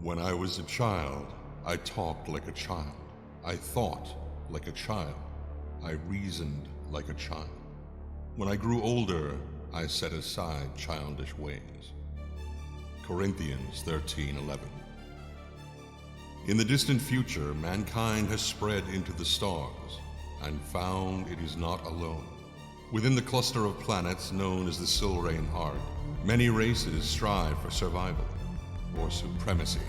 When I was a child, I talked like a child. I thought like a child. I reasoned like a child. When I grew older, I set aside childish ways. Corinthians 13:11. In the distant future, mankind has spread into the stars and found it is not alone. Within the cluster of planets known as the Silrain Heart, many races strive for survival or supremacy.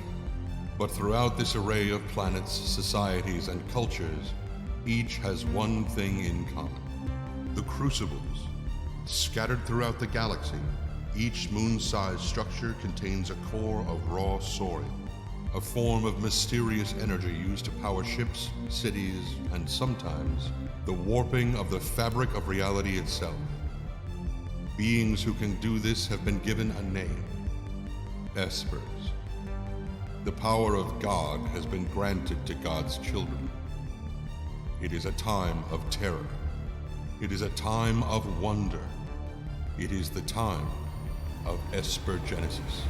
But throughout this array of planets, societies, and cultures, each has one thing in common: the crucibles. Scattered throughout the galaxy, each moon-sized structure contains a core of raw sorium, a form of mysterious energy used to power ships, cities, and sometimes the warping of the fabric of reality itself. Beings who can do this have been given a name: Espers. The power of God has been granted to God's children. It is a time of terror. It is a time of wonder. It is the time of Esper Genesis.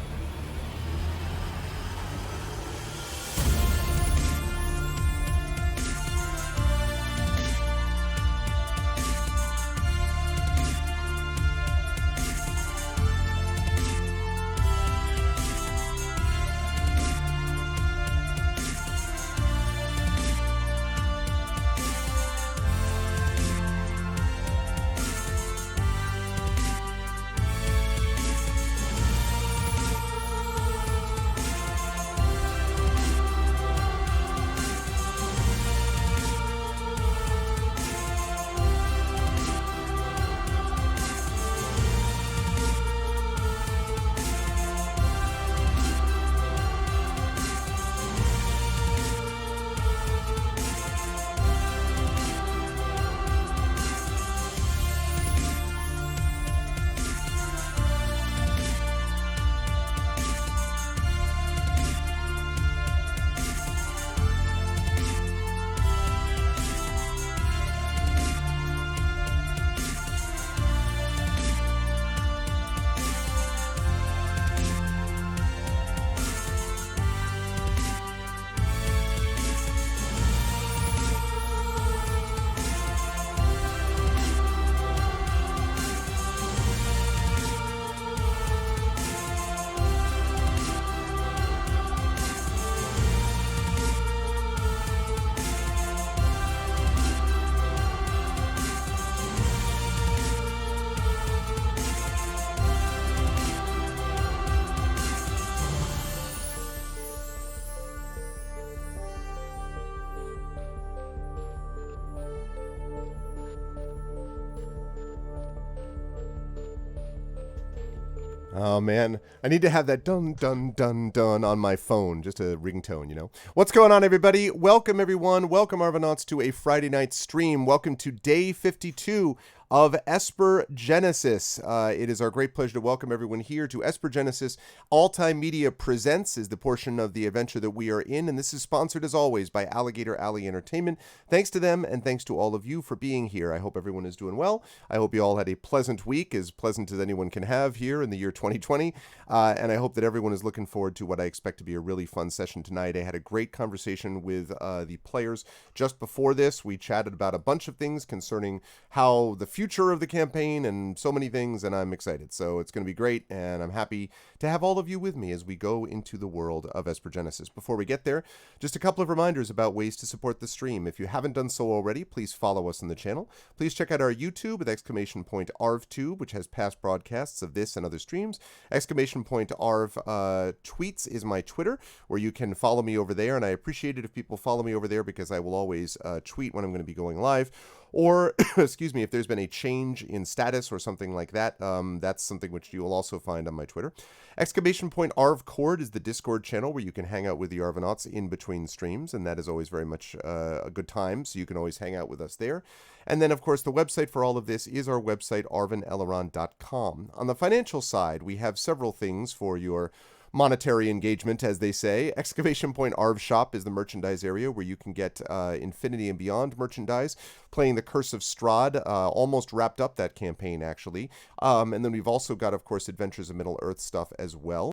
Oh man, I need to have that dun dun dun dun on my phone, just a ringtone, you know. What's going on, everybody? Welcome, everyone. Welcome, Arvanauts, to a Friday night stream. Welcome to day 52 of Esper Genesis. It is our great pleasure to welcome everyone here to Esper Genesis. Altai Media Presents is the portion of the adventure that we are in, and this is sponsored, as always, by Alligator Alley Entertainment. Thanks to them, and thanks to all of you for being here. I hope everyone is doing well. I hope you all had a pleasant week, as pleasant as anyone can have here in the year 2020, and I hope that everyone is looking forward to what I expect to be a really fun session tonight. I had a great conversation with the players just before this. We chatted about a bunch of things concerning how the future of the campaign and so many things, and I'm excited. So it's going to be great, and I'm happy to have all of you with me as we go into the world of Esper Genesis. Before we get there, just a couple of reminders about ways to support the stream. If you haven't done so already, please follow us on the channel. Please check out our YouTube with !ArvTube, which has past broadcasts of this and other streams. !Arv tweets is my Twitter, where you can follow me over there, and I appreciate it if people follow me over there because I will always tweet when I'm going to be going live. Or, excuse me, if there's been a change in status or something like that, that's something which you will also find on my Twitter. !Arvcord is the Discord channel where you can hang out with the Arvanauts in between streams, and that is always very much a good time, so you can always hang out with us there. And then, of course, the website for all of this is our website, arvaneleron.com. On the financial side, we have several things for your monetary engagement, as they say. Excavation Point Arv Shop is the merchandise area where you can get Infinity and Beyond merchandise. Playing the Curse of Strahd, almost wrapped up that campaign, actually. And then we've also got, of course, Adventures of Middle-earth stuff as well.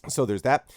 So there's that.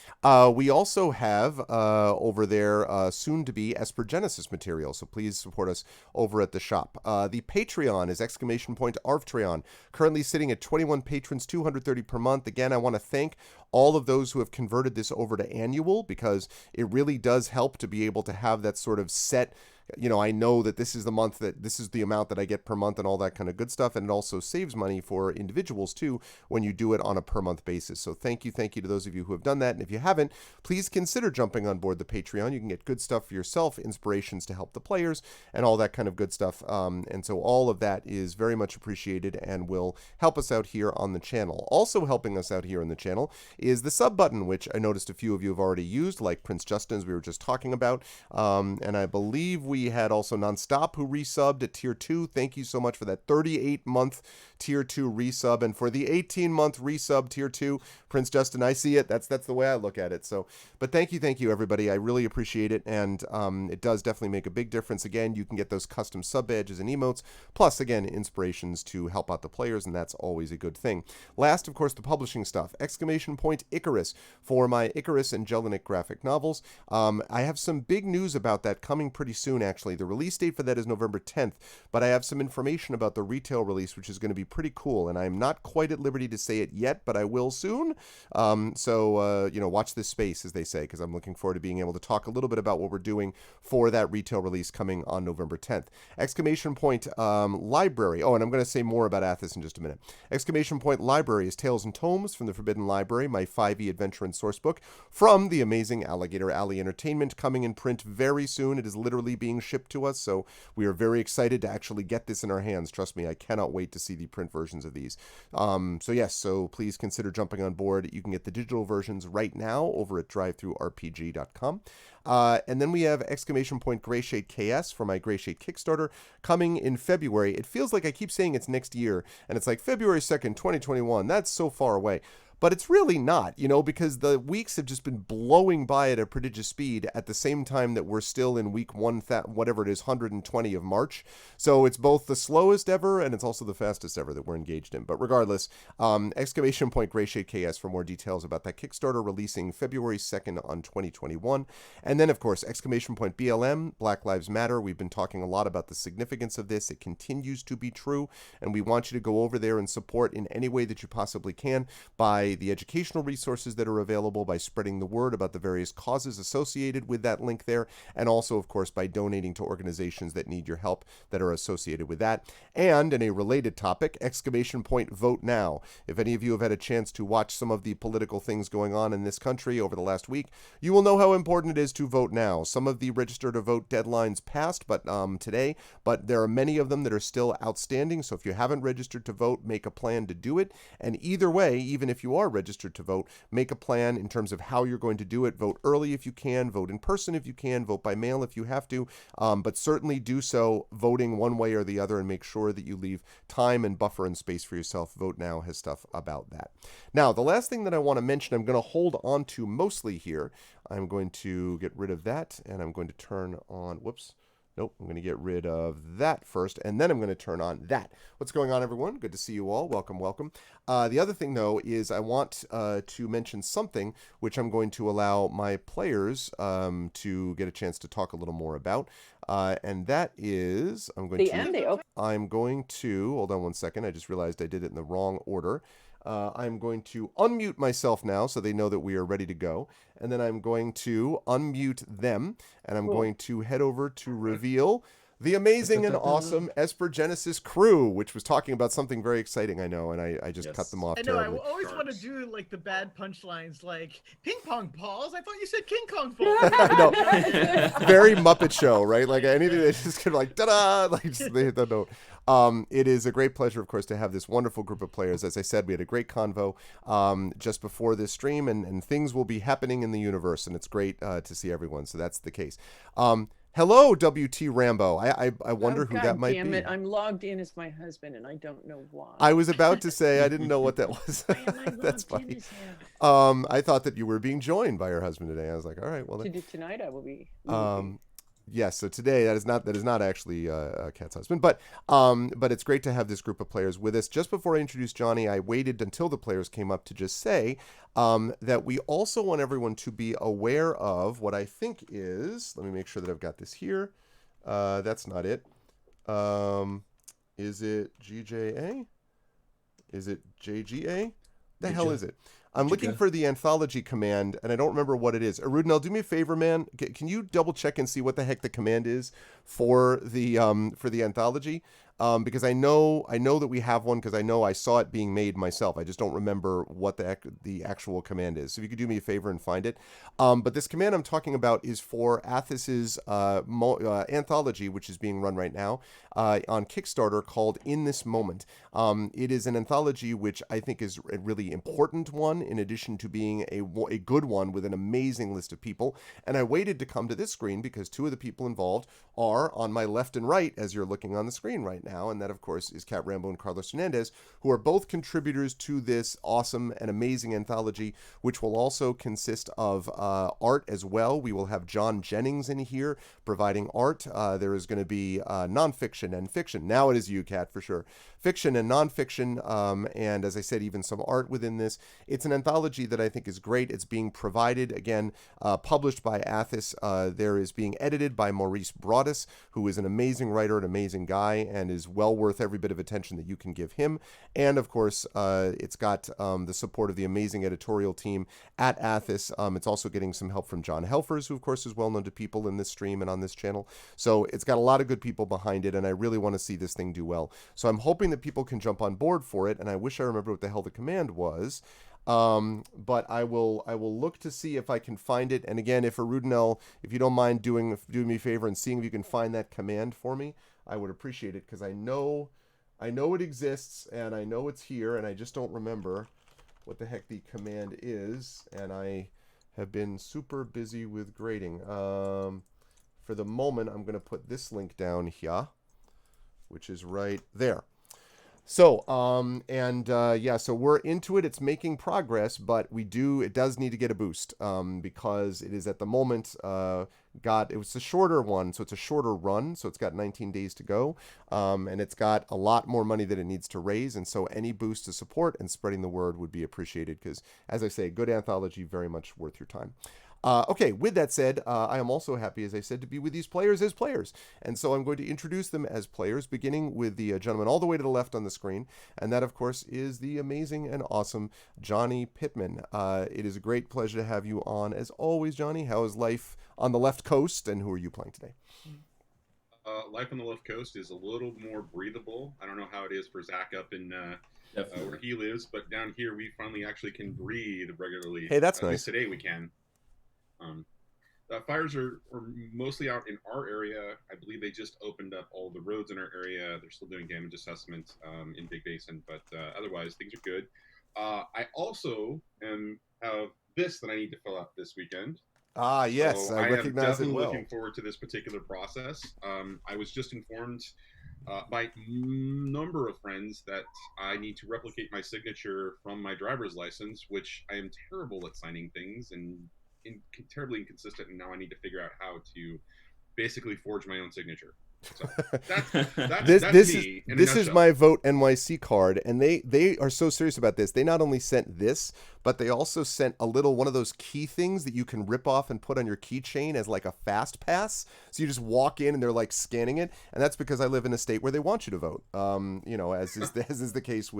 We also have over there soon to be Esper Genesis material. So please support us over at the shop. The Patreon is !Arvtreon, currently sitting at 21 patrons, 230 per month. Again, I want to thank all of those who have converted this over to annual, because it really does help to be able to have that sort of set. I know that this is the month, that this is the amount that I get per month and all that kind of good stuff. And it also saves money for individuals too when you do it on a per month basis. So thank you to those of you who have done that. And if you haven't, please consider jumping on board the Patreon. You can get good stuff for yourself, inspirations to help the players, and all that kind of good stuff. And so all of that is very much appreciated and will help us out here on the channel. Also helping us out here on the channel is the sub button, which I noticed a few of you have already used, like Prince Justin, as we were just talking about. And I believe we had also Nonstop, who resubbed at tier 2. Thank you so much for that 38-month tier 2 resub, and for the 18-month resub tier 2, Prince Justin. I see it. That's the way I look at it. So, but thank you everybody. I really appreciate it, and it does definitely make a big difference. Again, you can get those custom sub badges and emotes, plus again inspirations to help out the players, and that's always a good thing. Last, of course, the publishing stuff. Icarus for my Icarus and Jelinek graphic novels. I have some big news about that coming pretty soon. Actually, the release date for that is November 10th, but I have some information about the retail release, which is going to be pretty cool, and I'm not quite at liberty to say it yet, but I will soon. So watch this space, as they say, because I'm looking forward to being able to talk a little bit about what we're doing for that retail release coming on November 10th. Library. Oh, and I'm going to say more about Athos in just a minute. Library is Tales and Tomes from the Forbidden Library, my 5e adventure and source book from the amazing Alligator Alley Entertainment, coming in print very soon. It is literally being shipped to us, so we are very excited to actually get this in our hands. Trust me, I cannot wait to see the print versions of these. So please consider jumping on board. You can get the digital versions right now over at drivethrurpg.com. And then we have Grayshade KS for my Grayshade Kickstarter coming in February. It feels like I keep saying it's next year, and it's like February 2nd, 2021. That's so far away. But it's really not, because the weeks have just been blowing by at a prodigious speed at the same time that we're still in week 120 of March. So it's both the slowest ever and it's also the fastest ever that we're engaged in. But regardless, Grayshade KS for more details about that Kickstarter releasing February 2nd on 2021. And then, of course, BLM, Black Lives Matter. We've been talking a lot about the significance of this. It continues to be true, and we want you to go over there and support in any way that you possibly can by the educational resources that are available, by spreading the word about the various causes associated with that link there, and also, of course, by donating to organizations that need your help that are associated with that. And in a related topic, Vote Now. If any of you have had a chance to watch some of the political things going on in this country over the last week, you will know how important it is to vote now. Some of the register to vote deadlines passed today, but there are many of them that are still outstanding. So if you haven't registered to vote, make a plan to do it. And either way, even if you are registered to vote, make a plan in terms of how you're going to do it. Vote early if you can, vote in person if you can, vote by mail if you have to, but certainly do so voting one way or the other, and make sure that you leave time and buffer and space for yourself. Vote Now has stuff about that. Now, the last thing that I want to mention, I'm going to hold on to mostly here. I'm going to get rid of that, and I'm going to turn on, Nope, I'm going to get rid of that first, and then I'm going to turn on that. What's going on, everyone? Good to see you all. Welcome, welcome. The other thing, though, is I want to mention something which I'm going to allow my players to get a chance to talk a little more about, and that is I'm going to hold on one second. I just realized I did it in the wrong order. I'm going to unmute myself now so they know that we are ready to go. And then I'm going to unmute them, and I'm going to head over to reveal the amazing and awesome Esper Genesis crew, which was talking about something very exciting, I know, and I just cut them off. I know, terribly. I always want to do like the bad punchlines, like ping pong balls. I thought you said King Kong balls. I know. Very Muppet Show, right? Like anything that just kind of like ta-da, like just they hit the note. It is a great pleasure, of course, to have this wonderful group of players. As I said, we had a great convo just before this stream, and things will be happening in the universe, and it's great to see everyone. So that's the case. Hello, WT Rambo. I wonder who that might be. Damn it, I'm logged in as my husband, and I don't know why. I was about to say I didn't know what that was. That's funny. I thought that you were being joined by your husband today. I was like, all right, well. Tonight I will be. Yes, so today that is not actually Kat's husband, but it's great to have this group of players with us. Just before I introduced Johnny, I waited until the players came up to just say that we also want everyone to be aware of what I think is. Let me make sure that I've got this here. That's not it. Is it GJA? Is it JGA? The hell is it? I'm looking for the anthology command, and I don't remember what it is. Arudinel, do me a favor, man. Can you double check and see what the heck the command is for the anthology? Because I know that we have one because I know I saw it being made myself. I just don't remember what the actual command is. So if you could do me a favor and find it. But this command I'm talking about is for Athis's anthology, which is being run right now on Kickstarter, called In This Moment. It is an anthology which I think is a really important one, in addition to being a good one with an amazing list of people. And I waited to come to this screen because two of the people involved are on my left and right as you're looking on the screen right now. And that, of course, is Cat Rambo and Carlos Hernandez, who are both contributors to this awesome and amazing anthology, which will also consist of art as well. We will have John Jennings in here providing art. There is going to be nonfiction and fiction. Now it is you, Cat, for sure. Fiction and nonfiction, and as I said, even some art within this. It's an anthology that I think is great. It's being provided, again, published by Athis. There is being edited by Maurice Broadus, who is an amazing writer, an amazing guy, and is well worth every bit of attention that you can give him. And, of course, it's got the support of the amazing editorial team at Athis. It's also getting some help from John Helfers, who, of course, is well known to people in this stream and on this channel. So it's got a lot of good people behind it, and I really want to see this thing do well. So I'm hoping that people can jump on board for it, and I wish I remember what the hell the command was. But I will look to see if I can find it. And again, if Arudinel, if you don't mind doing me a favor and seeing if you can find that command for me, I would appreciate it, because I know it exists and I know it's here, and I just don't remember what the heck the command is, and I have been super busy with grading. For the moment, I'm going to put this link down here, which is right there. So, so we're into it. It's making progress, but it does need to get a boost, because it is at the moment, it was a shorter one, so it's a shorter run, so it's got 19 days to go, and it's got a lot more money that it needs to raise, and so any boost to support and spreading the word would be appreciated, because, as I say, good anthology, very much worth your time. Okay, with that said, I am also happy, as I said, to be with these players as players. And so I'm going to introduce them as players, beginning with the gentleman all the way to the left on the screen. And that, of course, is the amazing and awesome Johnny Pittman. It is a great pleasure to have you on, as always, Johnny. How is life on the left coast, and who are you playing today? Life on the left coast is a little more breathable. I don't know how it is for Zach up in where he lives, but down here we finally actually can breathe regularly. Hey, that's nice. At least today we can. Fires are mostly out in our area. I believe they just opened up all the roads in our area. They're still doing damage assessment in Big Basin, but otherwise things are good. I also have this that I need to fill out this weekend. Ah, yes, so I recognize it well. I'm looking forward to this particular process. I was just informed by a number of friends that I need to replicate my signature from my driver's license, which I am terrible at signing things and terribly inconsistent, and now I need to figure out how to basically forge my own signature. So that's me. This is my Vote NYC card, and they are so serious about this. They not only sent this, but they also sent one of those key things that you can rip off and put on your keychain as like a fast pass. So you just walk in and they're like scanning it, and that's because I live in a state where they want you to vote. As is the case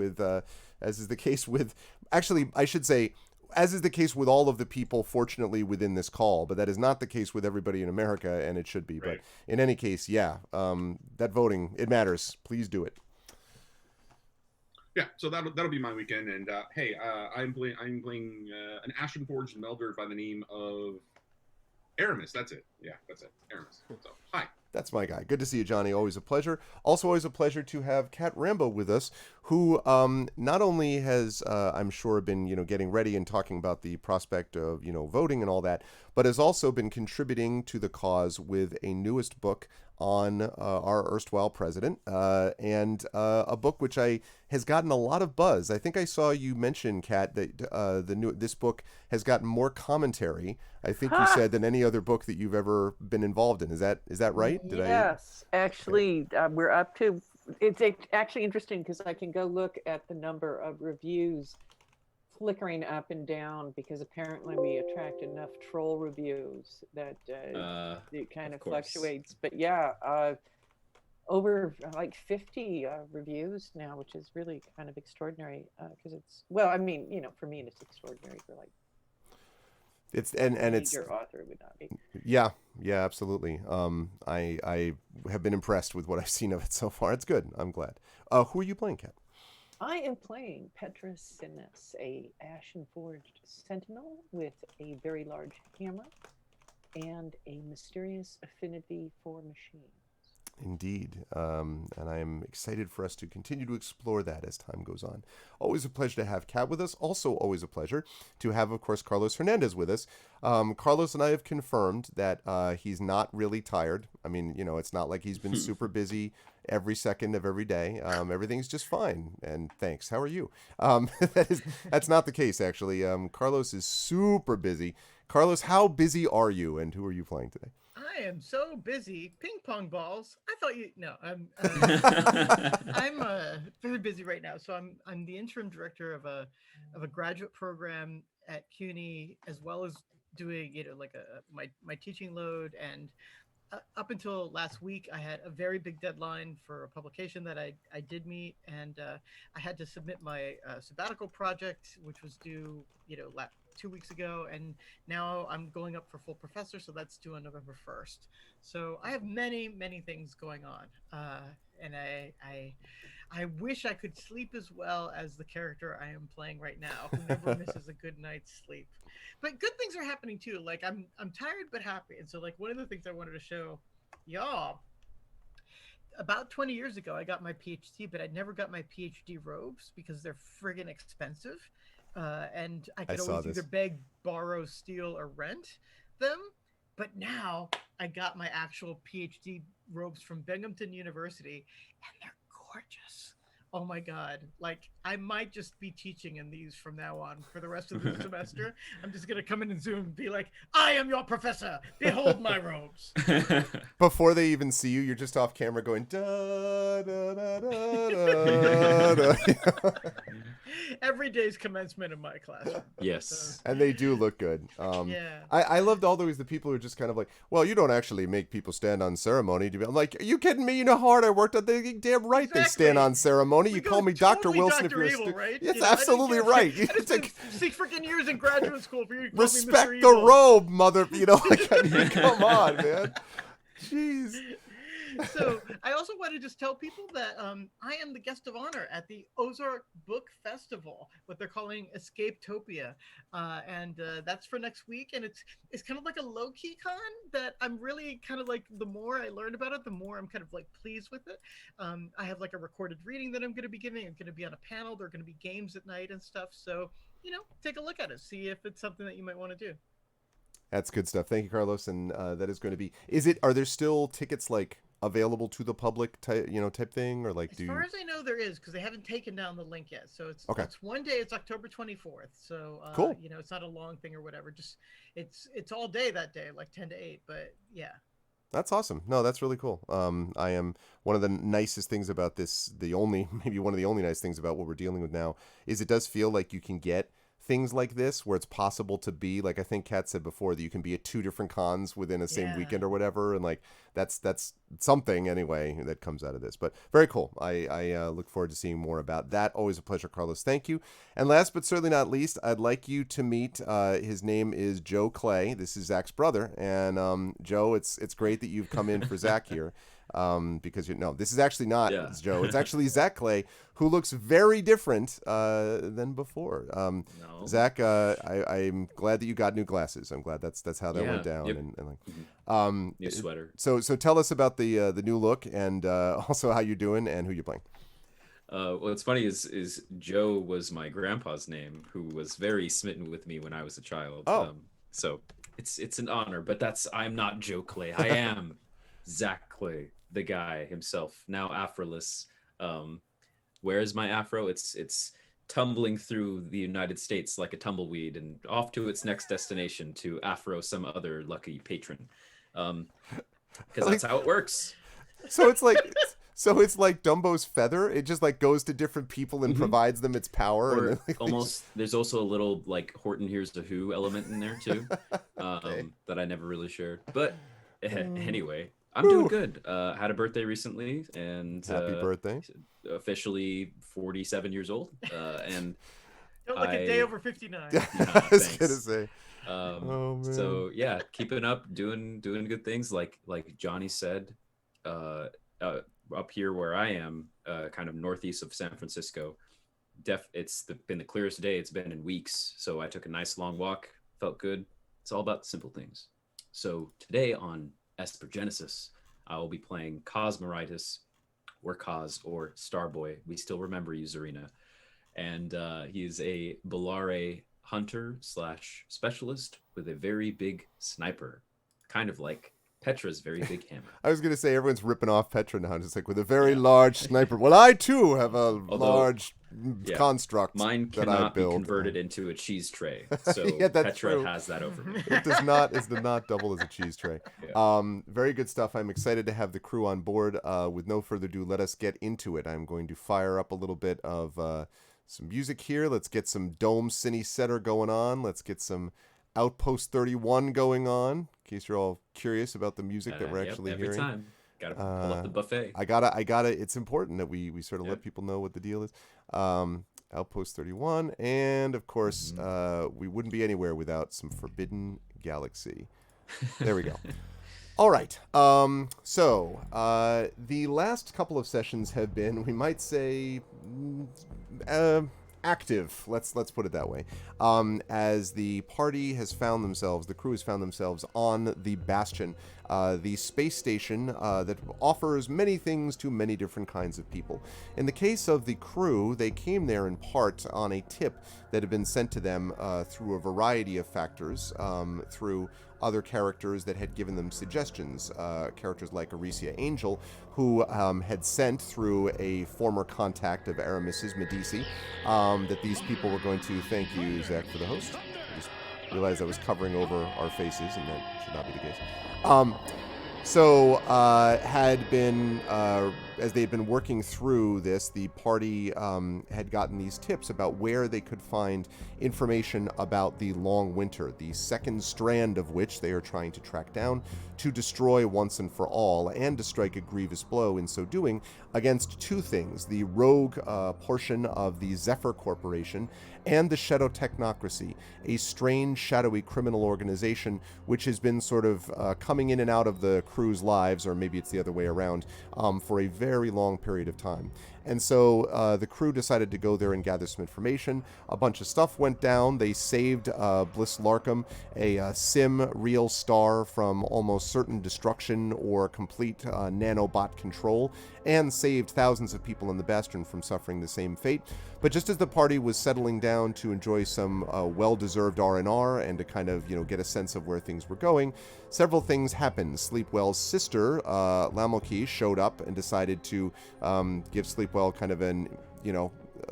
with actually, I should say, as is the case with all of the people, fortunately, within this call, but that is not the case with everybody in America, and it should be. Right. But in any case, that voting, it matters. Please do it. Yeah, so that'll be my weekend, and hey, I'm playing an Ashenforged Melder by the name of Aramis. That's it. Yeah, that's it. Aramis. So hi. That's my guy. Good to see you, Johnny. Always a pleasure. Also, always a pleasure to have Cat Rambo with us, who not only has, I'm sure, been getting ready and talking about the prospect of voting and all that, but has also been contributing to the cause with a newest book on our erstwhile president, and a book which has gotten a lot of buzz. I think I saw you mention, Kat, that this book has gotten more commentary. I think you said than any other book that you've ever been involved in. Is that right? Yes, actually, we're up to. It's actually interesting because I can go look at the number of reviews flickering up and down because apparently we attract enough troll reviews that it kind of fluctuates. But yeah, over like 50 reviews now, which is really kind of extraordinary because it's, well, I mean, for me it's extraordinary. For like it's your author would not be. Yeah, absolutely. I have been impressed with what I've seen of it so far. It's good. I'm glad. Who are you playing, Kat? I am playing Petrus Sinus, a ashen-forged sentinel with a very large hammer and a mysterious affinity for machines. Indeed. And I am excited for us to continue to explore that as time goes on. Always a pleasure to have Kat with us. Also always a pleasure to have, of course, Carlos Hernandez with us. Carlos and I have confirmed that he's not really tired. I mean, it's not like he's been super busy every second of every day. Everything's just fine. And thanks. How are you? That's not the case, actually. Carlos is super busy. Carlos, how busy are you, and who are you playing today? I am so busy. Ping pong balls. I thought you. No, I'm very busy right now. So I'm the interim director of a graduate program at CUNY, as well as doing like my teaching load. And up until last week, I had a very big deadline for a publication that I did meet, and I had to submit my sabbatical project, which was due 2 weeks ago, and now I'm going up for full professor, so that's due on November 1st. So I have many things going on, and I wish I could sleep as well as the character I am playing right now, who never misses a good night's sleep. But good things are happening too. Like I'm tired but happy, and so like one of the things I wanted to show y'all. About 20 years ago, I got my PhD, but I never got my PhD robes because they're friggin' expensive. And I could always either beg, borrow, steal, or rent them. But now I got my actual PhD robes from Binghamton University, and they're gorgeous. Oh my God. Like, I might just be teaching in these from now on for the rest of the semester. I'm just going to come in and Zoom and be like, I am your professor. Behold my robes. Before they even see you, you're just off camera going, da, da, da, da, da, da. Every day's commencement in my classroom. Yes. So, and they do look good. yeah. I loved always the people who are just kind of like, well, you don't actually make people stand on ceremony. I'm like, are you kidding me? You know how hard I worked on the damn right Exactly. They stand on ceremony. You call me Dr. Totally Wilson Dr. if you're Evil, a student. right? Yes, absolutely right. You I just take, spent 6 freaking years in graduate school for you to call respect me Mr. the Evil. robe, mother. Like, I mean, come on, man. Jeez. So I also want to just tell people that I am the guest of honor at the Ozark Book Festival, what they're calling Escapetopia, and that's for next week. And it's kind of like a low key con that I'm really kind of like, the more I learn about it, the more I'm kind of like pleased with it. I have like a recorded reading that I'm going to be giving. I'm going to be on a panel. There are going to be games at night and stuff. So take a look at it, see if it's something that you might want to do. That's good stuff. Thank you, Carlos. And that is going to be. Are there still tickets like available to the public type thing, or like as far as I know there is, because they haven't taken down the link yet, so it's one day. It's October 24th, so cool. It's not a long thing or whatever, just it's all day that day, like 10 to 8, but yeah, that's awesome. No, that's really cool. I am one of the nicest things about this, maybe one of the only nice things about what we're dealing with now is it does feel like you can get things like this where it's possible to be, like I think Kat said before, that you can be at 2 different cons within a same weekend or whatever, and like that's something anyway that comes out of this. But very cool. I look forward to seeing more about that. Always a pleasure, Carlos. Thank you. And last but certainly not least, I'd like you to meet his name is Joe Clay. This is Zach's brother, and Joe, it's great that you've come in for Zach here. Because this is actually not Joe. It's actually Zach Clay, who looks very different than before. No. Zach, I'm glad that you got new glasses. I'm glad that's how that went down. Yep. And new sweater. So tell us about the new look, and also how you're doing and who you're playing. What's funny is Joe was my grandpa's name, who was very smitten with me when I was a child. Oh. So it's an honor, but I'm not Joe Clay. I am exactly the guy himself, now afroless. Where is my afro? It's tumbling through the United States like a tumbleweed and off to its next destination to afro some other lucky patron. Because that's how it works. So it's like Dumbo's feather. It just like goes to different people and provides them its power. Or and then, like, almost, there's also a little like Horton Hears the Who element in there too, that I never really shared. But anyway, I'm doing good. Had a birthday recently, and happy birthday! Officially 47 years old, and Don't look a day over 59. I was gonna say. Oh, man. So yeah, keeping up, doing good things. Like Johnny said, up here where I am, kind of northeast of San Francisco, it's been the clearest day it's been in weeks. So I took a nice long walk, felt good. It's all about simple things. So today on Esper Genesis, I will be playing Cosmoritis, or Cos, or Starboy. We still remember you, Zarina. And he is a Bellare hunter / specialist with a very big sniper, kind of like Petra's very big hammer. I was going to say everyone's ripping off Petra now. It's like with a very large sniper. Well, I too have a large construct mine that I cannot be built. converted into a cheese tray, so that's Petra true. has that over me. It does not double as a cheese tray. Yeah. Very good stuff. I'm excited to have the crew on board. With no further ado, let us get into it. I'm going to fire up a little bit of some music here. Let's get some Dome Cine Setter going on. Let's get some Outpost 31 going on, in case you're all curious about the music that we're actually every hearing. time. Gotta pull up the buffet. I gotta. It's important that we sort of let people know what the deal is. Outpost 31, and of course, we wouldn't be anywhere without some Forbidden Galaxy. There we go. All right. So the last couple of sessions have been, we might say, active. Let's put it that way. As the party has found themselves, the crew has found themselves on the Bastion, the space station that offers many things to many different kinds of people. In the case of the crew, they came there in part on a tip that had been sent to them through a variety of factors, through other characters that had given them suggestions, characters like Aricia Angel, who had sent through a former contact of Aramis's, Medici, that these people were going to, thank you, Zach, for the host. I just realized I was covering over our faces, and that should not be the case. Had been, as they had been working through this, the party had gotten these tips about where they could find information about the Long Winter, the second strand of which they are trying to track down to destroy once and for all, and to strike a grievous blow in so doing against two things: the rogue portion of the Zephyr Corporation and the Shadow Technocracy, a strange, shadowy criminal organization which has been sort of coming in and out of the crew's lives, or maybe it's the other way around, for a very long period of time. And so the crew decided to go there and gather some information. A bunch of stuff went down. They saved Bliss Larkham, a sim real star, from almost certain destruction or complete nanobot control, and saved thousands of people in the Bastion from suffering the same fate. But just as the party was settling down to enjoy some well-deserved R&R and to kind of, get a sense of where things were going, several things happened. Sleepwell's sister, Lamoki, showed up and decided to give Sleepwell kind of a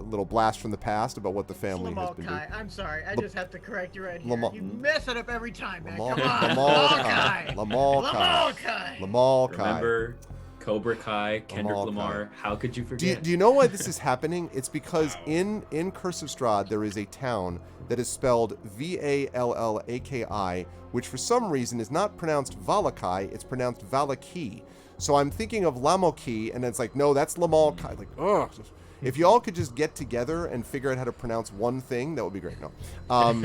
little blast from the past about what the family has been doing. I'm sorry, I just have to correct you right here. You mess it up every time, man. Lamal- Come on, Lamal- Lamalkai. Lamalkai. Remember Cobra Kai, Kendrick Lamalkai. Lamar. How could you forget? Do you know why this is happening? It's because in Curse of Strahd there is a town that is spelled Vallaki, which for some reason is not pronounced Valakai, it's pronounced Valaki. So I'm thinking of Lamoki, and it's like, no, that's Lamalkai. Like, ugh. If y'all could just get together and figure out how to pronounce one thing, that would be great. No,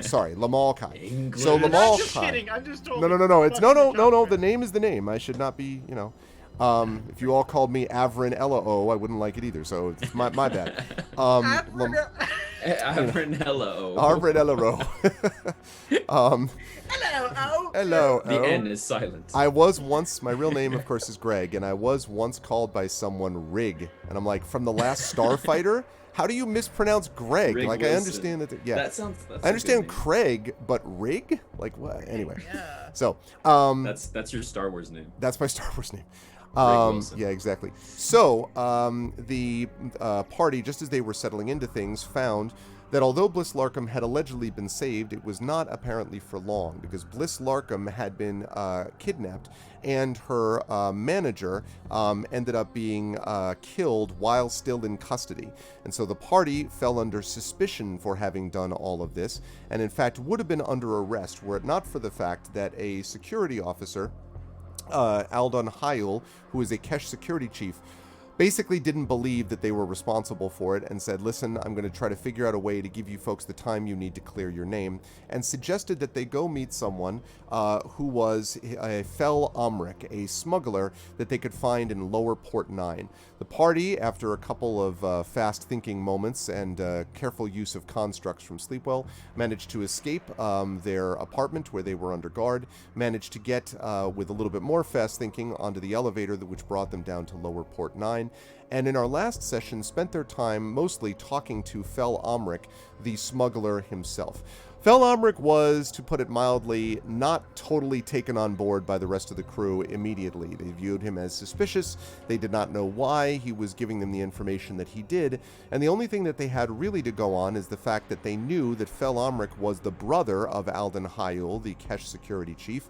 sorry, Lamalkai. So I'm just Lamalkai. kidding. I'm just told. No. It's no. The name is the name. I should not be, if you all called me Avrin Ella-O, I wouldn't like it either. So it's my bad. Avrinella. Avrin Ella-O. Hello, Hello. The O. N is silent. I was once, my real name, of course, is Greg, and I was once called by someone Rig. And I'm like, from the last Starfighter? How do you mispronounce Greg? Rig like, Wilson. I understand that. Yeah. That's I a good understand name. Craig, but Rig? Like, what? Anyway. Yeah. So, That's your Star Wars name. that's my Star Wars name. Wilson. Yeah, exactly. So, the party, just as they were settling into things, found that although Bliss Larkham had allegedly been saved, it was not apparently for long, because Bliss Larkham had been kidnapped, and her manager ended up being killed while still in custody. And so the party fell under suspicion for having done all of this, and in fact would have been under arrest were it not for the fact that a security officer, Aldon Hyul, who is a Kesh security chief, basically didn't believe that they were responsible for it and said, listen, I'm going to try to figure out a way to give you folks the time you need to clear your name, and suggested that they go meet someone who was a Fel Amrik, a smuggler that they could find in Lower Port 9. The party, after a couple of fast-thinking moments and careful use of constructs from Sleepwell, managed to escape their apartment where they were under guard, managed to get, with a little bit more fast-thinking, onto the elevator which brought them down to Lower Port 9, and in our last session spent their time mostly talking to Fel Amrik, the smuggler himself. Fel Amrik was, to put it mildly, not totally taken on board by the rest of the crew immediately. They viewed him as suspicious, they did not know why he was giving them the information that he did, and the only thing that they had really to go on is the fact that they knew that Fel Amrik was the brother of Alden Hyul, the Kesh security chief,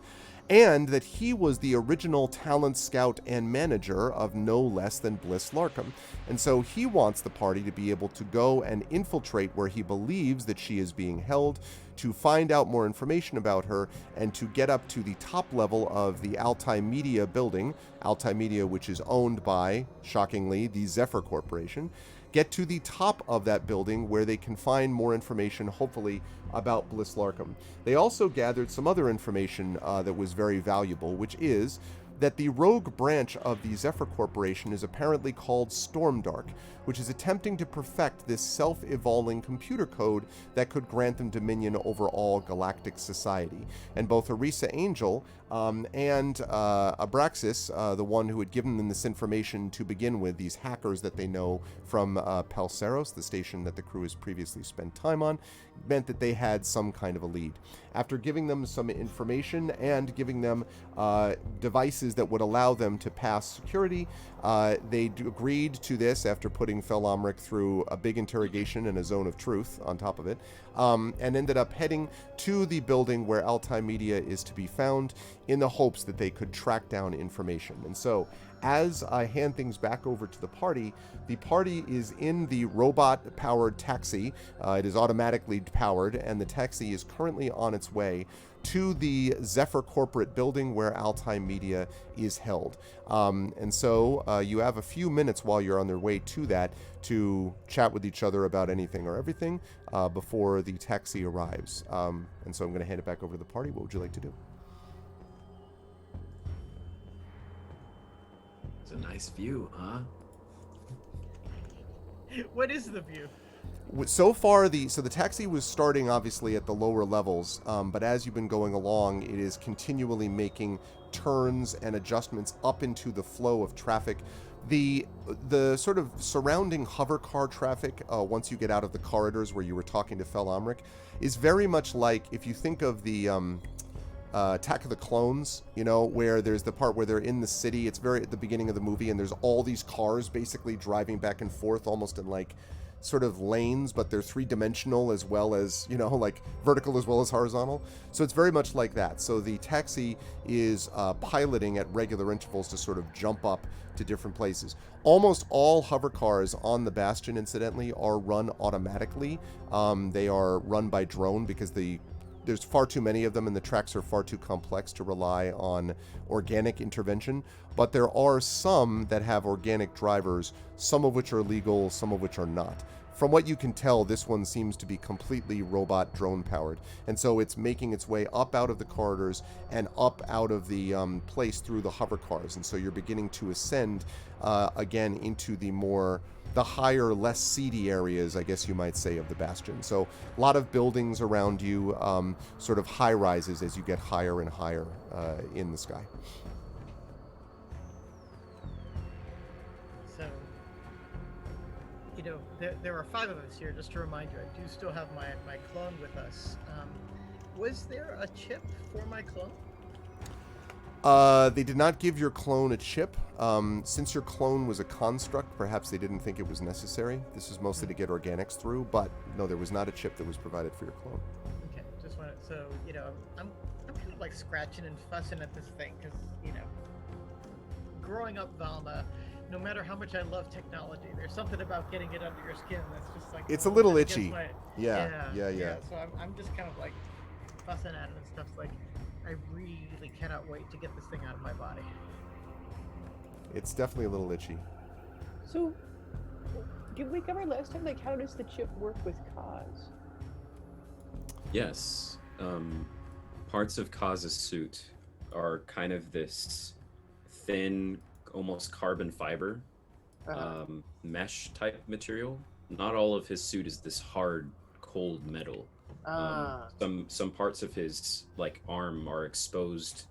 and that he was the original talent scout and manager of no less than Bliss Larkham. And so he wants the party to be able to go and infiltrate where he believes that she is being held, to find out more information about her, and to get up to the top level of the Altai Media building, Altai Media, which is owned by, shockingly, the Zephyr Corporation, get to the top of that building where they can find more information, hopefully, about Bliss Larkham. They also gathered some other information that was very valuable, which is that the rogue branch of the Zephyr Corporation is apparently called Stormdark, which is attempting to perfect this self-evolving computer code that could grant them dominion over all galactic society. And both Arisa Angel and Abraxas, the one who had given them this information to begin with, these hackers that they know from Pelseros, the station that the crew has previously spent time on, meant that they had some kind of a lead. After giving them some information and giving them devices that would allow them to pass security, they agreed to this after putting Fel Amrik through a big interrogation and a zone of truth on top of it, and ended up heading to the building where Altai Media is to be found in the hopes that they could track down information. And so, as I hand things back over to the party is in the robot-powered taxi. It is automatically powered, and the taxi is currently on its way to the Zephyr corporate building where Altai Media is held. And so you have a few minutes while you're on their way to that to chat with each other about anything or everything before the taxi arrives. And so I'm going to hand it back over to the party. What would you like to do? It's a nice view, huh? What is the view? So far, the taxi was starting obviously at the lower levels, but as you've been going along, it is continually making turns and adjustments up into the flow of traffic. The sort of surrounding hover car traffic, once you get out of the corridors where you were talking to Fel Amrik, is very much like if you think of the Attack of the Clones, you know, where there's the part where they're in the city. It's very at the beginning of the movie, and there's all these cars basically driving back and forth almost in like sort of lanes, but they're three-dimensional as well as, you know, like vertical as well as horizontal. So it's very much like that. So the taxi is piloting at regular intervals to sort of jump up to different places. Almost all hover cars on the Bastion, incidentally, are run automatically. They are run by drone because there's far too many of them and the tracks are far too complex to rely on organic intervention. But there are some that have organic drivers, some of which are legal, some of which are not. from what you can tell, this one seems to be completely robot drone powered. And so it's making its way up out of the corridors and up out of the place through the hover cars. And so you're beginning to ascend again into the higher, less seedy areas, I guess you might say, of the bastion. So a lot of buildings around you, sort of high rises as you get higher and higher in the sky. So, there are 5 of us here. Just to remind you, I do still have my clone with us. Was there a chip for my clone? They did not give your clone a chip. Since your clone was a construct, perhaps they didn't think it was necessary. This is mostly to get organics through, but no, there was not a chip that was provided for your clone. Okay, just wanted. So, I'm kind of like scratching and fussing at this thing because, growing up Valna, no matter how much I love technology, there's something about getting it under your skin that's just like it's a little against itchy. Yeah. So I'm just kind of like fussing at it and stuff. Like, I really cannot wait to get this thing out of my body. It's definitely a little itchy. So, did we cover last time, like, how does the chip work with Kaz? Yes. Parts of Kaz's suit are kind of this thin, almost carbon fiber mesh type material. Not all of his suit is this hard, cold metal. Some parts of his arm are exposed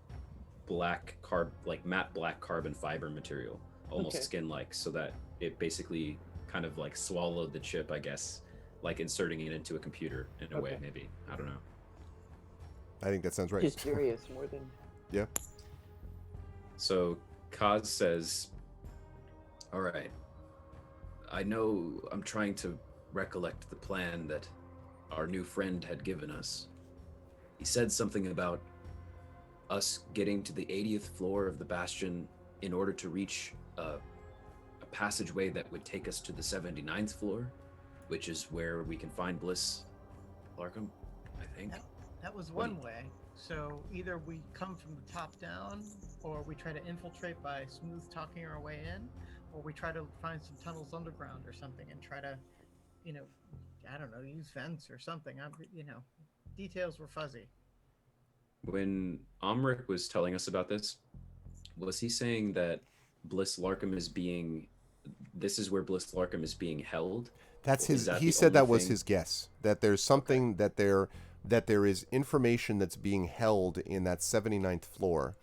matte black carbon fiber material, almost skin-like, so that it basically kind of swallowed the chip, I guess, like inserting it into a computer in a way, maybe. I don't know. I think that sounds right. Just curious more than... Yeah. So Kaz says, all right, I know I'm trying to recollect the plan that our new friend had given us. He said something about us getting to the 80th floor of the bastion in order to reach a passageway that would take us to the 79th floor, which is where we can find Bliss Larkham, I think. That was one way. So either we come from the top down, or we try to infiltrate by smooth talking our way in, or we try to find some tunnels underground or something and try to, I don't know, use vents or something. Details were fuzzy. When Amrik was telling us about this, was he saying that Bliss Larkham this is where Bliss Larkham is being held? That's his. He said that was his guess. That there's something that there is information that's being held in that 79th floor,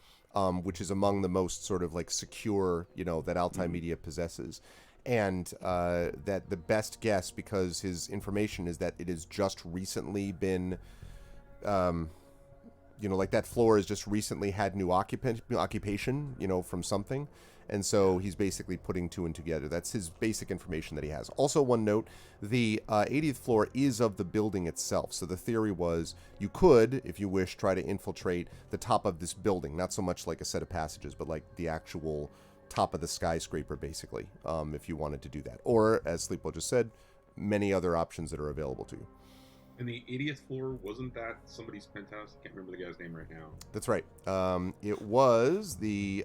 which is among the most sort of secure, that Altai Media possesses. And that the best guess, because his information is that it has just recently been, that floor has just recently had new occupation, from something. And so he's basically putting 2 and 2 together. That's his basic information that he has. Also, one note, the 80th floor is of the building itself. So the theory was you could, if you wish, try to infiltrate the top of this building. Not so much like a set of passages, but like the actual top of the skyscraper, basically, if you wanted to do that. Or, as Sleepo just said, many other options that are available to you. And the 80th floor, wasn't that somebody's penthouse? I can't remember the guy's name right now. That's right. It was the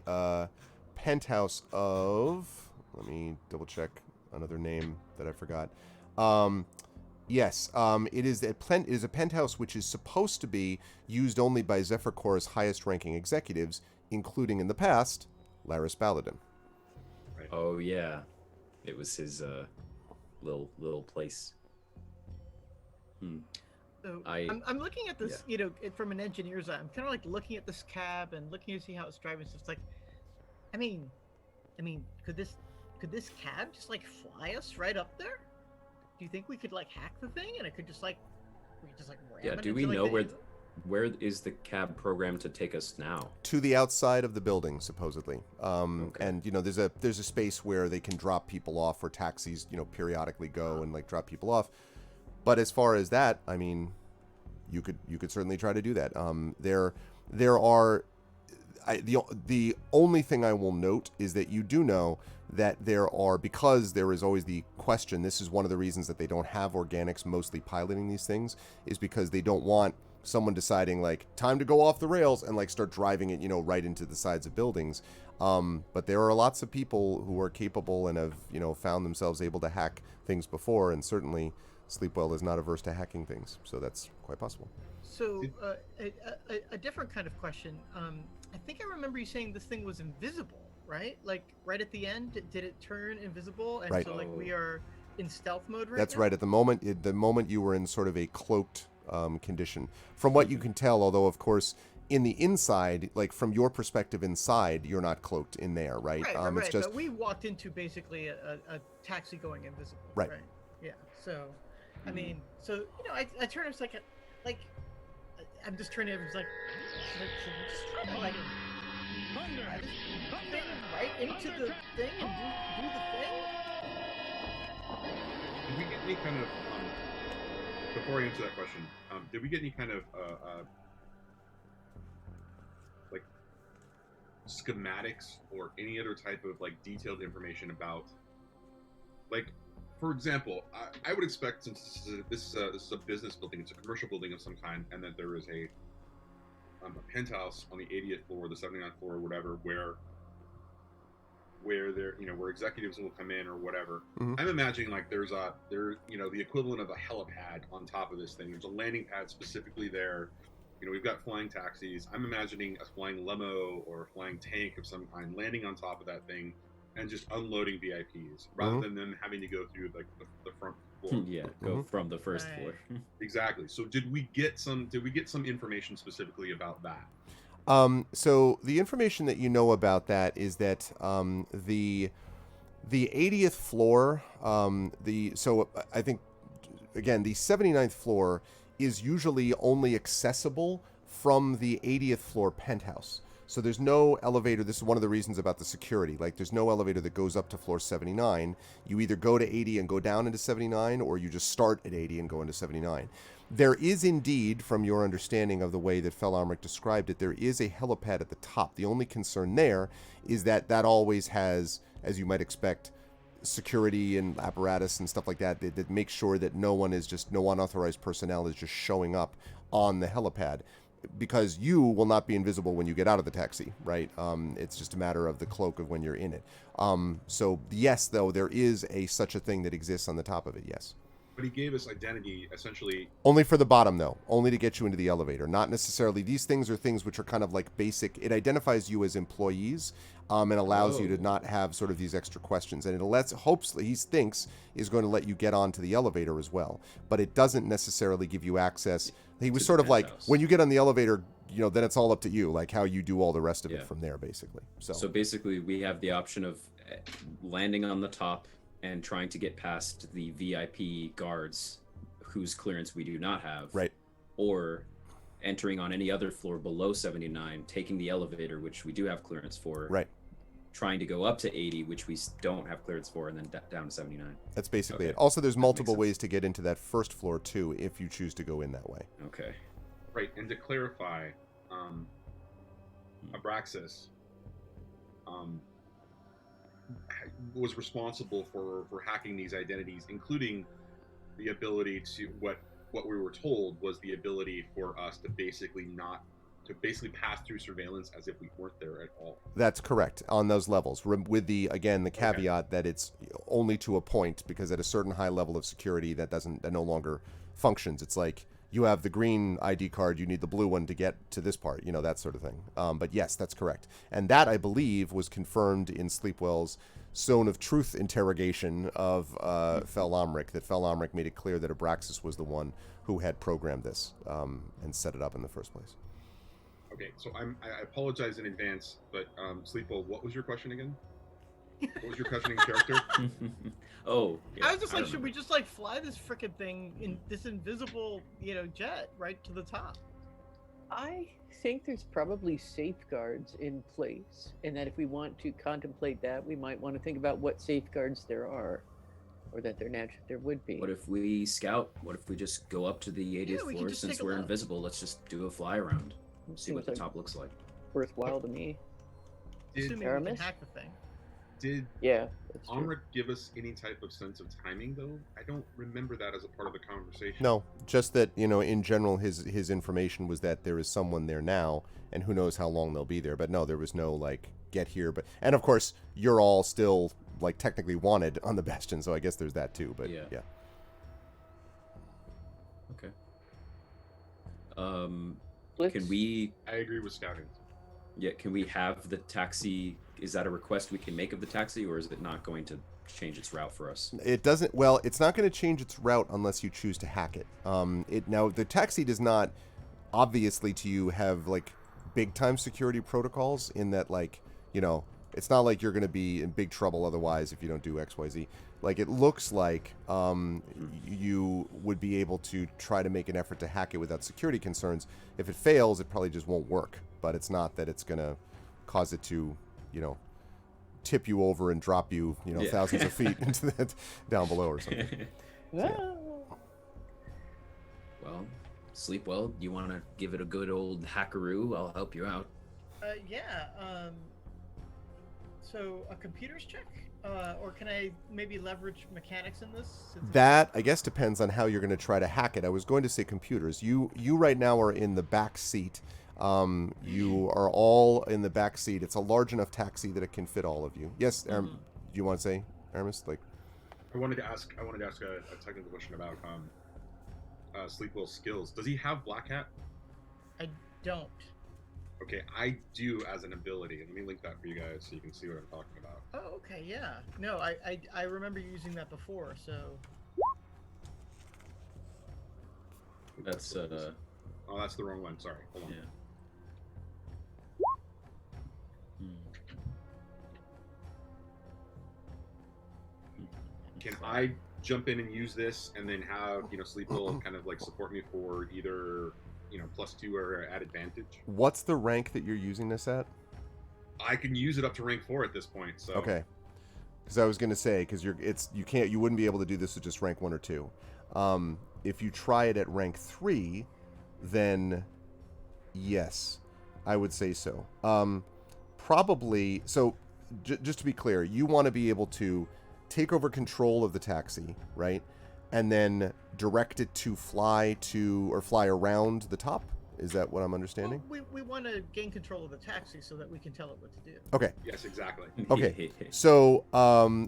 penthouse of... Let me double check another name that I forgot. Yes, it is a penthouse which is supposed to be used only by Zephyr Corps' highest-ranking executives, including in the past, Laris Baladin. Right. Oh yeah, it was his little place. So I'm looking at this, from an engineer's eye. I'm kind of looking at this cab and looking to see how it's driving. So it's I mean, could this cab just fly us right up there? Do you think we could hack the thing and it could just ram it? Do we know where is the cab programmed to take us now? To the outside of the building, supposedly. And there's a space where they can drop people off, where taxis periodically go and drop people off. But as far as that, I mean, you could certainly try to do that. There are the only thing I will note is that you do know that because there is always the question, this is one of the reasons that they don't have organics mostly piloting these things, is because they don't want someone deciding like time to go off the rails and like start driving it, right into the sides of buildings. But there are lots of people who are capable and have, found themselves able to hack things before, and certainly Sleepwell is not averse to hacking things, so that's quite possible. So a different kind of question. I think I remember you saying this thing was invisible, right? Like right at the end, did it turn invisible? And Right. so like we are in stealth mode right That's now? right. At the moment you were in sort of a cloaked condition. From what you can tell, although of course in the inside, like from your perspective inside, you're not cloaked in there, right? Right, It's just but we walked into basically a taxi going invisible. Right. Yeah. So, I mean, so I turn. It's like, I'm just turning. It's like, just trying to like, thing right into the thing and do the thing. Did we get any kind of before I answer that question? Did we get any kind of like schematics or any other type of like detailed information about, like, for example, I would expect, since this is a business building, it's a commercial building of some kind, and that there is a penthouse on the 80th floor, the 79th floor, or whatever, where there, where executives will come in or whatever. Mhm. I'm imagining like there's the equivalent of a helipad on top of this thing. There's a landing pad specifically there. We've got flying taxis. I'm imagining a flying limo or a flying tank of some kind landing on top of that thing and just unloading VIPs rather than them having to go through like the front floor. Yeah, go from the first floor. Exactly. So did we get some information specifically about that? So the information that you know about that is that the 80th floor, so I think again the 79th floor is usually only accessible from the 80th floor penthouse. So there's no elevator. This is one of the reasons about the security. Like there's no elevator that goes up to floor 79. You either go to 80 and go down into 79, or you just start at 80 and go into 79. There is indeed, from your understanding of the way that Felomric described it, there is a helipad at the top. The only concern there is that always has, as you might expect, security and apparatus and stuff like that that make sure that no unauthorized personnel is just showing up on the helipad, because you will not be invisible when you get out of the taxi, right? It's just a matter of the cloak of when you're in it. So yes, though, there is such a thing that exists on the top of it, yes. But he gave us identity, essentially. Only for the bottom, though. Only to get you into the elevator. Not necessarily. These things are things which are kind of like basic. It identifies you as employees and allows you to not have sort of these extra questions. And he thinks is going to let you get onto the elevator as well. But it doesn't necessarily give you access. He was sort of like, when you get on the elevator, then it's all up to you, like how you do all the rest of it from there, basically. So basically, we have the option of landing on the top and trying to get past the VIP guards whose clearance we do not have. Right. Or entering on any other floor below 79, taking the elevator, which we do have clearance for. Right. Trying to go up to 80, which we don't have clearance for, and then down to 79. That's basically it. Also, there's multiple ways to get into that first floor, too, if you choose to go in that way. Okay. Right, and to clarify, Abraxas was responsible for hacking these identities, including the ability to what we were told was the ability for us to basically pass through surveillance as if we weren't there at all. That's correct on those levels, with the caveat that it's only to a point, because at a certain high level of security that no longer functions. It's like you have the green ID card, you need the blue one to get to this part, that sort of thing. But yes, that's correct. And that, I believe, was confirmed in Sleepwell's Zone of Truth interrogation of Felomric, that Felomric made it clear that Abraxas was the one who had programmed this and set it up in the first place. Okay, so I apologize in advance, but Sleepwell, what was your question again? What was your questioning character? Oh, yeah, I was just like, should we just like fly this frickin' thing in this invisible, jet right to the top? I think there's probably safeguards in place, and that if we want to contemplate that, we might want to think about what safeguards there are, or that there would be. What if we scout? What if we just go up to the 80th floor? Since we're invisible, let's just do a fly around. See what the top looks like. Worthwhile to me. Assuming we can hack the thing. Did Yeah, that's true. Onric give us any type of sense of timing, though? I don't remember that as a part of the conversation. No, just that, in general, his information was that there is someone there now, and who knows how long they'll be there. But no, there was no, like, get here. And of course, you're all still, like, technically wanted on the Bastion, so I guess there's that too. But yeah. Okay. Let's- Can we? I agree with scouting. Yeah. Can we have the taxi? Is that a request we can make of the taxi, or is it not going to change its route for us? It doesn't. Well, it's not going to change its route unless you choose to hack it. Now the taxi does not, obviously, to you have like big time security protocols in that, like, it's not like you're going to be in big trouble otherwise if you don't do XYZ. Like, it looks like you would be able to try to make an effort to hack it without security concerns. If it fails, it probably just won't work. But it's not that it's going to cause it to, tip you over and drop you, thousands of feet into that down below or something. Ah. Well, sleep well. You want to give it a good old hackaroo? I'll help you out. Yeah. So a computers check, or can I maybe leverage mechanics in this? That, I guess, depends on how you're going to try to hack it. I was going to say computers. You right now are in the back seat. You are all in the back seat. It's a large enough taxi that it can fit all of you. Yes, do you want to say, Aramis? Like, I wanted to ask a technical question about Sleepwell's skills. Does he have Black Hat? I don't. Okay, I do as an ability. Let me link that for you guys so you can see what I'm talking about. Oh, okay, yeah. No, I remember using that before, so. That's Oh, that's the wrong one. Sorry. Hold on. yeah. Can I jump in and use this and then have, Sleepwell kind of like support me for either, +2 or at advantage? what's the rank that you're using this at? I can use it up to rank 4 at this point. So Okay. Because I was going to say, because you wouldn't be able to do this with just rank 1 or 2. If you try it at rank 3, then yes, I would say so. Probably. So just to be clear, you want to be able to take over control of the taxi, right? And then direct it to fly around the top? Is that what I'm understanding? Well, we want to gain control of the taxi so that we can tell it what to do. Okay. Yes, exactly. Okay. So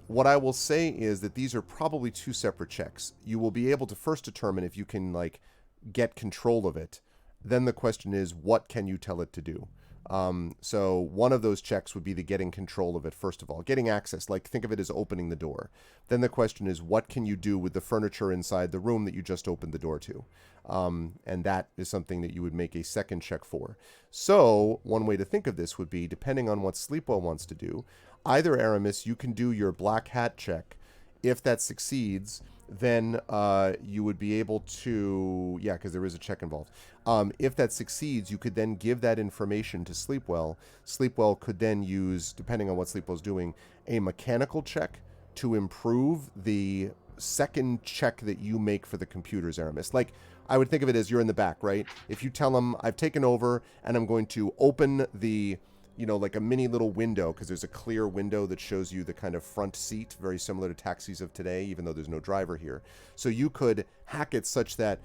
what I will say is that these are probably 2 separate checks. You will be able to first determine if you can, like, get control of it. Then the question is, what can you tell it to do? So one of those checks would be the getting control of it, first of all. Getting access, like, think of it as opening the door. Then the question is, what can you do with the furniture inside the room that you just opened the door to? And that is something that you would make a second check for. So one way to think of this would be, depending on what Sleepwell wants to do, either, Aramis, you can do your black hat check. If that succeeds, then you would be able to, yeah, because there is a check involved. If that succeeds, you could then give that information to Sleepwell. Sleepwell could then use, depending on what Sleepwell's doing, a mechanical check to improve the second check that you make for the computers, Aramis. Like, I would think of it as you're in the back, right? If you tell them, I've taken over and I'm going to open the, like a mini little window, because there's a clear window that shows you the kind of front seat, very similar to taxis of today, even though there's no driver here. So you could hack it such that,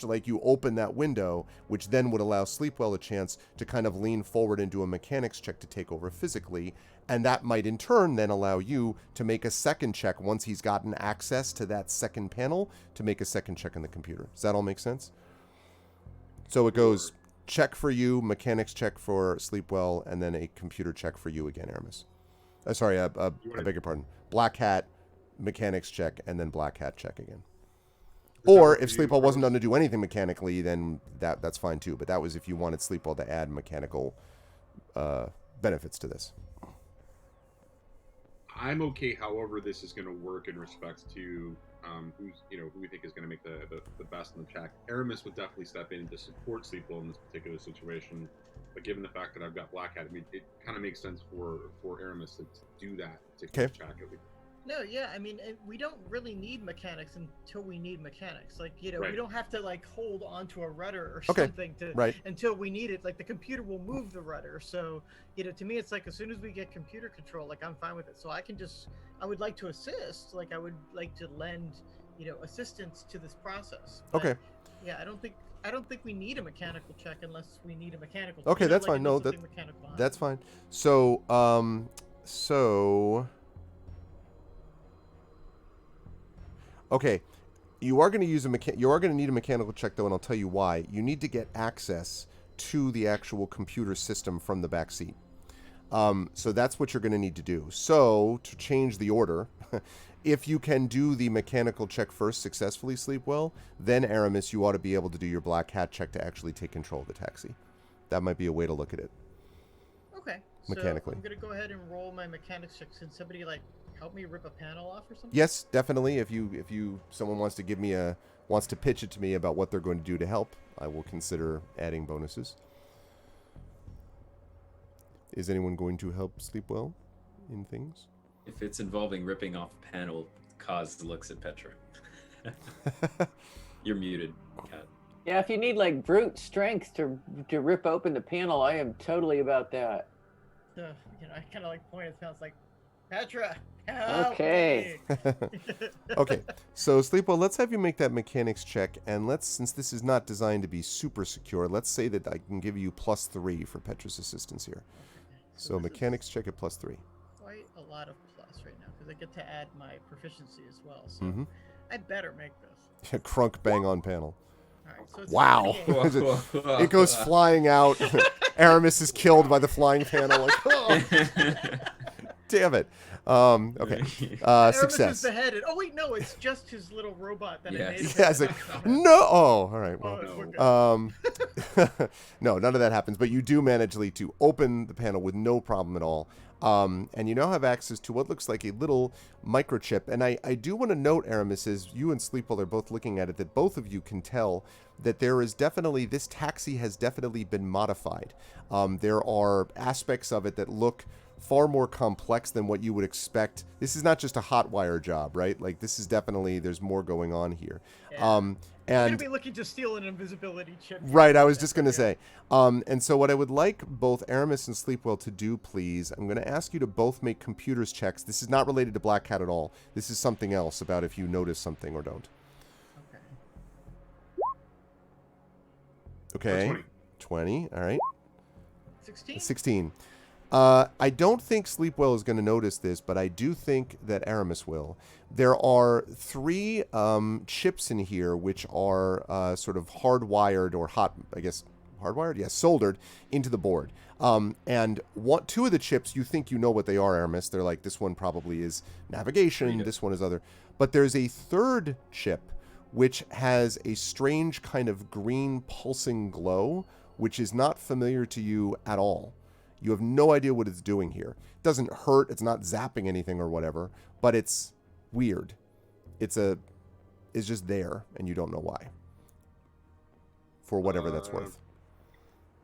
like, you open that window, which then would allow Sleepwell a chance to kind of lean forward and do a mechanics check to take over physically. And that might in turn then allow you to make a second check once he's gotten access to that second panel, to make a second check on the computer. Does that all make sense? So it goes check for you, mechanics check for Sleepwell, and then a computer check for you again, Aramis. Sorry, I beg your pardon. Black hat, mechanics check, and then black hat check again. Or if Sleepwell wasn't done to do anything mechanically, then that's fine too. But that was if you wanted Sleepwell to add mechanical benefits to this. I'm okay however this is going to work in respect to who we think is going to make the best in the check. Aramis would definitely step in to support Sleepwell in this particular situation, but given the fact that I've got Black Hat, I mean, it kind of makes sense for Aramis to do that particular check at least. No, yeah, I mean, we don't really need mechanics until we need mechanics. Like, we Right. don't have to like hold onto a rudder or Okay, something to right. until we need it. Like, the computer will move the rudder. So, to me, it's like as soon as we get computer control, like I'm fine with it. So I would like to assist. Like, I would like to lend, assistance to this process. But, Okay. Yeah, I don't think we need a mechanical check unless we need a mechanical. Okay, that's like fine. No, something mechanical behind that's it. fine. So okay, you are going to use you are going to need a mechanical check though, and I'll tell you why. You need to get access to the actual computer system from the back seat. So that's what you're going to need to do. So to change the order, if you can do the mechanical check first successfully, sleep well, then Aramis, you ought to be able to do your black hat check to actually take control of the taxi. That might be a way to look at it. Okay. Mechanically. So I'm gonna go ahead and roll my mechanics check. Can somebody like help me rip a panel off or something? Yes, definitely. If someone wants to pitch it to me about what they're going to do to help, I will consider adding bonuses. Is anyone going to help sleep well in things? If it's involving ripping off a panel, Kaz looks at Petra. You're muted, Kat. Yeah, if you need like brute strength to rip open the panel, I am totally about that. So, I kind of like point at sounds like, Petra, help Okay. me. Okay, so Sleepwell, let's have you make that mechanics check, and since this is not designed to be super secure, let's say that I can give you +3 for Petra's assistance here. So this mechanics is check at +3. quite a lot of plus right now because I get to add my proficiency as well. So I better make this. Crunk bang on panel. All right, so it's Wow. 28. It goes flying out. Aramis is killed by the flying panel. Like, oh, damn it. Okay. Aramis Success. is beheaded. Oh wait, no, it's just his little robot that I made. Yeah, it's like, no. Oh, all right. Well, we're good. no, none of that happens. But you do manage to open the panel with no problem at all. And you now have access to what looks like a little microchip. And I do want to note, Aramis, as you and Sleepwell are both looking at it, that both of you can tell that this taxi has definitely been modified. There are aspects of it that look far more complex than what you would expect. This is not just a hot wire job, right? Like, this is definitely, there's more going on here. Yeah. I'm And gonna be looking to steal an invisibility chip. right, I was just going to say. And so what I would like both Aramis and Sleepwell to do, please, I'm going to ask you to both make computers checks. This is not related to Black Cat at all. This is something else about if you notice something or don't. Okay. 20. 20, all right. 16. 16. I don't think Sleepwell is going to notice this, but I do think that Aramis will. There are 3 chips in here which are sort of hardwired or hardwired? Yes, soldered into the board. And 2 of the chips, you think you know what they are, Aramis. They're like, this one probably is navigation, this one is other. But there's a 3rd chip which has a strange kind of green pulsing glow, which is not familiar to you at all. You have no idea what it's doing here. It doesn't hurt. It's not zapping anything or whatever, but it's weird. It's just there, and you don't know why. For whatever that's worth.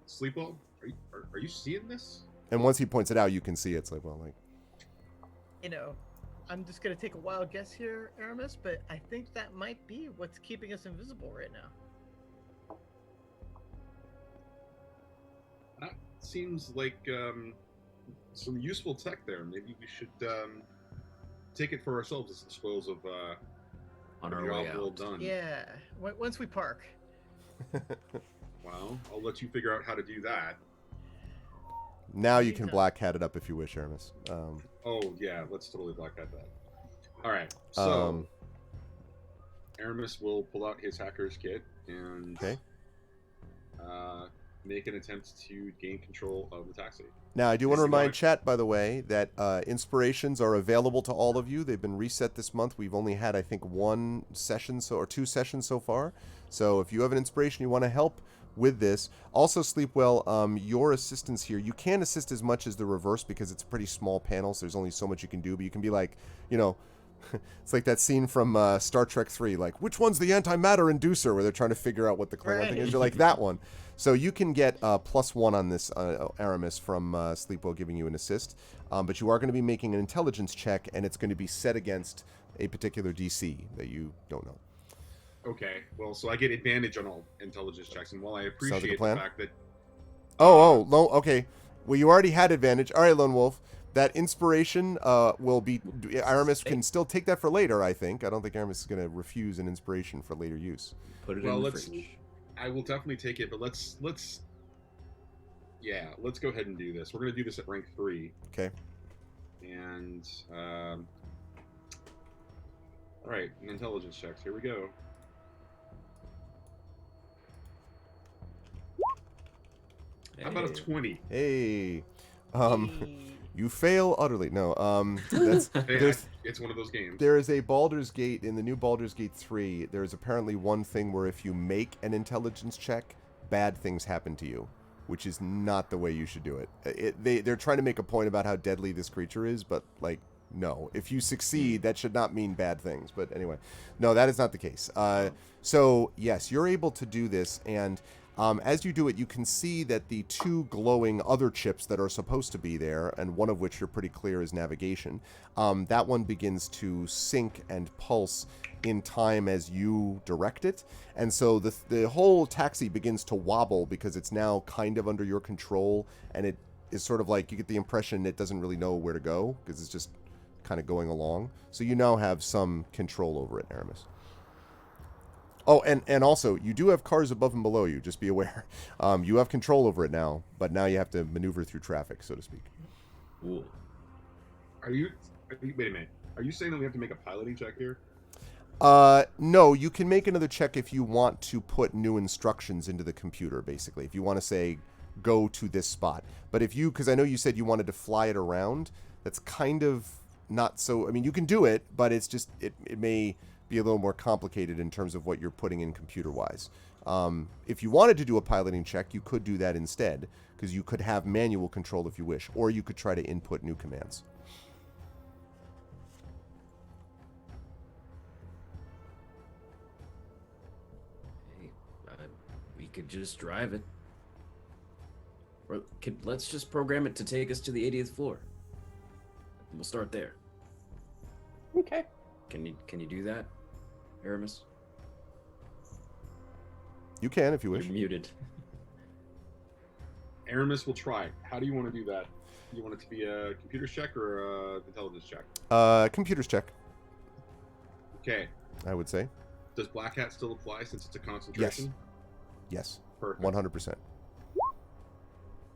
Sleepwell, are you seeing this? And once he points it out, you can see it's like, well, like. I'm just gonna take a wild guess here, Aramis, but I think that might be what's keeping us invisible right now. That seems like some useful tech there. Maybe we should take it for ourselves as the spoils of On our job way well out. done. Yeah, once we park. Well, I'll let you figure out how to do that. Now you can black hat it up if you wish, Aramis. Oh yeah, let's totally black out that. All right, so Aramis will pull out his hacker's kit and make an attempt to gain control of the taxi. Now, I do want to remind chat, by the way, that inspirations are available to all of you. They've been reset this month. We've only had, I think, 1 session or 2 sessions so far. So if you have an inspiration you want to help with this, also Sleepwell, your assistance here, you can't assist as much as the reverse because it's a pretty small panel, so there's only so much you can do. But you can be like, It's like that scene from Star Trek 3, like, which one's the antimatter inducer, where they're trying to figure out what the Klingon thing is. You're like, that one. So you can get +1 on this, Aramis, from Sleepwell giving you an assist. But you are going to be making an intelligence check, and it's going to be set against a particular DC that you don't know. Okay, well, so I get advantage on all intelligence checks, and while I appreciate the fact that... Okay. Well, you already had advantage. All right, Lone Wolf. That inspiration will be... Aramis can still take that for later, I think. I don't think Aramis is going to refuse an inspiration for later use. Put it in the fridge. I will definitely take it, but let's go ahead and do this. We're going to do this at rank 3. Okay. And, all right, intelligence checks. Here we go. How about a 20? Hey. You fail utterly. No, that's, it's one of those games. There is a Baldur's Gate, in the new Baldur's Gate 3, there is apparently one thing where if you make an intelligence check, bad things happen to you, which is not the way you should do it. They're trying to make a point about how deadly this creature is, but, like, no. If you succeed, that should not mean bad things. But anyway, no, that is not the case. So, yes, you're able to do this, and... as you do it, you can see that the 2 glowing other chips that are supposed to be there, and one of which you're pretty clear is navigation, that one begins to sync and pulse in time as you direct it. And so the whole taxi begins to wobble because it's now kind of under your control, and it is sort of like you get the impression it doesn't really know where to go because it's just kind of going along. So you now have some control over it, Aramis. Oh, and also, you do have cars above and below you. Just be aware. You have control over it now, but now you have to maneuver through traffic, so to speak. Cool. Wait a minute. Are you saying that we have to make a piloting check here? No, you can make another check if you want to put new instructions into the computer, basically. If you want to say, go to this spot. But if you, because I know you said you wanted to fly it around, that's kind of not so, I mean, you can do it, but it's just, it may... be a little more complicated in terms of what you're putting in computer-wise. If you wanted to do a piloting check, you could do that instead, because you could have manual control if you wish, or you could try to input new commands. Hey, we could just drive it. Or let's just program it to take us to the 80th floor. We'll start there. Okay. Can you do that, Aramis? You can if you wish. You're muted. Aramis will try. How do you want to do that? You want it to be a computer check or a intelligence check? Computers check, Okay. I would say. Does Black Hat still apply since it's a concentration? Yes. Perfect. 100%.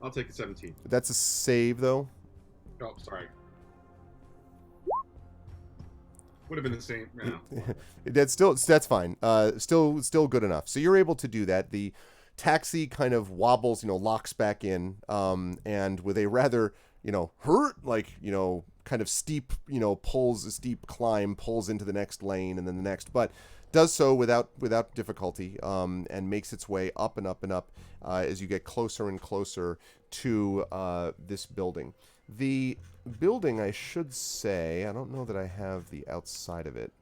I'll take a 17. That's a save, though. Oh, sorry. Would have been the same. No. That's fine. Still good enough. So you're able to do that. The taxi kind of wobbles, locks back in, and with a rather, kind of steep, pulls a steep climb, pulls into the next lane and then the next, but does so without difficulty, and makes its way up and up and up as you get closer and closer to this building. The building, I should say, I don't know that I have the outside of it.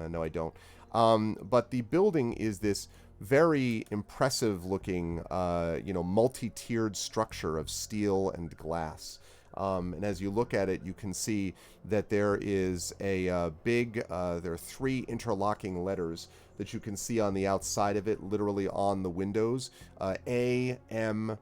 No, I don't. But the building is this very impressive looking, multi-tiered structure of steel and glass. And as you look at it, you can see that there is a there are 3 interlocking letters that you can see on the outside of it, literally on the windows. AM,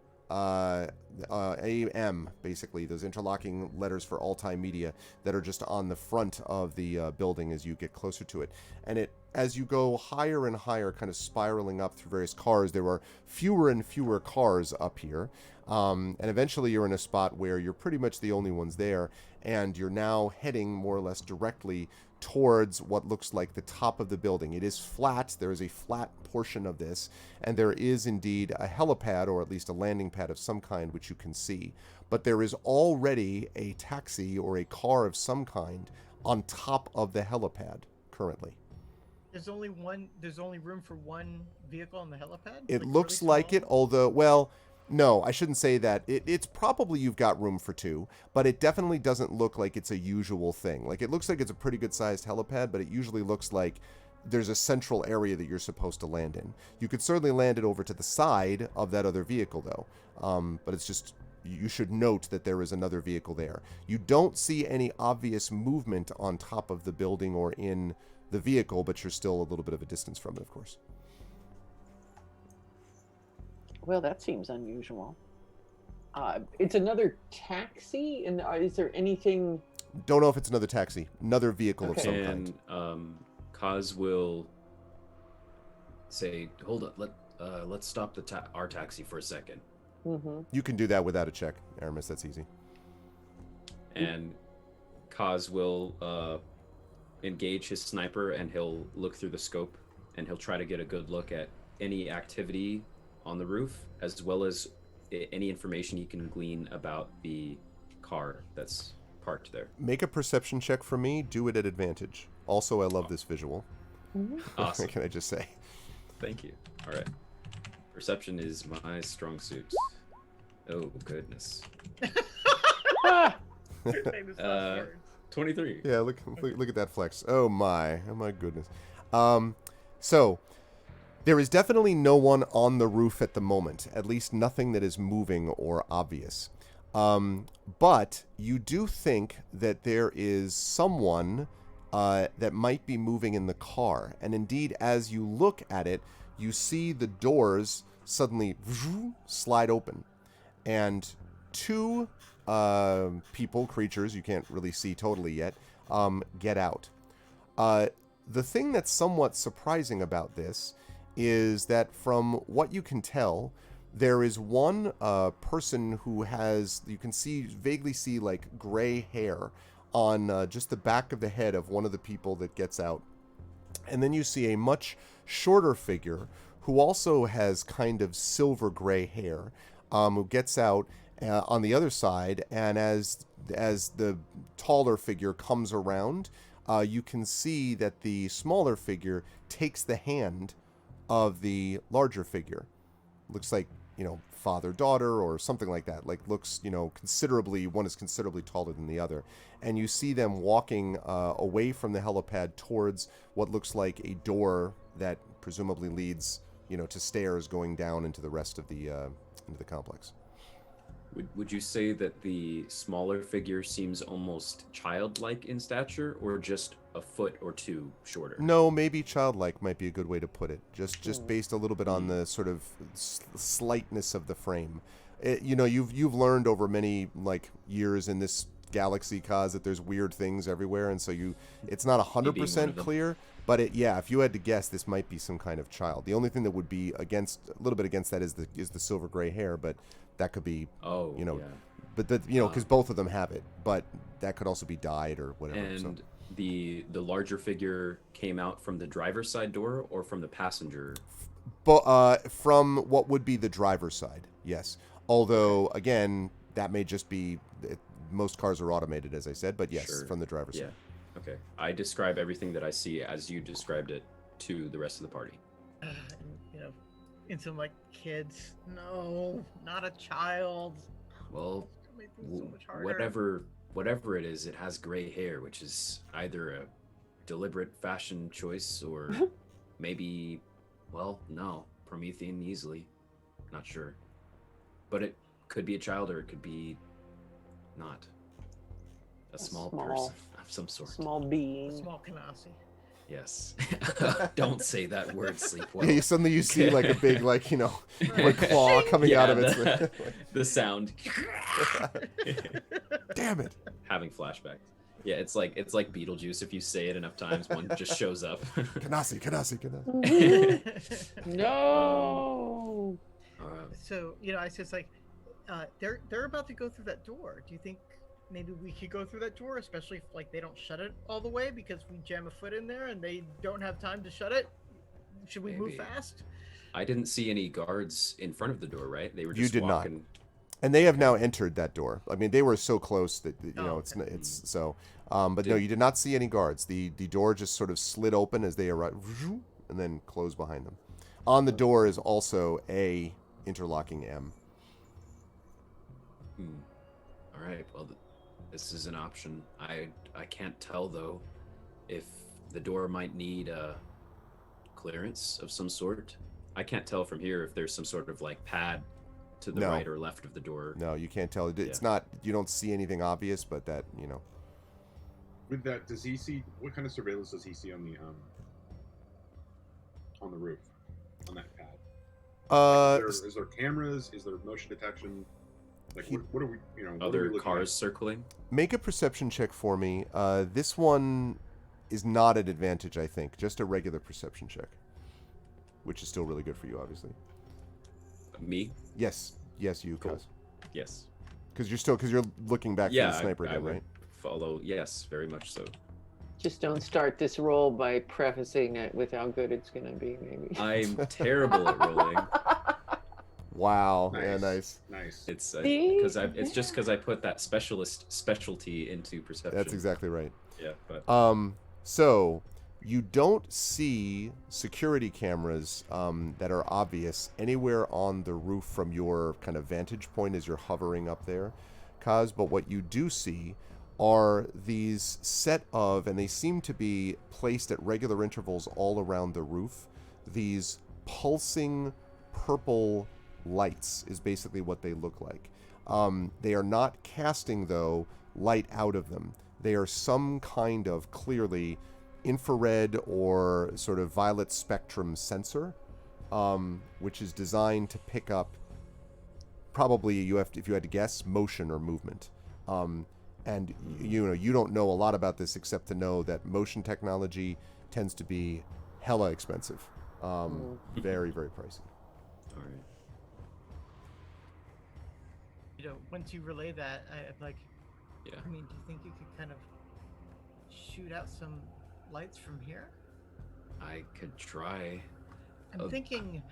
basically, those interlocking letters for Altai Media that are just on the front of the building as you get closer to it. And as you go higher and higher, kind of spiraling up through various cars, there are fewer and fewer cars up here. And eventually you're in a spot where you're pretty much the only ones there, and you're now heading more or less directly towards what looks like the top of the building. It is flat. There is a flat portion of this, and there is indeed a helipad, or at least a landing pad of some kind, which you can see. But there is already a taxi or a car of some kind on top of the helipad currently. There's only room for one vehicle on the helipad? It Like, looks really like small? it, although, well, No, I shouldn't say that. It's probably you've got room for two, but it definitely doesn't look like it's a usual thing. Like, it looks like it's a pretty good-sized helipad, but it usually looks like there's a central area that you're supposed to land in. You could certainly land it over to the side of that other vehicle, though. But it's just, you should note that there is another vehicle there. You don't see any obvious movement on top of the building or in the vehicle, but you're still a little bit of a distance from it, of course. Well, that seems unusual. It's another taxi, and is there anything? Don't know if it's another taxi. Another vehicle of some kind. And Kaz will say, "Hold up, let's stop our taxi for a second." Mm-hmm. You can do that without a check, Aramis. That's easy. And Kaz will engage his sniper, and he'll look through the scope, and he'll try to get a good look at any activity on the roof, as well as any information he can glean about the car that's parked there. Make a perception check for me. Do it at advantage. Also, I love this visual. Awesome. What can I just say? Thank you. All right. Perception is my strong suit. Oh, goodness. Famous last words. 23. Yeah, look at that flex. Oh my goodness. So there is definitely no one on the roof at the moment. At least nothing that is moving or obvious. But you do think that there is someone that might be moving in the car. And indeed, as you look at it, you see the doors suddenly slide open. And two creatures, you can't really see totally yet, get out. The thing that's somewhat surprising about this is that from what you can tell, there is one person who has, you can vaguely see like gray hair on just the back of the head of one of the people that gets out. And then you see a much shorter figure who also has kind of silver gray hair, who gets out on the other side. And as the taller figure comes around, you can see that the smaller figure takes the hand of the larger figure. Looks like, father-daughter or something like that. Like, looks, one is considerably taller than the other. And you see them walking away from the helipad towards what looks like a door that presumably leads, to stairs going down into the rest of into the complex. Would you say that the smaller figure seems almost childlike in stature, or just a foot or two shorter? No, maybe childlike might be a good way to put it. Just based a little bit on the sort of slightness of the frame. You've learned over many years in this galaxy, Kaz, that there's weird things everywhere, and so it's not 100% clear. But if you had to guess, this might be some kind of child. The only thing that would be a little bit against that is the silver gray hair, but that could be, but because both of them have it, but that could also be dyed or whatever. And the larger figure came out from the driver's side door or from the passenger? But from what would be the driver's side, yes. Although again, that may just be most cars are automated, as I said, but yes, Sure. from the driver's side. Okay. I describe everything that I see as you described it to the rest of the party. Into my kids. No, not a child. Well, It's gonna make things so much harder. whatever it is, it has gray hair, which is either a deliberate fashion choice or maybe, no, Promethean easily. Not sure. But it could be a child or it could be not. A small person of some sort. Small being. Small Kanasi. Yes. Don't say that word, Sleepwell. Yeah, suddenly you see like a big like claw coming out of it. The sound. Damn it. Having flashbacks. Yeah, it's like Beetlejuice. If you say it enough times, one just shows up. Kanasi. No. So I said, it's like they're about to go through that door. Do you think maybe we could go through that door, especially if they don't shut it all the way because we jam a foot in there and they don't have time to shut it? Should we move fast? I didn't see any guards in front of the door, right? They were You just did walking. not. And they have now entered that door. I mean, they were so close that it's so. But no, you did not see any guards. The door just sort of slid open as they arrived, and then closed behind them. On the door is also a interlocking M. All right. Well, this is an option. I can't tell though if the door might need a clearance of some sort. I can't tell from here if there's some sort of like pad to the No. right or left of the door. No, you can't tell. It's Yeah. not. You don't see anything obvious, but that With that, does he see what kind of surveillance does he see on the roof, on that pad? Is there cameras? Is there motion detection? Like, what are we? You know, what are we Other looking cars at? circling. Make a perception check for me. This one is not an advantage, I think. Just a regular perception check, which is still really good for you, obviously. Me? Yes, you, Cool. Kaz. Yes. Because you're looking back Yeah. for the sniper I gun, would right? follow. Yes, very much so. Just don't start this roll by prefacing it with how good it's going to be, maybe. I'm terrible at rolling. Wow. Nice. Yeah, nice. Nice. It's See? because it's just because I put that specialty into perception. That's exactly right. Yeah, but So you don't see security cameras that are obvious anywhere on the roof from your kind of vantage point as you're hovering up there, Kaz. But what you do see are these set of, and they seem to be placed at regular intervals all around the roof, these pulsing purple lights is basically what they look like. They are not casting, though, light out of them. They are some kind of clearly infrared or sort of violet spectrum sensor, which is designed to pick up, probably if you had to guess, motion or movement. And you don't know a lot about this except to know that motion technology tends to be hella expensive, very, very pricey. all right. Once you relay that, I'm like, Yeah. I mean, do you think you could kind of shoot out some lights from here? I could try. I'm thinking,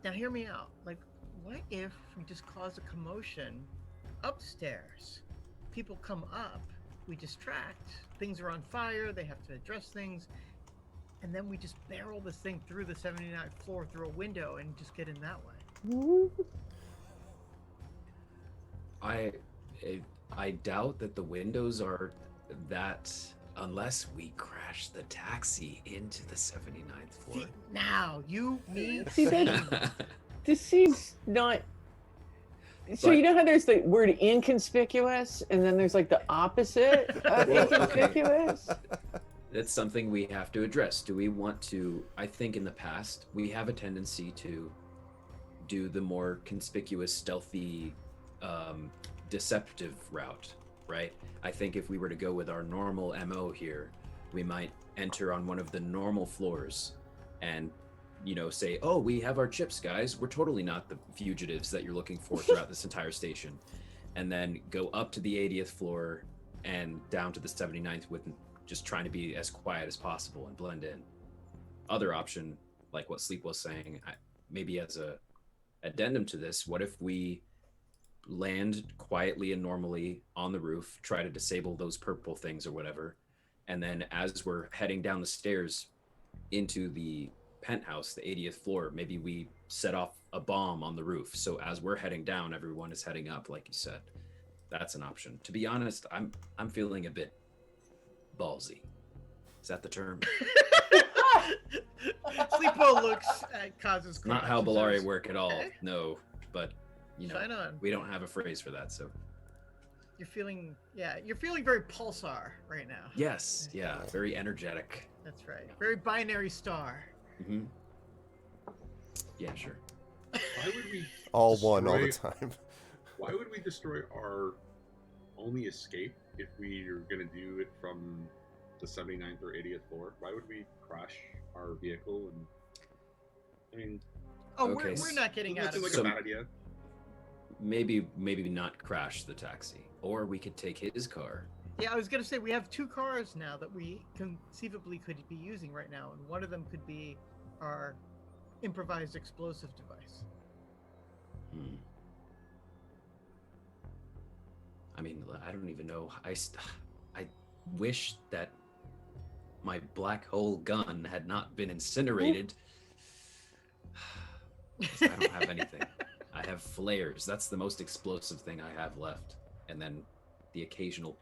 now hear me out. Like, what if we just cause a commotion upstairs? People come up, we distract, things are on fire, they have to address things, and then we just barrel this thing through the 79th floor through a window and just get in that way. I doubt that the windows are that, unless we crash the taxi into the 79th floor. See, now, you, me, See, that- This seems not. So But- you know how there's the word inconspicuous, and then there's like the opposite of Well, okay. inconspicuous? That's something we have to address. Do we want to? I think in the past we have a tendency to do the more conspicuous, stealthy, deceptive route, right? I think if we were to go with our normal MO here, we might enter on one of the normal floors and say, oh, we have our chips, guys. We're totally not the fugitives that you're looking for throughout this entire station. And then go up to the 80th floor and down to the 79th with just trying to be as quiet as possible and blend in. Other option, like what Sleep was saying, maybe as a addendum to this, what if we land quietly and normally on the roof, try to disable those purple things or whatever, and then as we're heading down the stairs into the penthouse, the 80th floor, maybe we set off a bomb on the roof, so as we're heading down, everyone is heading up, like you said. That's an option. To be honest, I'm feeling a bit ballsy. Is that the term? Sleepo looks at Kaz's Not how Bellari work at all. Okay. No, but Shine on. we don't have a phrase for that, so You're feeling very pulsar right now. yes, yeah, very energetic. That's right. Very binary star. Hmm. Yeah, sure. Why would we All one all the destroy- time. Why would we destroy our only escape if we are going to do it from the 79th or 80th floor? Why would we crash our vehicle? And I mean, Oh, Okay, we're not getting that out of seems like So- a bad idea. Maybe not crash the taxi, or we could take his car. Yeah, I was gonna say we have two cars now that we conceivably could be using right now, and one of them could be our improvised explosive device. Hmm. I mean, I don't even know. I wish that my black hole gun had not been incinerated. I don't have anything. I have flares. That's the most explosive thing I have left. And then the occasional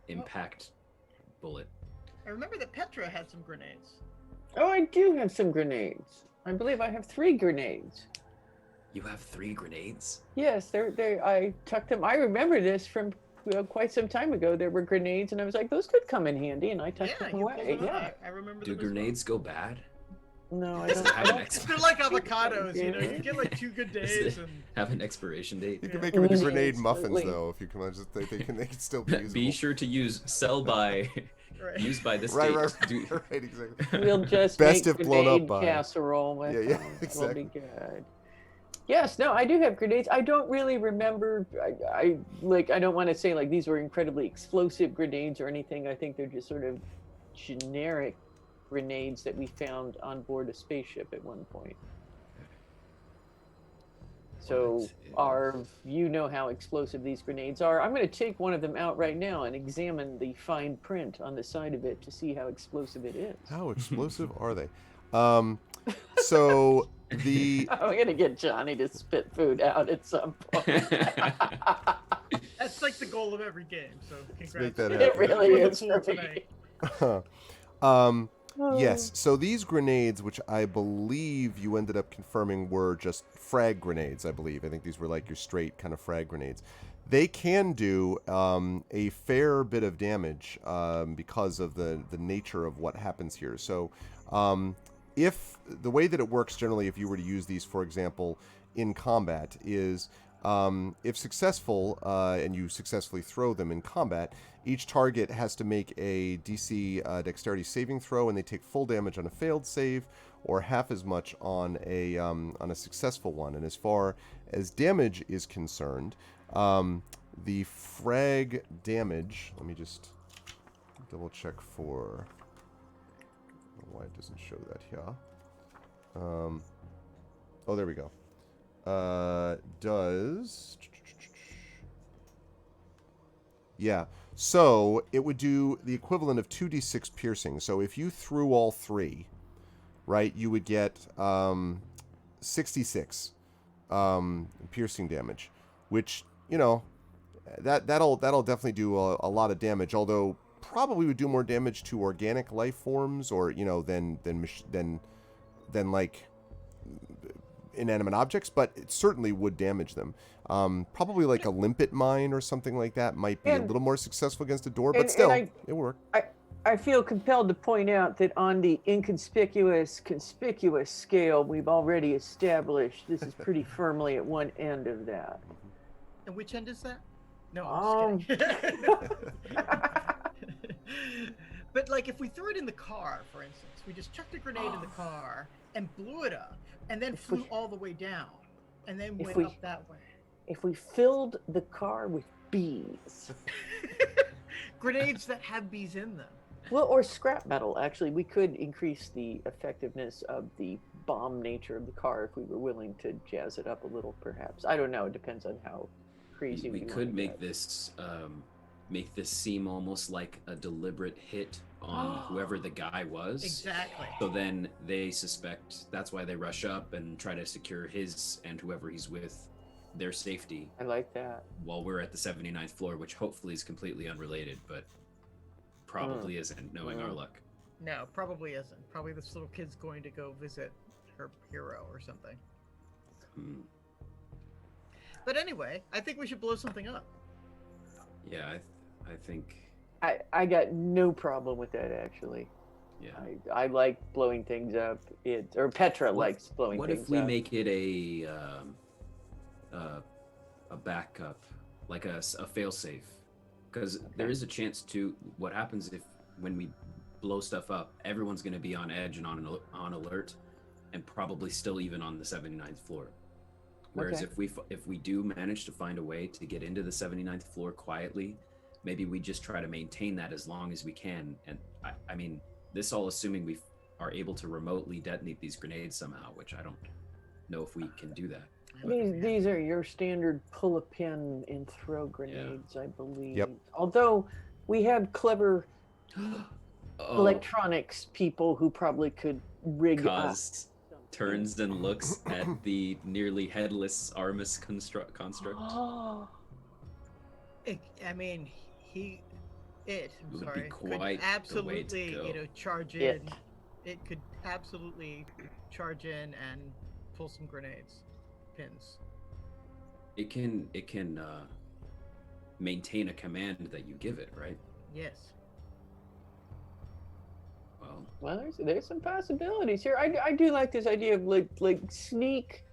impact bullet. I remember that Petra had some grenades. Oh, I do have some grenades. I believe I have 3 grenades. You have 3 grenades? Yes, I tucked them. I remember this from quite some time ago. There were grenades, and I was like, those could come in handy, and I tucked them you away. pulled them Yeah. out. I remember Do them as well. grenades go bad? No, I Does it don't. have I an don't They're like avocados, you know. You get like 2 good Does days it and have an expiration date? You can Yeah. make them into Mm, grenade muffins absolutely. though if you come on. Just they can still be usable. Be sure to use sell by right. use by this Right, date. right, Do- right, exactly. We'll just Best make if blown up grenade by. casserole with Yeah, yeah, them. It'll exactly. be good. Yes, no, I do have grenades. I don't really remember. I don't want to say like these were incredibly explosive grenades or anything. I think they're just sort of generic grenades that we found on board a spaceship at one point. So, Arv, you know how explosive these grenades are. I'm going to take one of them out right now and examine the fine print on the side of it to see how explosive it is. How explosive are they? So the I'm going to get Johnny to spit food out at some point. That's like the goal of every game. So make congrats. that It happen. really Won the is pool for me. tonight. Yes, so these grenades, which I believe you ended up confirming were just frag grenades, I believe. I think these were like your straight kind of frag grenades. They can do a fair bit of damage because of the nature of what happens here. So if the way that it works generally, if you were to use these, for example, in combat, is if successful and you successfully throw them in combat, each target has to make a DC dexterity saving throw, and they take full damage on a failed save, or half as much on a successful one. And as far as damage is concerned, the frag damage. Let me just double check for why it doesn't show that here. Oh, there we go. Does. Yeah, so it would do the equivalent of 2d6 piercing. So if you threw all 3, right, you would get 66 piercing damage, which, you know, that'll definitely do a lot of damage. Although probably would do more damage to organic life forms, or than like inanimate objects, but it certainly would damage them. Probably like a limpet mine or something like that might be a little more successful against a door, but still, it worked. I feel compelled to point out that on the inconspicuous, conspicuous scale we've already established, this is pretty firmly at one end of that. And which end is that? No, I'm just kidding. But like if we threw it in the car, for instance, we just chucked a grenade in the car and blew it up, and then flew all the way down, and then went up that way. If we filled the car with bees. Grenades that have bees in them. Well, or scrap metal, actually. We could increase the effectiveness of the bomb nature of the car if we were willing to jazz it up a little, perhaps. I don't know. It depends on how crazy we want could to make get. this seem almost like a deliberate hit on whoever the guy was. Exactly. So then they suspect that's why they rush up and try to secure his and whoever he's with their safety. I like that. While we're at the 79th floor, which hopefully is completely unrelated, but probably isn't, knowing our luck. No, probably isn't. Probably this little kid's going to go visit her hero or something. But anyway, I think we should blow something up. Yeah, I think. I got no problem with that, actually. Yeah. I like blowing things up. Petra likes blowing things up. What if we make it a backup, like a failsafe? Because there is a chance to. What happens when we blow stuff up? Everyone's going to be on edge and on alert, and probably still even on the 79th floor. Whereas if we do manage to find a way to get into the 79th floor quietly, maybe we just try to maintain that as long as we can. And I mean, this all assuming we are able to remotely detonate these grenades somehow, which I don't know if we can do that. These are your standard pull a pin and throw grenades, I believe. Yep. Although we have clever electronics people who probably could rig up. turns and looks at the nearly headless Armus construct. Oh, I mean, he, I'm Would be sorry, quite could the way to absolutely, go. charge It. in. It could absolutely charge in and pull some grenades, pins. It can maintain a command that you give it, right? Yes. Well, there's some possibilities here. I do like this idea of like sneak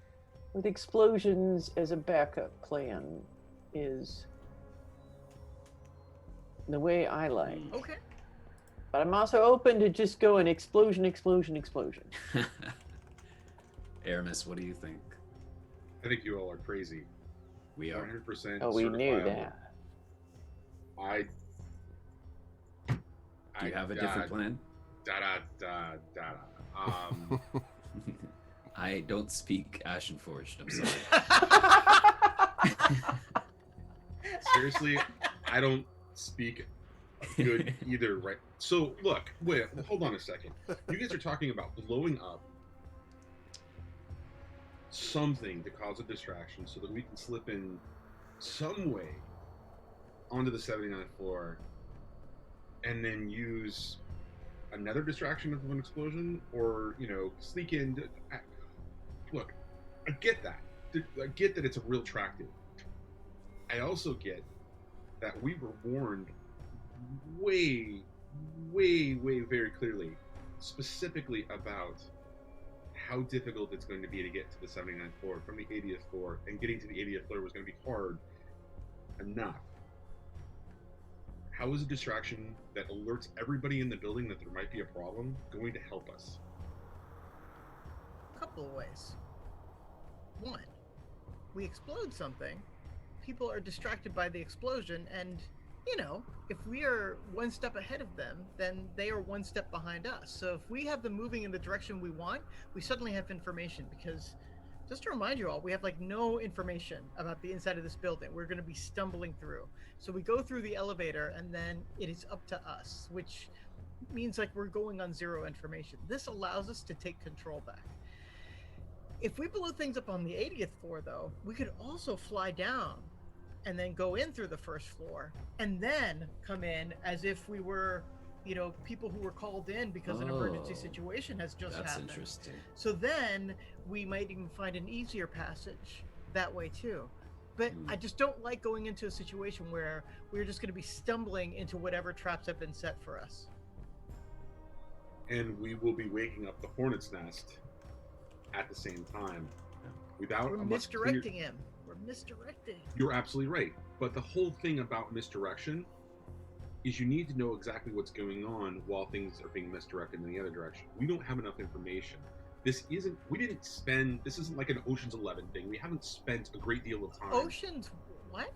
with explosions as a backup plan is the way I like. Okay. But I'm also open to just going explosion, explosion, explosion. Aramis, what do you think? I think you all are crazy. We are. 100% Oh, we knew certifiable. that. Do you have a different plan? I don't speak Ashenforged, I'm sorry. Seriously, I don't speak good either, right? So, look, wait, hold on a second. You guys are talking about blowing up something to cause a distraction so that we can slip in some way onto the 79th floor and then use another distraction of an explosion, or, sneak in. Look, I get that. I get that it's a real tractive. I also get that we were warned way, very clearly, specifically about how difficult it's going to be to get to the 79th floor from the 80th floor, and getting to the 80th floor was going to be hard enough. How is a distraction that alerts everybody in the building that there might be a problem going to help us? A couple of ways. One, we explode something, people are distracted by the explosion, and if we are one step ahead of them, then they are one step behind us. So if we have them moving in the direction we want, we suddenly have information, because just to remind you all, we have no information about the inside of this building. We're going to be stumbling through. So we go through the elevator, and then it is up to us, which means we're going on zero information. This allows us to take control back. If we blow things up on the 80th floor, though, we could also fly down and then go in through the first floor, and then come in as if we were, people who were called in because an emergency situation has just happened. That's interesting. So then we might even find an easier passage that way too. But I just don't like going into a situation where we're just going to be stumbling into whatever traps have been set for us. And we will be waking up the hornet's nest at the same time. Without We're misdirecting him. We're misdirecting. You're absolutely right. But the whole thing about misdirection is you need to know exactly what's going on while things are being misdirected in the other direction. We don't have enough information. This isn't like an Ocean's 11 thing. We haven't spent a great deal of time. Ocean's what?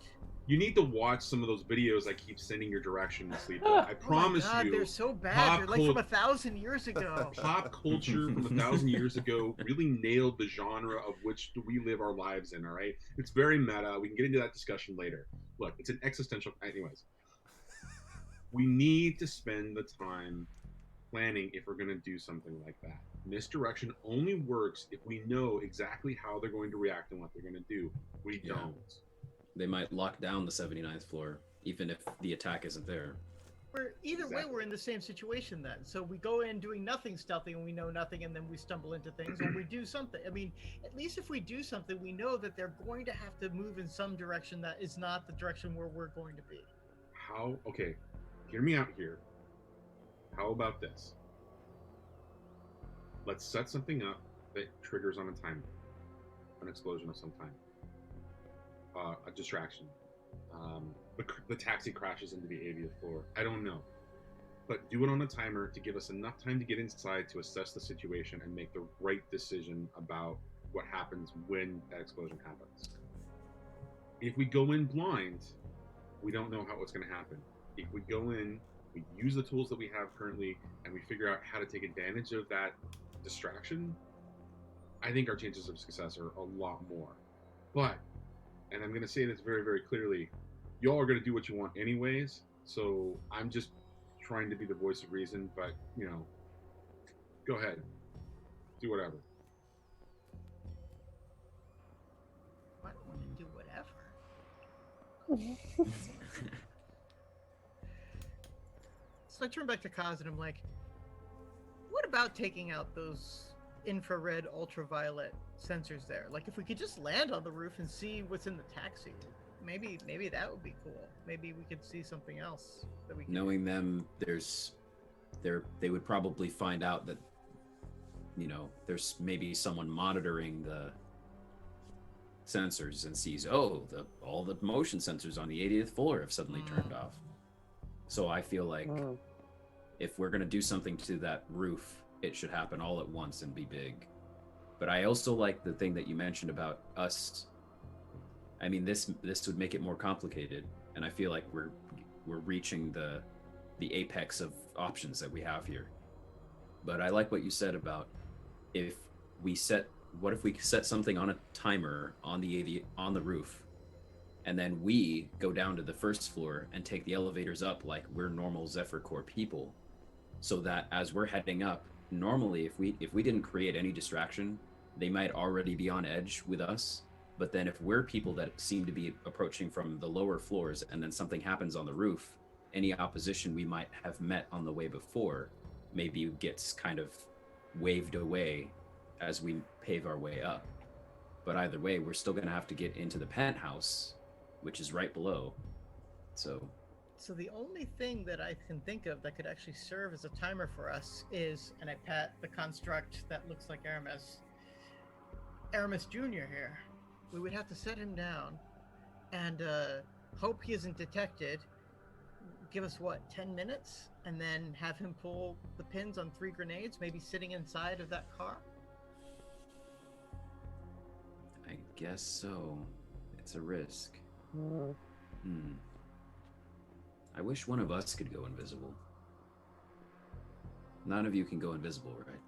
You need to watch some of those videos I keep sending your direction, Sleeper. I promise oh my God, you. They're so bad. They're from 1,000 years ago. Pop culture from 1,000 years ago really nailed the genre of which we live our lives in, all right? It's very meta. We can get into that discussion later. Look, it's an existential... Anyways. We need to spend the time planning if we're going to do something like that. Misdirection only works if we know exactly how they're going to react and what they're going to do. We don't. They might lock down the 79th floor, even if the attack isn't there. Either way, we're in the same situation then. So we go in doing nothing stealthy and we know nothing, and then we stumble into things, or we do something. I mean, at least if we do something, we know that they're going to have to move in some direction that is not the direction where we're going to be. Okay, hear me out here. How about this? Let's set something up that triggers on a timer. An explosion of some kind. A distraction. The taxi crashes into the 80th floor. I don't know. But do it on a timer to give us enough time to get inside to assess the situation and make the right decision about what happens when that explosion happens. If we go in blind, we don't know what's going to happen. If we go in, we use the tools that we have currently, and we figure out how to take advantage of that distraction, I think our chances of success are a lot more. But, and I'm going to say this very, very clearly, y'all are going to do what you want anyways, so I'm just trying to be the voice of reason, but, go ahead. Do whatever. So I turn back to Kaz and I'm like, what about taking out those infrared, ultraviolet sensors there? Like, if we could just land on the roof and see what's in the taxi, maybe that would be cool. Maybe we could see something else that we could. Knowing them, they would probably find out that, there's maybe someone monitoring the sensors and sees, all the motion sensors on the 80th floor have suddenly turned off. So I feel like if we're going to do something to that roof, it should happen all at once and be big. But I also like the thing that you mentioned about us. I mean, this would make it more complicated, and I feel like we're reaching the apex of options that we have here. But I like what you said about what if we set something on a timer on the roof, and then we go down to the first floor and take the elevators up like we're normal Zephyr Core people, so that as we're heading up, normally if we didn't create any distraction, they might already be on edge with us. But then if we're people that seem to be approaching from the lower floors and then something happens on the roof, any opposition we might have met on the way before maybe gets kind of waved away as we pave our way up. But either way, we're still going to have to get into the penthouse, which is right below. So the only thing that I can think of that could actually serve as a timer for us is, and I pat the construct that looks like Aramis Jr. here. We would have to set him down and hope he isn't detected. Give us, 10 minutes? And then have him pull the pins on 3 grenades, maybe sitting inside of that car? I guess so. It's a risk. I wish one of us could go invisible. None of you can go invisible, right?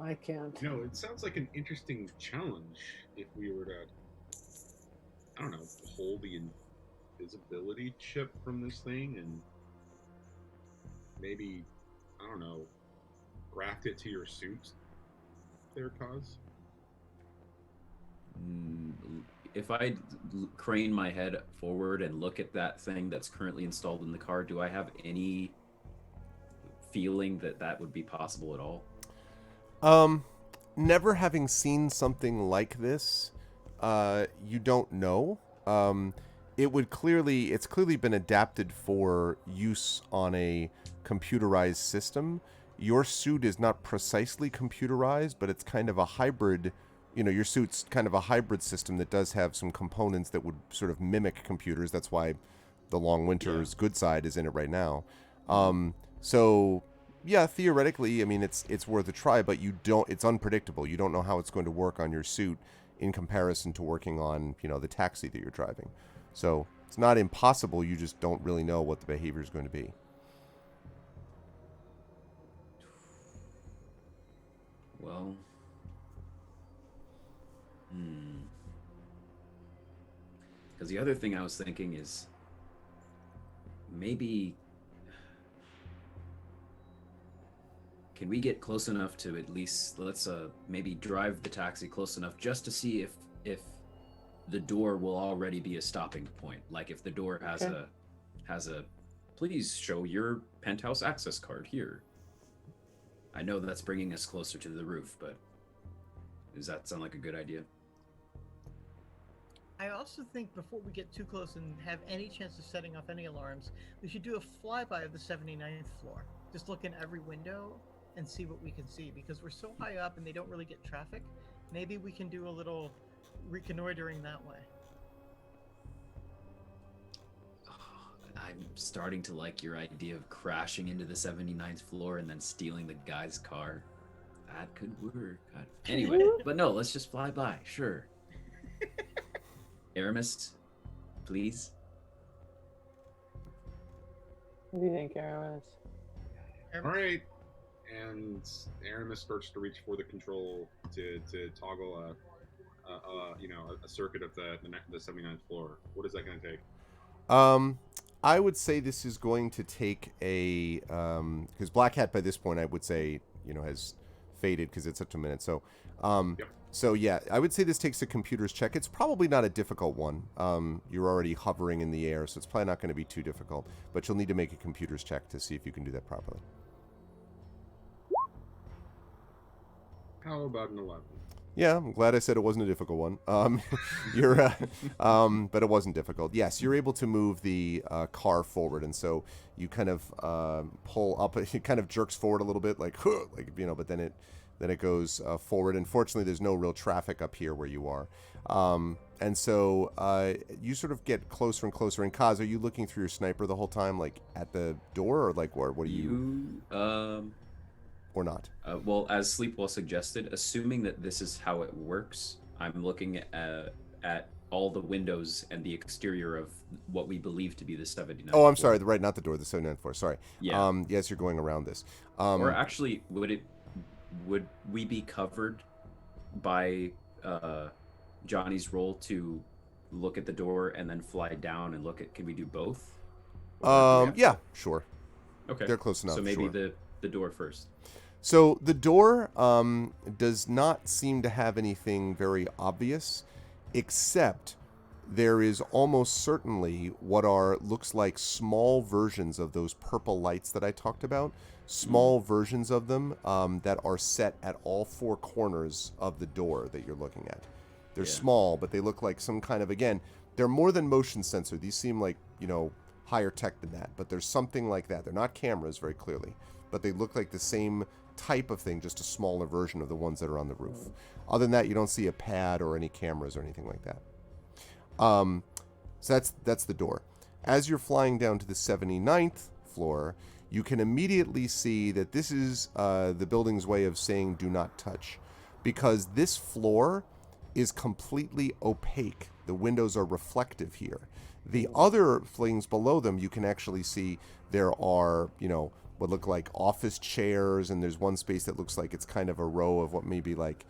I can't. It sounds like an interesting challenge if we were to, I don't know, pull the invisibility chip from this thing and maybe, I don't know, graft it to your suit there, Cause? If I crane my head forward and look at that thing that's currently installed in the car, do I have any feeling that would be possible at all? Never having seen something like this, you don't know. It's clearly been adapted for use on a computerized system. Your suit is not precisely computerized, but it's kind of a hybrid. Your suit's kind of a hybrid system that does have some components that would sort of mimic computers. That's why the Long Winter's good side is in it right now. So yeah, theoretically, I mean, it's worth a try, but it's unpredictable. You don't know how it's going to work on your suit in comparison to working on, the taxi that you're driving. So it's not impossible. You just don't really know what the behavior is going to be. Well, because the other thing I was thinking is maybe can we get close enough to at least let's maybe drive the taxi close enough just to see if the door will already be a stopping point. Like if the door has a please show your penthouse access card here. I know that's bringing us closer to the roof, but does that sound like a good idea? I also think before we get too close and have any chance of setting off any alarms, we should do a flyby of the 79th floor. Just look in every window and see what we can see, because we're so high up and they don't really get traffic. Maybe we can do a little reconnoitering that way. I'm starting to like your idea of crashing into the 79th floor and then stealing the guy's car. That could work. Anyway, but no, let's just fly by. Sure. Aramis, please. What do you think, Aramis? All right. And Aramis starts to reach for the control to toggle a circuit of the 79th floor. What is that going to take? I would say this is going to take a because Black Hat by this point I would say has faded because it's such a minute. So, Yep. so yeah, I would say this takes a computer's check. It's probably not a difficult one. You're already hovering in the air, so it's probably not going to be too difficult. But you'll need to make a computer's check to see if you can do that properly. How about an 11? Yeah, I'm glad I said it wasn't a difficult one. But it wasn't difficult. Yes, you're able to move the car forward, and so you kind of pull up. It kind of jerks forward a little bit, like but then it goes forward. Unfortunately, there's no real traffic up here where you are, and so you sort of get closer and closer. And Kaz, are you looking through your sniper the whole time, like at the door, or like what are you? Or not? Well, as Sleepwell suggested, assuming that this is how it works, I'm looking at all the windows and the exterior of what we believe to be the 79th Oh, I'm floor. sorry. Right, not the door. The 79th floor. Sorry. Yeah. Yes, you're going around this. Or actually, would we be covered by Johnny's role to look at the door and then fly down and look at? Can we do both? Yeah, sure. Okay. They're close enough. So maybe sure. the door first. So the door does not seem to have anything very obvious, except there is almost certainly what looks like small versions of those purple lights that I talked about. Small versions of them that are set at all four corners of the door that you're looking at. They're small, but they look like some kind of, again, they're more than motion sensor. These seem like, higher tech than that, but there's something like that. They're not cameras, very clearly, but they look like the same type of thing, just a smaller version of the ones that are on the roof. Other than that, you don't see a pad or any cameras or anything like that. So that's the door. As you're flying down to the 79th floor, you can immediately see that this is the building's way of saying do not touch, because this floor is completely opaque. The windows are reflective here. The other things below them, you can actually see there are, what look like office chairs, and there's one space that looks like it's kind of a row of what may be like,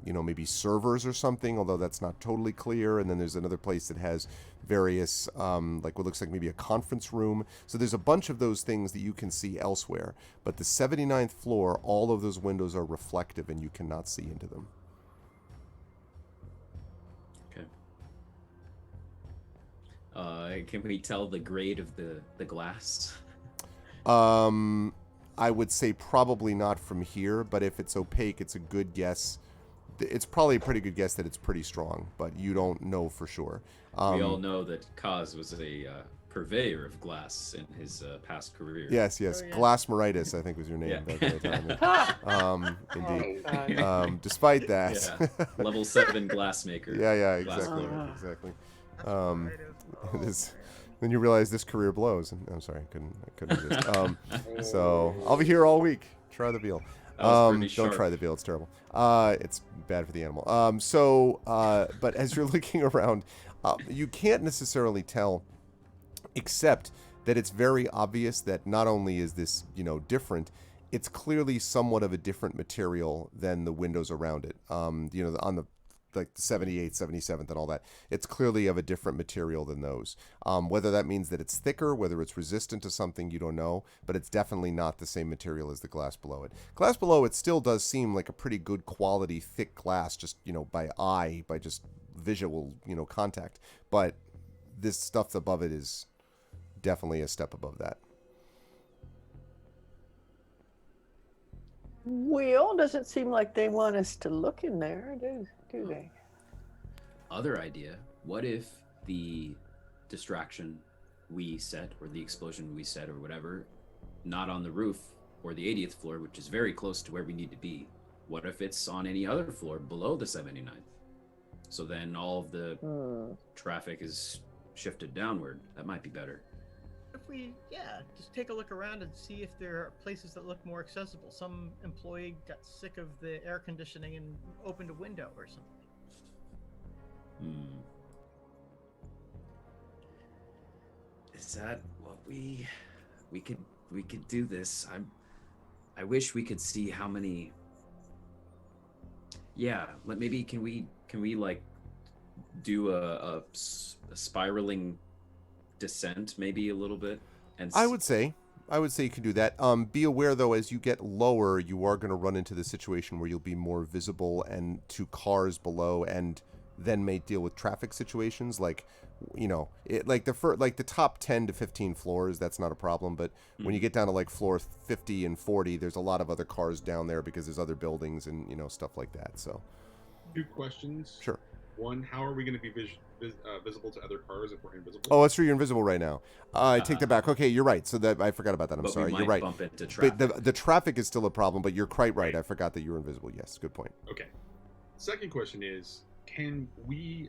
maybe servers or something, although that's not totally clear. And then there's another place that has various, like what looks like maybe a conference room. So there's a bunch of those things that you can see elsewhere. But the 79th floor, all of those windows are reflective, and you cannot see into them. Okay. Can we tell the grade of the glass? I would say probably not from here, but if it's opaque, it's a good guess. It's probably a pretty good guess that it's pretty strong, but you don't know for sure. We all know that Kaz was a purveyor of glass in his past career. Yes. Oh, yeah. Glassmeritis, I think was your name. Yeah. Back in the time. Indeed. Despite that. Yeah. Level 7 glassmaker. Yeah, Glass exactly. blower. Exactly. That's Then you realize this career blows. I'm sorry, I couldn't resist. So I'll be here all week. Try the veal. Don't try the veal. It's terrible. It's bad for the animal. But as you're looking around, you can't necessarily tell, except that it's very obvious that not only is this, different, it's clearly somewhat of a different material than the windows around it. On the like the 78th, 77th, and all that. It's clearly of a different material than those. Whether that means that it's thicker, whether it's resistant to something, you don't know, but it's definitely not the same material as the glass below it. Glass below it still does seem like a pretty good quality, thick glass, just, by eye, by just visual, contact. But this stuff above it is definitely a step above that. Well, doesn't seem like they want us to look in there, do they? Other idea, what if the distraction we set, or the explosion we set, or whatever, not on the roof or the 80th floor, which is very close to where we need to be? What if it's on any other floor below the 79th? So then all of the traffic is shifted downward. That might be better. If we, just take a look around and see if there are places that look more accessible. Some employee got sick of the air conditioning and opened a window or something. Is that what we could do this? I wish we could see how many. Yeah, maybe can we like do a spiraling descent, maybe a little bit? And I would say, I would say you can do that. Be aware though, as you get lower, you are going to run into the situation where you'll be more visible and to cars below, and then may deal with traffic situations like, like the top 10 to 15 floors, that's not a problem. But when you get down to like floor 50 and 40, there's a lot of other cars down there because there's other buildings and stuff like that. So, 2 questions. sure. One, how are we going to be visible to other cars if we're invisible? Oh, that's true. You're invisible right now. I take that back. Okay, you're right. So that I forgot about that. I'm But sorry. we might You're right. bump into But traffic. the traffic is still a problem. But you're quite right. I forgot that you're invisible. Yes, good point. Okay. Second question is, can we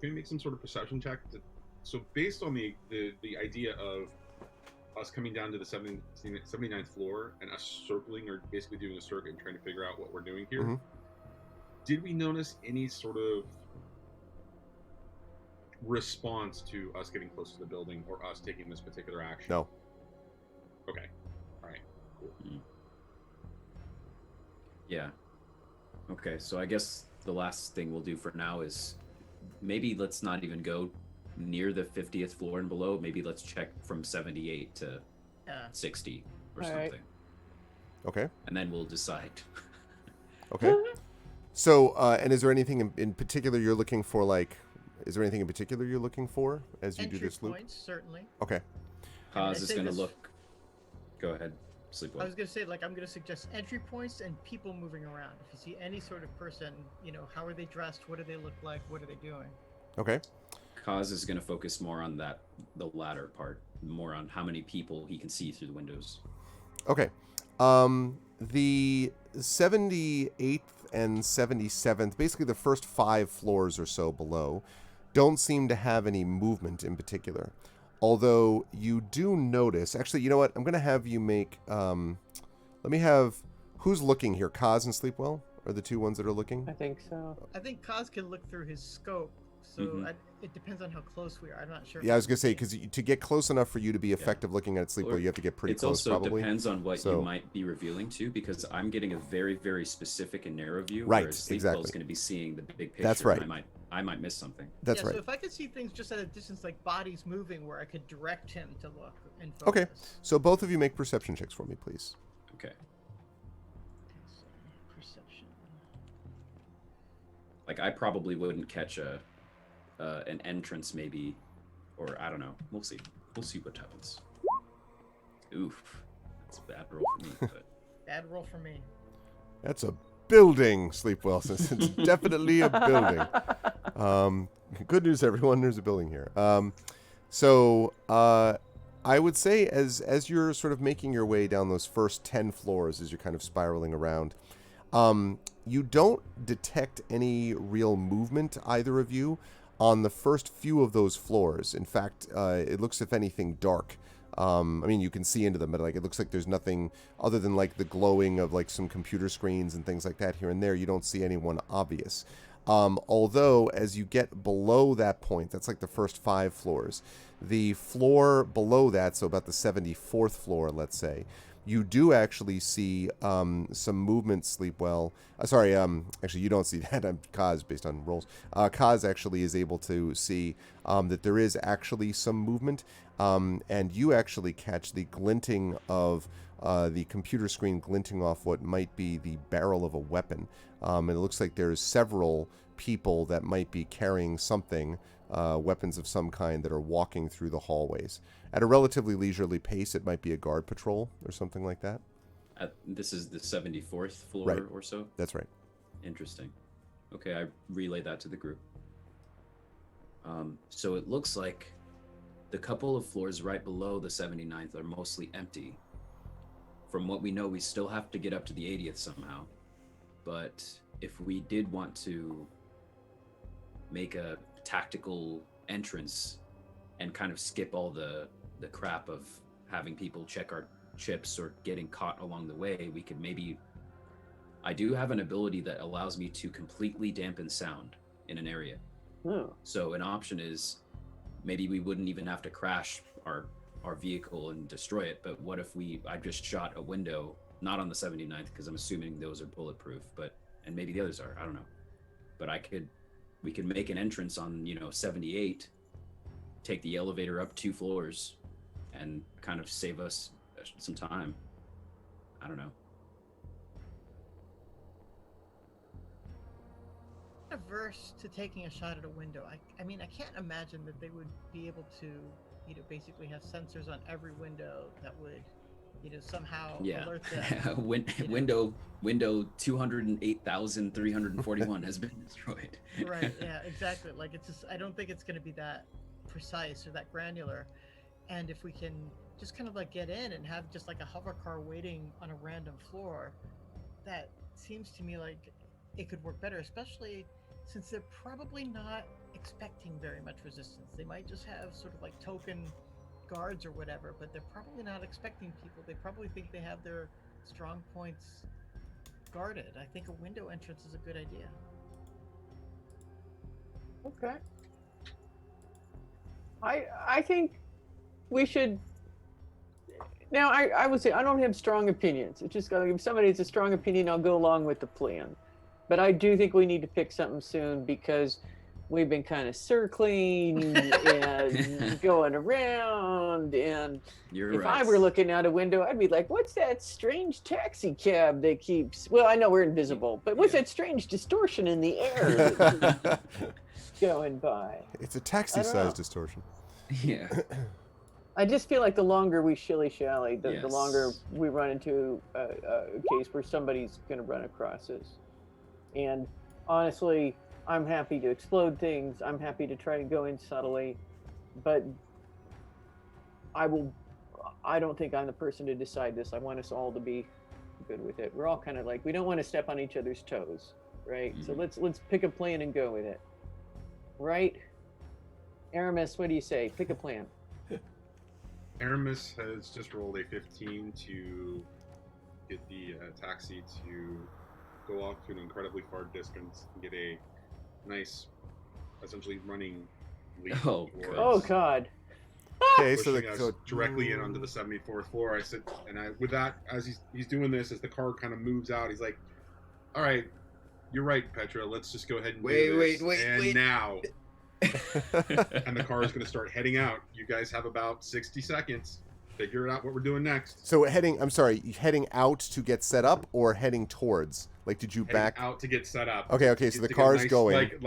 make some sort of perception check? So based on the idea of us coming down to the 79th floor and us circling or basically doing a circuit and trying to figure out what we're doing here, Mhm. did we notice any sort of response to us getting close to the building or us taking this particular action? No. Okay. All right. Cool. Yeah. Okay, so I guess the last thing we'll do for now is maybe let's not even go near the 50th floor and below. Maybe let's check from 78 to Yeah. 60 or All right. something. Okay. And then we'll decide. Okay. So, and is there anything in particular you're looking for? Like, is there anything in particular you're looking for as you do Entry this loop? points, certainly. Okay. Kaz I'd is say going to this- look. Go ahead. Sleep I well. was gonna say, like, I'm gonna suggest entry points and people moving around. If you see any sort of person, how are they dressed? What do they look like? What are they doing? Okay. Kaz is going to focus more on the latter part, more on how many people he can see through the windows. Okay. The 78th and 77th, basically the first 5 floors or so below, don't seem to have any movement in particular. Although you do notice, actually, you know what? I'm going to have you make, let me have, who's looking here? Kaz and Sleepwell are the 2 ones that are looking? I think so. I think Kaz can look through his scope, so Mhm. it depends on how close we are. I'm not sure. if Yeah, I was we going to say, can see. because to get close enough for you to be effective looking at Sleepwell, Or you have to get pretty it close, also probably. depends on what So- you might be revealing to, because I'm getting a very, very specific and narrow view. Right, whereas Sleepwell's exactly. going to be seeing the big picture. That's and right. I might miss something. That's Yeah, right. So if I could see things just at a distance, like bodies moving, where I could direct him to look and Okay. focus. So both of you make perception checks for me, please. Okay. So, perception. Like I probably wouldn't catch an entrance maybe, or I don't know. We'll see. We'll see what happens. Oof, that's a bad roll for me. But Bad roll for me. That's a building, Sleepwell says. It's definitely a building. Good news, everyone. There's a building here. So I would say as you're sort of making your way down those first 10 floors, as you're kind of spiraling around, you don't detect any real movement, either of you, on the first few of those floors. In fact, it looks, if anything, dark. I mean, you can see into them, but like it looks like there's nothing other than like the glowing of like some computer screens and things like that here and there. You don't see anyone obvious. Although, as you get below that point, that's like the first 5 floors. The floor below that, so about the 74th floor, let's say, you do actually see some movement, Sleepwell. Actually, you don't see that. Kaz, based on rolls. Kaz actually is able to see that there is actually some movement, and you actually catch the glinting of the computer screen glinting off what might be the barrel of a weapon. And it looks like there's several people that might be carrying something, weapons of some kind, that are walking through the hallways. At a relatively leisurely pace, it might be a guard patrol or something like that. this is the 74th floor Right. or so. That's right. Interesting. Okay, I relay that to the group. So it looks like the couple of floors right below the 79th are mostly empty. From what we know, we still have to get up to the 80th somehow. But if we did want to make a tactical entrance and kind of skip all the crap of having people check our chips or getting caught along the way, we could maybe... I do have an ability that allows me to completely dampen sound in an area. Oh. So an option is maybe we wouldn't even have to crash our vehicle and destroy it, but what if I just shot a window, not on the 79th, because I'm assuming those are bulletproof, and maybe the others are, I don't know. But we could make an entrance on, 78, take the elevator up 2 floors, and kind of save us some time. I don't know. Averse to taking a shot at a window. I mean, I can't imagine that they would be able to, basically have sensors on every window that would, somehow alert them. Window 208,341 has been destroyed. Right. Yeah. Exactly. Like, it's just, I don't think it's going to be that precise or that granular. And if we can just kind of like get in and have just like a hover car waiting on a random floor, that seems to me like it could work better, especially since they're probably not expecting very much resistance. They might just have sort of like token guards or whatever, but they're probably not expecting people. They probably think they have their strong points guarded. I think a window entrance is a good idea. Okay. I think we should. Now, I would say I don't have strong opinions. It's just if somebody has a strong opinion, I'll go along with the plan. But I do think we need to pick something soon because we've been kind of circling and going around. And if I were looking out a window, I'd be like, what's that strange taxi cab that keeps... Well, I know we're invisible, but what's that strange distortion in the air that keeps going by? It's a taxi-sized distortion. Yeah. I just feel like the longer we shilly-shally, the longer we run into a case where somebody's going to run across us. And honestly, I'm happy to explode things. I'm happy to try to go in subtly, but I don't think I'm the person to decide this. I want us all to be good with it. We're all kind of like, we don't want to step on each other's toes, right? Mm-hmm. So let's pick a plan and go with it. Right? Aramis, what do you say? Pick a plan. Aramis has just rolled a 15 to get the taxi to go off to an incredibly far distance and get a nice, essentially running leap. Oh God. Okay, pushing us directly in onto the 74th floor. I said, and with that, as he's doing this, as the car kind of moves out, he's like, "All right, you're right, Petra. Let's just go ahead and do this. Wait. Now." And the car is going to start heading out. You guys have about 60 seconds. Figure out what we're doing next. So heading out to get set up or heading towards? Like, did you back out to get set up? Okay, so the car's going to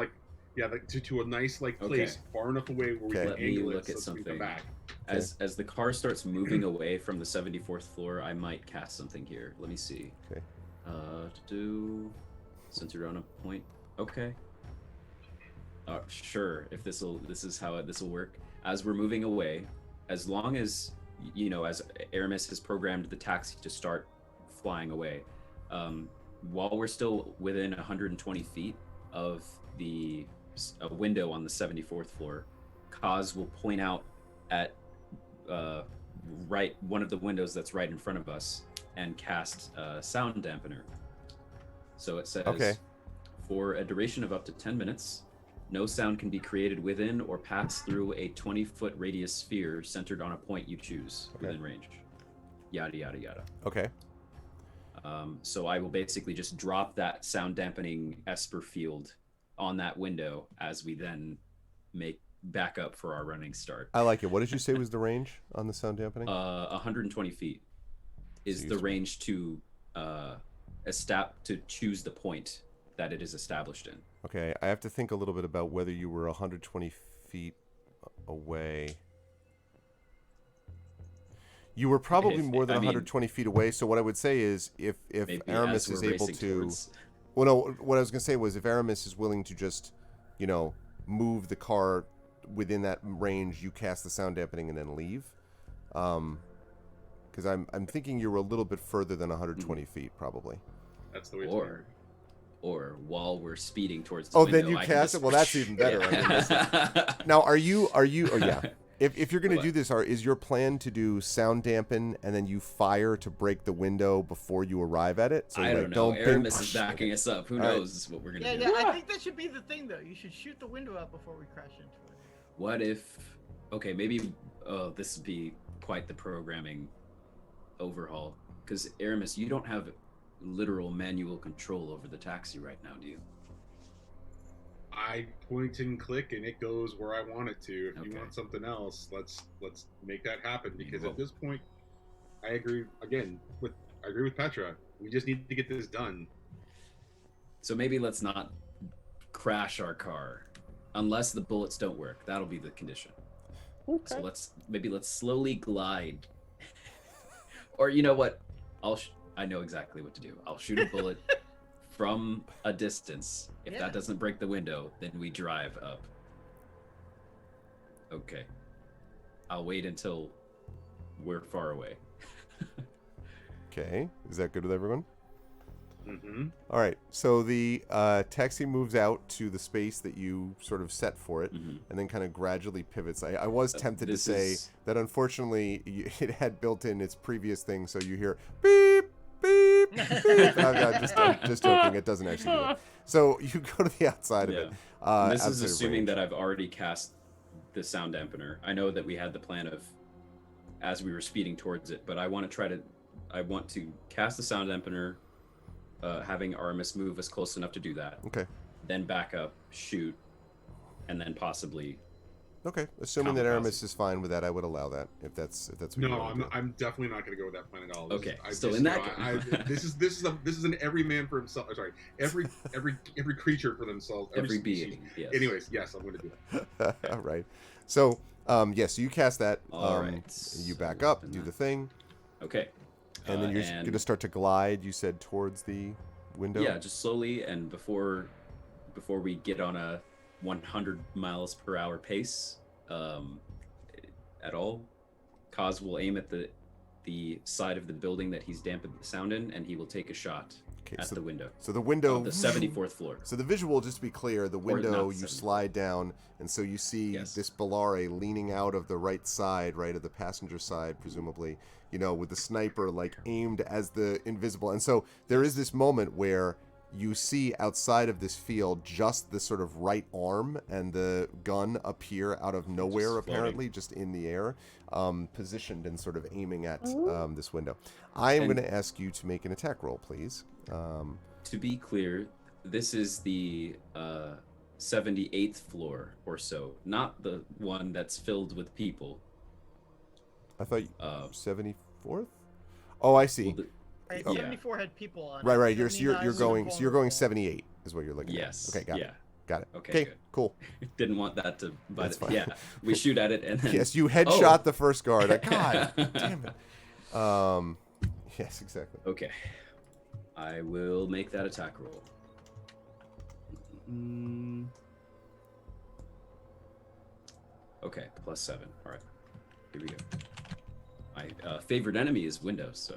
a nice place far enough away where we can angle it so we can come back. As the car starts moving away from the 74th floor, I might cast something here. Let me see. Okay. Since you're on a point. Okay. Sure. If this is how this will work. As we're moving away, as long as as Aramis has programmed the taxi to start flying away, while we're still within 120 feet of a window on the 74th floor, Kaz will point out at one of the windows that's right in front of us and cast sound dampener. So it says, for a duration of up to 10 minutes, no sound can be created within or pass through a 20-foot radius sphere centered on a point you choose within range. Yada, yada, yada. Okay. So I will basically just drop that sound dampening Esper field on that window as we then make backup for our running start. I like it. What did you say was the range on the sound dampening? 120 feet is the range to choose the point that it is established in. Okay, I have to think a little bit about whether you were 120 feet away. You were probably more than 120 feet away, so what I would say is if Aramis is able to... Well, no, what I was going to say was if Aramis is willing to just, move the car within that range, you cast the sound dampening and then leave. Because I'm thinking you were a little bit further than 120 feet, probably. That's the way or while we're speeding towards the window, then you cast it? Well, that's even better. Now, are you? If you're going to do this, is your plan to do sound dampen and then you fire to break the window before you arrive at it? So I don't know. Aramis is backing us up. Who knows what we're going to do? Yeah, I think that should be the thing, though. You should shoot the window out before we crash into it. What if... Okay, maybe... Oh, this would be quite the programming overhaul. Because, Aramis, you don't have literal manual control over the taxi right now, do you? I point and click and it goes where I want it to. If you want something else, let's make that happen, because at this point I agree I agree with Petra. We just need to get this done. So maybe let's not crash our car unless the bullets don't work. That'll be the condition. Okay. So let's slowly glide. Or you know what? I know exactly what to do. I'll shoot a bullet from a distance. If that doesn't break the window, then we drive up. Okay. I'll wait until we're far away. Okay, is that good with everyone? Mm-hmm. All right, so the taxi moves out to the space that you sort of set for it, and then kind of gradually pivots. I was tempted to say that unfortunately it had built in its previous thing, so you hear beep, beep, beep. I'm just joking, it doesn't actually do that. So you go to the outside of it. This is outside of assuming range. that I've already cast the sound dampener. I know that we had the plan of, as we were speeding towards it, but I want to cast the sound dampener, having Aramis move us close enough to do that. Okay. Then back up, shoot, and then possibly. Okay, assuming that Aramis is fine with that, I would allow that if that's what you No, want to do. I'm definitely not going to go with that plan at all. Okay, so in that this is an every man for himself. Sorry, every creature for themselves. Every species. being. Yes. Anyways, yes, I'm going to do that. All right. So, yes, you cast that. All right. You back up, do the thing. Okay. And then you're going to start to glide, you said, towards the window? Yeah, just slowly, and before we get on a 100 miles per hour pace at all, Kaz will aim at the side of the building that he's dampened the sound in, and he will take a shot at the window. So the window... the 74th floor. So the visual, just to be clear, the window, you slide down, and so you see this Bellare leaning out of the right side, right, of the passenger side, presumably, you know, with the sniper, like, aimed as the invisible. And so there is this moment where you see outside of this field just the sort of right arm and the gun appear out of nowhere, apparently, just in the air, positioned and sort of aiming at this window. I am going to ask you to make an attack roll, please. To be clear, this is the 78th floor or so, not the one that's filled with people. I thought 74th? Oh, I see. Right, 74 had people on. Right. It. You're going 78 is what you're looking at. Yes. Okay, got it. Got it. Okay, good. Cool. Didn't want that to, but That's fine. yeah, we shoot at it and then. Yes, you headshot the first guard. God damn it. Yes, exactly. Okay. I will make that attack roll. Okay, +7. All right, here we go. My favorite enemy is Windows. So.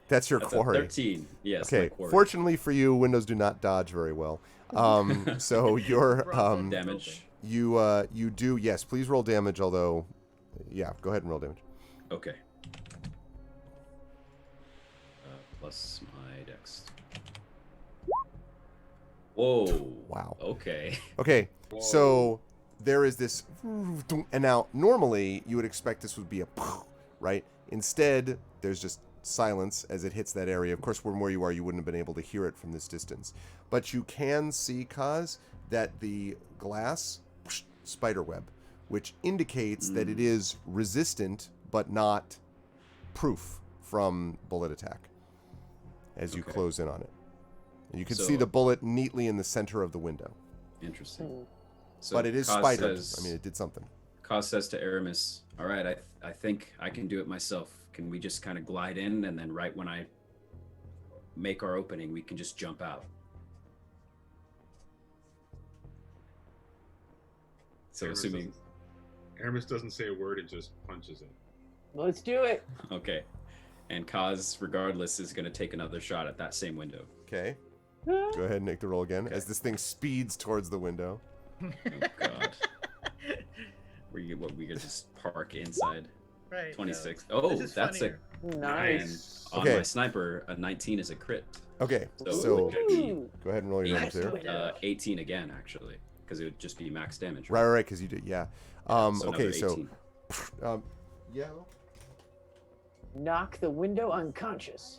That's your That's quarry. 13. Yes. Okay. Fortunately for you, Windows do not dodge very well. So your damage. You do, yes. Please roll damage. Although, yeah, go ahead and roll damage. Okay. Plus my dex. Whoa. Wow. Okay. Okay. Whoa. So there is this, and now normally you would expect this would be a, right? Instead, there's just silence as it hits that area. Of course, from where you are, you wouldn't have been able to hear it from this distance. But you can see, Kaz, that the glass spiderweb, which indicates that it is resistant but not proof from bullet attack as you close in on it. And you can see the bullet neatly in the center of the window. Interesting. So but it is spidered. I mean, it did something. Kaz says to Aramis, all right, I think I can do it myself. Can we just kind of glide in, and then right when I make our opening, we can just jump out? So Aramis doesn't say a word, it just punches it. Let's do it. Okay. And Kaz, regardless, is going to take another shot at that same window. Okay. Go ahead and make the roll again as this thing speeds towards the window. Oh, God. we could just park inside. Right. 26. No. Oh, that's funnier. Nice. On my sniper, a 19 is a crit. Okay, so go ahead and roll your numbers there. 18 again, actually, because it would just be max damage. Right, because you did, yeah. So okay, so, yeah. Knock the window unconscious.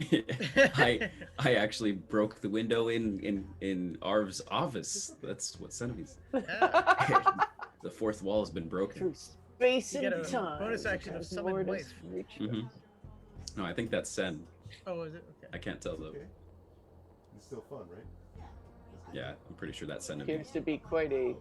I actually broke the window in Arv's office. That's what enemies. The fourth wall has been broken. Space You and get a time. bonus action of as summon Mortis wife. reaches. Mhm. No, I think that's Sen. Oh, is it? Okay. I can't tell though. Okay. It's still fun, right? Yeah, I'm pretty sure that's Sen. Appears to be quite a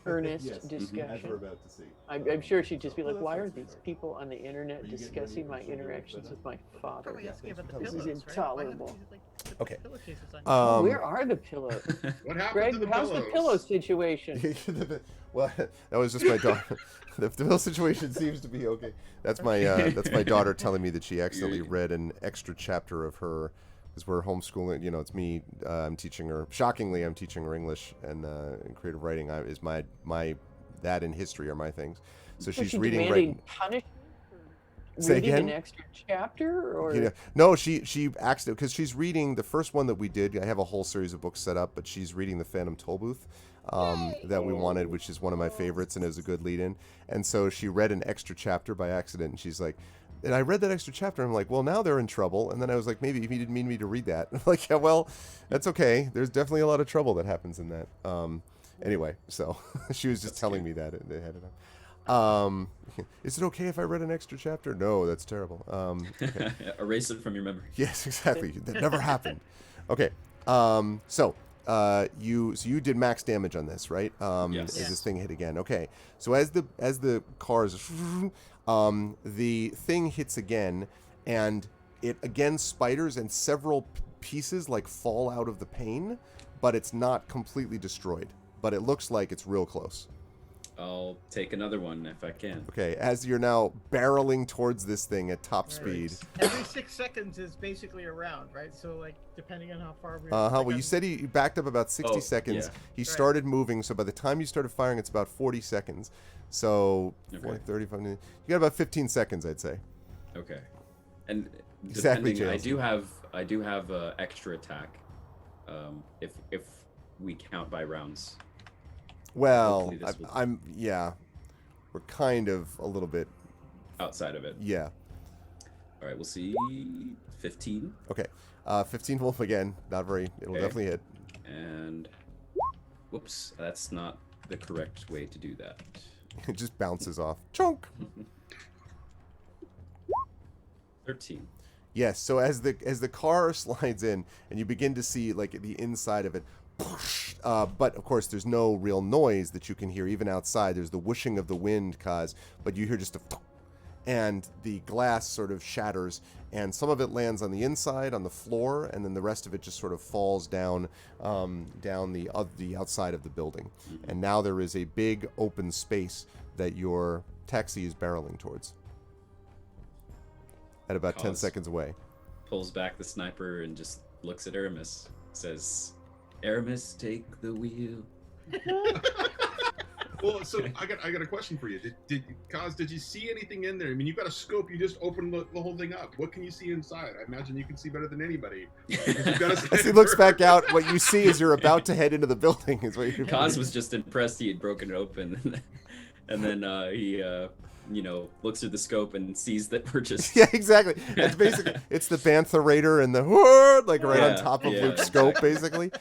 earnest Yes, as discussion. we're about to see. I'm sure she'd just be like, why are these people on the internet discussing my interactions with my father? Probably asking about the This pillows, is right? Why haven't intolerable. you, like, put Okay. pillowcases on? Oh, where are the pillows? What happened Greg, to the how's pillows? the pillow situation? Well, that was just my daughter. The bill situation seems to be okay. That's my daughter telling me that she accidentally read an extra chapter of her, because we're homeschooling. You know, it's me. I'm teaching her. Shockingly, I'm teaching her English and creative writing. Is my that and history are my things. So she's reading punishment for Say reading again? an extra chapter, or Yeah. No, she accidentally, because she's reading the first one that we did. I have a whole series of books set up, but she's reading the Phantom Tollbooth that we wanted, which is one of my favorites, and it was a good lead-in. And so she read an extra chapter by accident, and she's like, and I read that extra chapter, and I'm like, well, now they're in trouble. And then I was like, maybe he didn't mean me to read that. I'm like, yeah, well, that's okay. There's definitely a lot of trouble that happens in that. Anyway, so she was just telling me that they had it up. Is it okay if I read an extra chapter? No, that's terrible. Okay. Erase it from your memory. Yes, exactly. That never happened. Okay. So you did max damage on this, right? Yes. As this thing hit again. Okay. So as the cars, the thing hits again, and it again spiders, and several pieces like fall out of the pane, but it's not completely destroyed. But it looks like it's real close. I'll take another one if I can. Okay, as you're now barreling towards this thing at top speed. Every 6 seconds is basically a round, right? So, like, depending on how far we're... Well, you said he backed up about 60 seconds. Yeah. He started moving, so by the time you started firing, it's about 40 seconds. So, Okay. 40, 35 minutes. You got about 15 seconds, I'd say. Okay. And Exactly, depending, Jails. I do have extra attack. If we count by rounds. Well, Hopefully this will- I'm yeah. We're kind of a little bit, outside of it. yeah. All right, we'll see. 15 Okay. 15 wolf again. Not very. It'll Okay. definitely hit. and whoops, that's not the correct way to do that. It just bounces off. Chunk. 13. Yes. So as the car slides in and you begin to see like the inside of it, but of course there's no real noise that you can hear even outside. There's the whooshing of the wind, but you hear just a, and the glass sort of shatters, and some of it lands on the inside on the floor, and then the rest of it just sort of falls down the outside of the building. And now there is a big open space that your taxi is barreling towards. At about 10 seconds away. Pulls back the sniper and just looks at Aramis. Says, Aramis, take the wheel. Well, so I got a question for you. Did you see anything in there? I mean, you got a scope. You just opened the whole thing up. What can you see inside? I imagine you can see better than anybody. As he looks back out, what you see is you're about to head into the building. Is what you're. Kaz was just impressed he had broken it open, and then he looks through the scope and sees that we're just Yeah, exactly. It's basically it's the Bantha Raider and the whoa, like right on Yeah, top of yeah, Luke's scope, basically.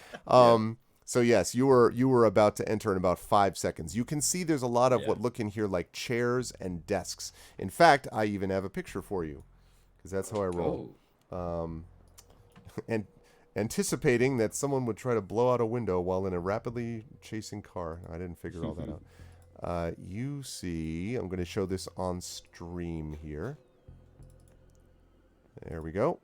So yes, you were about to enter in about 5 seconds. You can see there's a lot of what look in here like chairs and desks. In fact, I even have a picture for you, because that's how I roll. And anticipating that someone would try to blow out a window while in a rapidly chasing car. I didn't figure all that out. You see, I'm going to show this on stream here. There we go.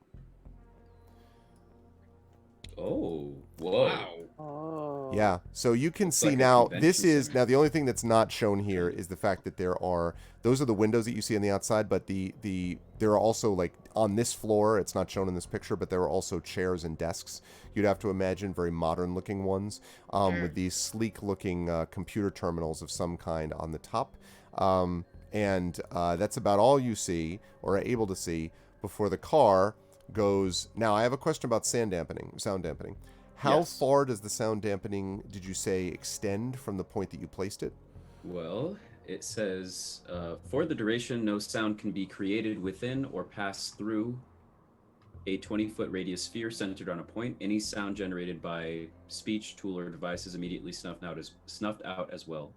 Oh, whoa. Wow. Oh. Yeah, so you can see like a now, convention this is, center. now the only thing that's not shown here is the fact that those are the windows that you see on the outside, but there are also, like, on this floor, it's not shown in this picture, but there are also chairs and desks. You'd have to imagine very modern looking ones, with these sleek looking computer terminals of some kind on the top. And that's about all you see, or are able to see, before the car goes. Now, I have a question about sound dampening. How Yes. far does the sound dampening, did you say, extend from the point that you placed it? Well, it says, for the duration, no sound can be created within or pass through a 20-foot radius sphere centered on a point. Any sound generated by speech, tool, or device is immediately snuffed out as well.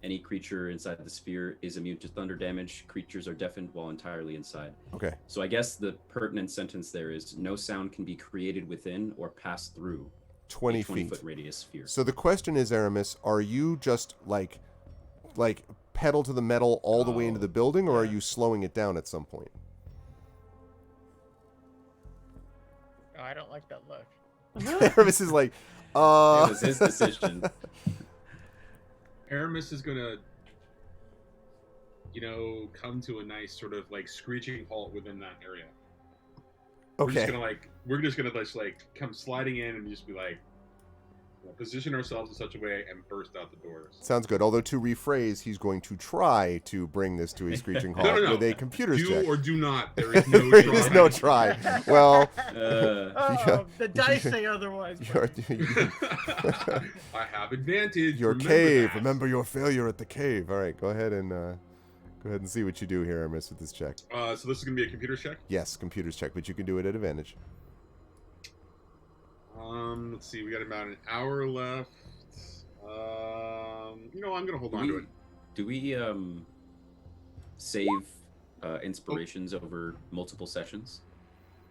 Any creature inside the sphere is immune to thunder damage. Creatures are deafened while entirely inside. Okay. So I guess the pertinent sentence there is no sound can be created within or pass through 20 a 20 feet. foot radius sphere. So the question is, Aramis, are you just like pedal to the metal all the way into the building, or are you slowing it down at some point? Oh, I don't like that look. Aramis is like, It was his decision. Aramis is gonna, come to a nice sort of like screeching halt within that area. okay. We're just gonna come sliding in and just be like, position ourselves in such a way and burst out the doors. Sounds good. Although to rephrase, he's going to try to bring this to a screeching halt No. with a computer's Do check. or do not. There is no There try. is no try. Well, The dice say otherwise. I have advantage. your remember cave. that. Remember your failure at the cave. All right, go ahead and see what you do here, Aramis, with this check. So this is gonna be a computer check. Yes, computer's check, but you can do it at advantage. Let's see. We got about an hour left. I'm gonna hold on to it. Do we save inspirations over multiple sessions?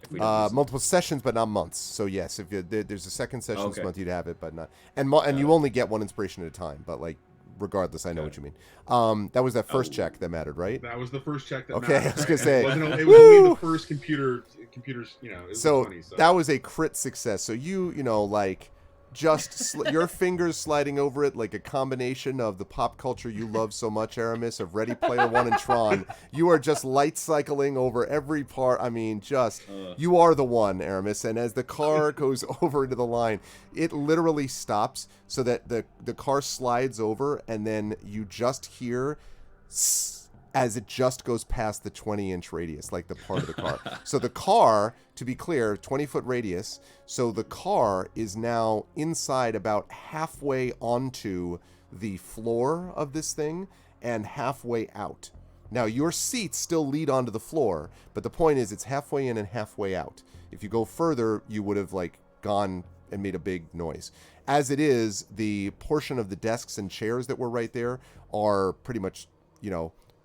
If we don't use them? Multiple sessions, but not months. So yes, if there's a second session this Okay. month, you'd have it, but not. And you only get one inspiration at a time. But like, regardless, I know what you mean. That was that first check that mattered, right? That was the first check that Okay, mattered, I was right? gonna say, It was only the first computers. It was So 20, so that was a crit success. So just your fingers sliding over it like a combination of the pop culture you love so much, Aramis, of Ready Player One and Tron. You are just light cycling over every part. I mean, you are the one, Aramis. And as the car goes over into the line, it literally stops so that the car slides over, and then you just hear as it just goes past the 20-inch radius, like the part of the car. So the car, to be clear, 20-foot radius. So the car is now inside about halfway onto the floor of this thing and halfway out. Now, your seats still lead onto the floor, but the point is it's halfway in and halfway out. If you go further, you would have gone and made a big noise. As it is, the portion of the desks and chairs that were right there are pretty much,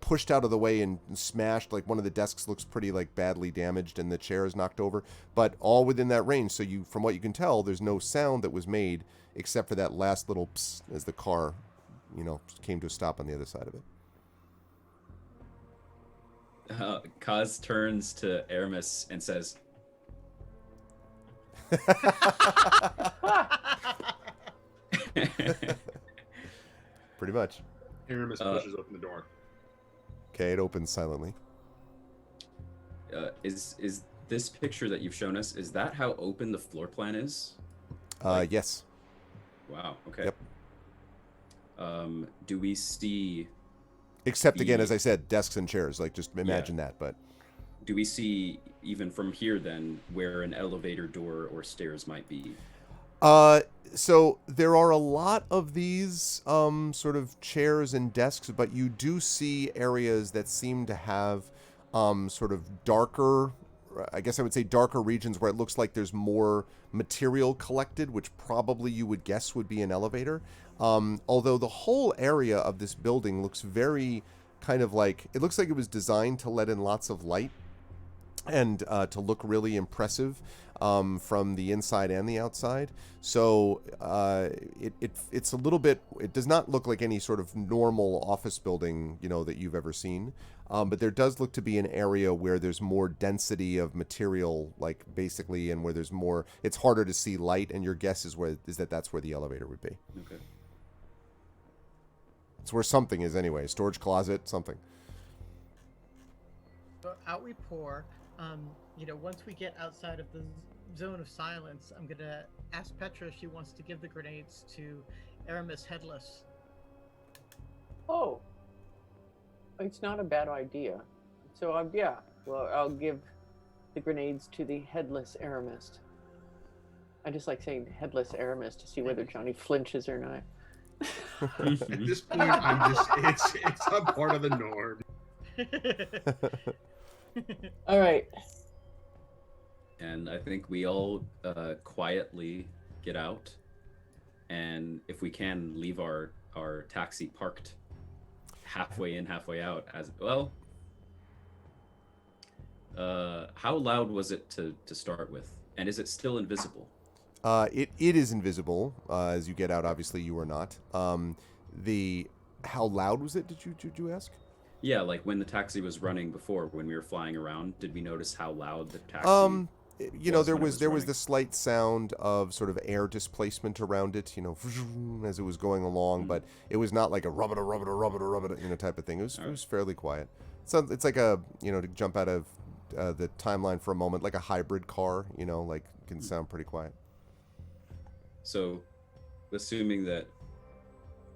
pushed out of the way and smashed. Like one of the desks looks pretty badly damaged and the chair is knocked over, but all within that range. So from what you can tell, there's no sound that was made except for that last little psst as the car, came to a stop on the other side of it. Kaz turns to Aramis and says, Pretty much. Aramis pushes open the door. Okay, it opens silently. is this picture that you've shown us, is that how open the floor plan is? Yes. Wow, okay. Yep. Do we see... Except, again, as I said, desks and chairs. Just imagine that, but... Do we see, even from here then, where an elevator door or stairs might be? So there are a lot of these sort of chairs and desks, but you do see areas that seem to have sort of darker, I guess I would say darker regions where it looks like there's more material collected, which probably you would guess would be an elevator. Although the whole area of this building looks very kind of it looks like it was designed to let in lots of light and to look really impressive from the inside and the outside. So it's a little bit, it does not look like any sort of normal office building, that you've ever seen. But there does look to be an area where there's more density of material, basically, and where there's more, it's harder to see light, and your guess is that's where the elevator would be. Okay. It's where something is anyway, storage closet, something. So out we pour. Once we get outside of the zone of silence, I'm gonna ask Petra if she wants to give the grenades to Aramis Headless. Oh, it's not a bad idea. So I'll give the grenades to the Headless Aramis. I just like saying Headless Aramis to see whether Johnny flinches or not. At this point, it's a part of the norm. All right. And I think we all quietly get out, and if we can, leave our taxi parked halfway in, halfway out. As well, how loud was it to start with, and is it still invisible? It is invisible as you get out. Obviously, you are not. The how loud was it? Did you ask? Yeah, like when the taxi was running before, when we were flying around, did we notice how loud the taxi You know, there when it was there was running? the slight sound of sort of air displacement around it, you know, as it was going along, but it was not like a rubber, rubber, rubber, rubber, you know, type of thing. It was fairly quiet. So it's like a, you know, to jump out of the timeline for a moment, like a hybrid car, you know, like can sound pretty quiet. So, assuming that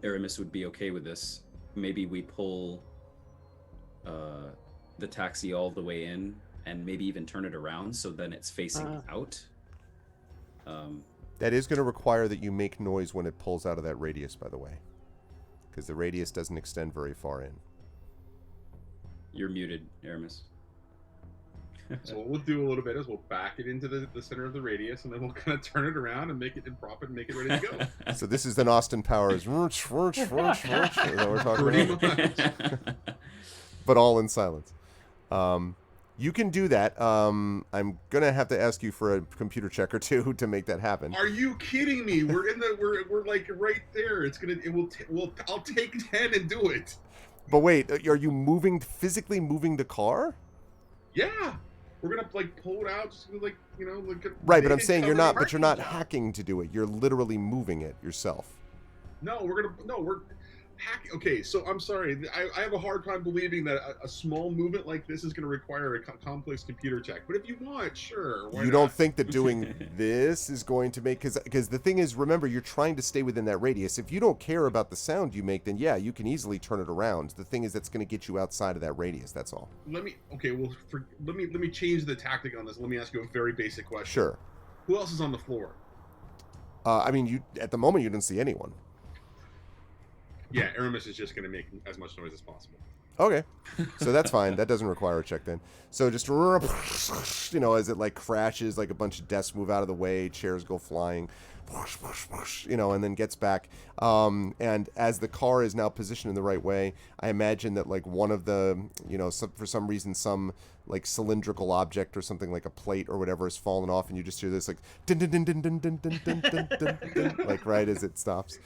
Aramis would be okay with this, maybe we pull the taxi all the way in and maybe even turn it around so then it's facing out. That is going to require that you make noise when it pulls out of that radius, by the way, because the radius doesn't extend very far in. You're muted, Aramis. So what we'll do a little bit is we'll back it into the center of the radius, and then we'll kind of turn it around and make it and prop it and make it ready to go. So this is then Austin Powers. Is that what we're talking Pretty about? much. But all in silence. You can do that. I'm gonna have to ask you for a computer check or two to make that happen. Are you kidding me? We're like right there. I'll take 10 and do it. But wait, are you physically moving the car? Yeah. We're gonna like pull it out, just like, you know, like Right, but I'm saying cover you're the not. But you're not parking job. hacking to do it. You're literally moving it yourself. No, we're hacking. Okay, so I'm sorry. I have a hard time believing that a small movement like this is going to require a complex computer check. But if you want, sure. Why You not? don't think that doing this is going to make because the thing is, remember, you're trying to stay within that radius. If you don't care about the sound you make, then yeah, you can easily turn it around. The thing is, that's going to get you outside of that radius. That's all. Let me change the tactic on this. Let me ask you a very basic question. Sure. Who else is on the floor? I mean, you at the moment you didn't see anyone. Yeah, Aramis is just going to make as much noise as possible. Okay, so that's fine. That doesn't require a check then. So just, you know, as it like crashes, like a bunch of desks move out of the way, chairs go flying, you know, and then gets back. And as the car is now positioned in the right way, I imagine that like one of the, you know, for some reason, some like cylindrical object or something like a plate or whatever has fallen off, and you just hear this like din din din din din din din din din din, like right as it stops.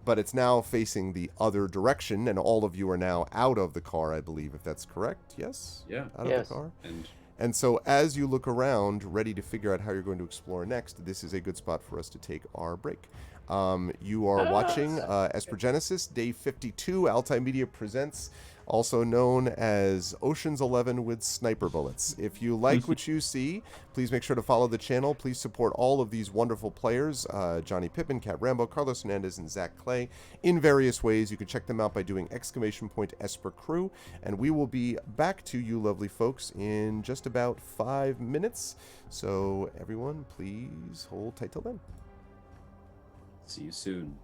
But it's now facing the other direction, and all of you are now out of the car, I believe, if that's correct. Yes? Yeah. Out of Yes. the car? And And so as you look around, ready to figure out how you're going to explore next, this is a good spot for us to take our break. You are watching Esper Genesis, Day 52. Altai Media presents, also known as Ocean's 11 with sniper bullets. If you like what you see, please make sure to follow the channel. Please support all of these wonderful players, Johnny Pippin, Cat Rambo, Carlos Hernandez, and Zach Clay, in various ways. You can check them out by doing !Esper Crew, and we will be back to you lovely folks in just about 5 minutes. So everyone, please hold tight till then. see you soon.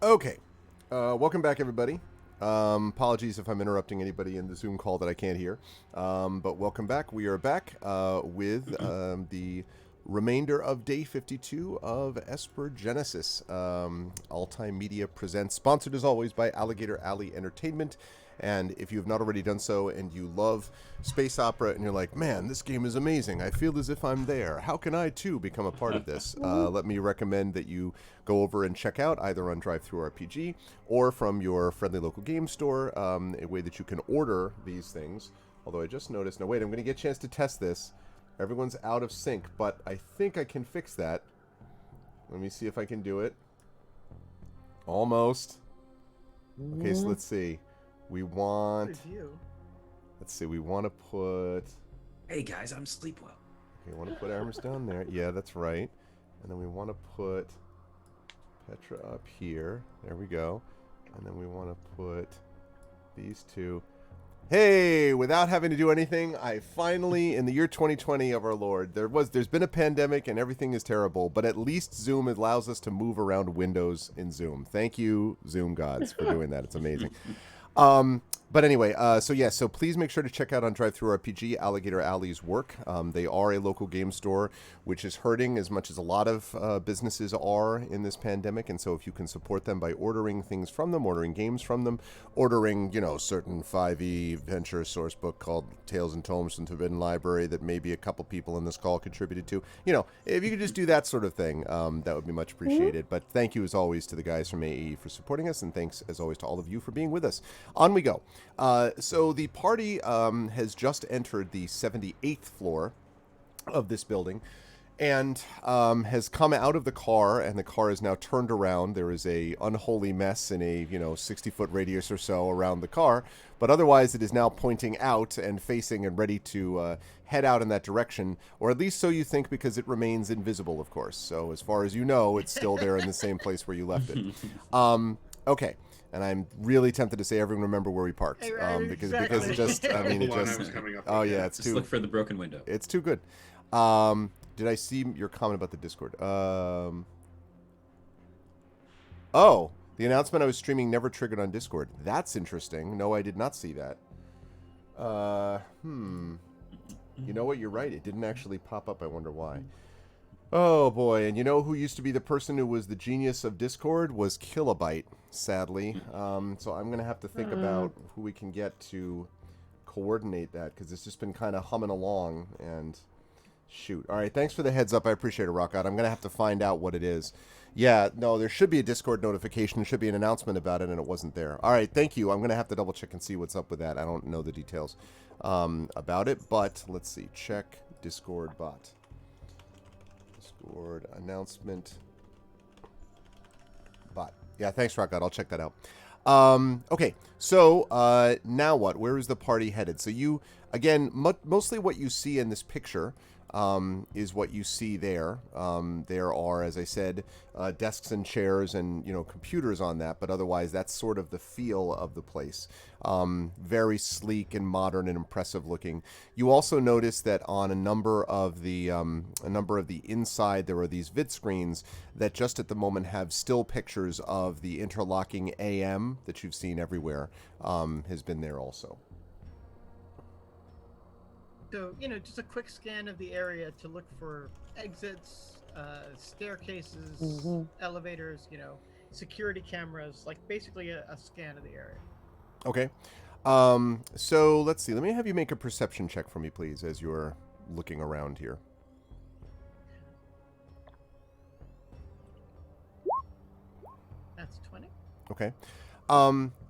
Okay. Welcome back, everybody. Apologies if I'm interrupting anybody in the Zoom call that I can't hear. But welcome back. We are back with the remainder of day 52 of Esper Genesis. Altai Media presents, sponsored as always by Alligator Alley Entertainment. And if you have not already done so and you love space opera and you're like, man, this game is amazing, I feel as if I'm there, how can I too become a part of this? Let me recommend that you go over and check out either on DriveThruRPG or from your friendly local game store, a way that you can order these things. Although I just noticed, no wait, I'm going to get a chance to test this. Everyone's out of sync, but I think I can fix that. Let me see if I can do it. Almost. Okay, so let's see. We want... Let's see, we want to put... Hey guys, I'm sleep well. Okay, we want to put Armus down there. Yeah, that's right. And then we want to put Petra up here. There we go. And then we want to put these two... Hey, without having to do anything, I finally, in the year 2020 of our Lord, there's been a pandemic and everything is terrible, but at least Zoom allows us to move around windows in Zoom. Thank you, Zoom gods, for doing that. It's amazing. But anyway, so please make sure to check out on DriveThruRPG Alligator Alley's work. They are a local game store, which is hurting as much as a lot of businesses are in this pandemic. And so if you can support them by ordering things from them, ordering games from them, ordering, certain 5e venture source book called Tales and Tomes from the Forbidden Library that maybe a couple people in this call contributed to, if you could just do that sort of thing, that would be much appreciated. But thank you as always to the guys from AE for supporting us. And thanks as always to all of you for being with us. On we go. So the party has just entered the 78th floor of this building and has come out of the car, and the car is now turned around. There is a unholy mess in a 60-foot radius or so around the car, but otherwise it is now pointing out and facing and ready to head out in that direction, or at least so you think, because it remains invisible, of course. So as far as you know, it's still there in the same place where you left it. Okay. And I'm really tempted to say, everyone remember where we parked, because it just, I mean, it just, oh yeah, it's just too. Look for the broken window. It's too good. Did I see your comment about the Discord? Oh, the announcement I was streaming never triggered on Discord. That's interesting. No, I did not see that. You know what? You're right. It didn't actually pop up. I wonder why. Oh boy, and you know who used to be the person who was the genius of Discord was Kilobyte, sadly. So I'm gonna have to think about who we can get to coordinate that, because it's just been kind of humming along, and shoot. All right, thanks for the heads up. I appreciate it, Rock Out. I'm gonna have to find out what it is. Yeah, no, there should be a Discord notification. There should be an announcement about it, and it wasn't there. All right, thank you. I'm gonna have to double check and see what's up with that. I don't know the details about it, but let's see. Check Discord bot. Discord announcement bot. Yeah, thanks, Rock God. I'll check that out. Okay, so now what? Where is the party headed? So you, again, mostly what you see in this picture is what you see there. There are, as I said, desks and chairs and, computers on that, but otherwise that's sort of the feel of the place. Very sleek and modern and impressive looking. You also notice that on a number of the inside there are these vid screens that just at the moment have still pictures of the interlocking AM that you've seen everywhere, has been there also. So, just a quick scan of the area to look for exits, staircases, elevators, security cameras, like basically a scan of the area. Okay. So let's see. Let me have you make a perception check for me, please, as you're looking around here. That's 20. Okay.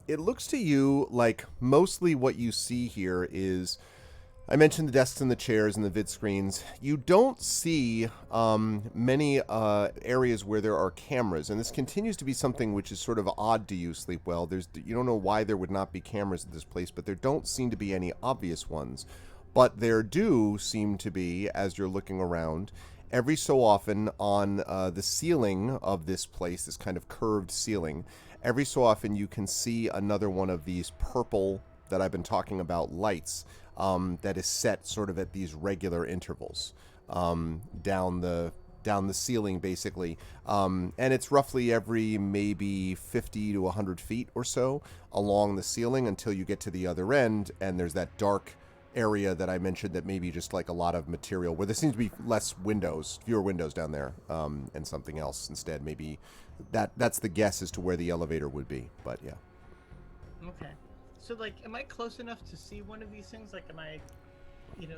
It looks to you like mostly what you see here is, I mentioned the desks and the chairs and the vid screens. You don't see many areas where there are cameras, and this continues to be something which is sort of odd to you, Sleepwell. You don't know why there would not be cameras at this place, but there don't seem to be any obvious ones. But there do seem to be, as you're looking around, every so often on the ceiling of this place, this kind of curved ceiling, every so often you can see another one of these purple, that I've been talking about, lights that is set sort of at these regular intervals down the down the ceiling, basically. And it's roughly every maybe 50 to 100 feet or so along the ceiling until you get to the other end, and there's that dark area that I mentioned that maybe just like a lot of material where there seems to be fewer windows down there, and something else instead. Maybe that's the guess as to where the elevator would be, but yeah. Okay. So, like, am I close enough to see one of these things? Like, am I,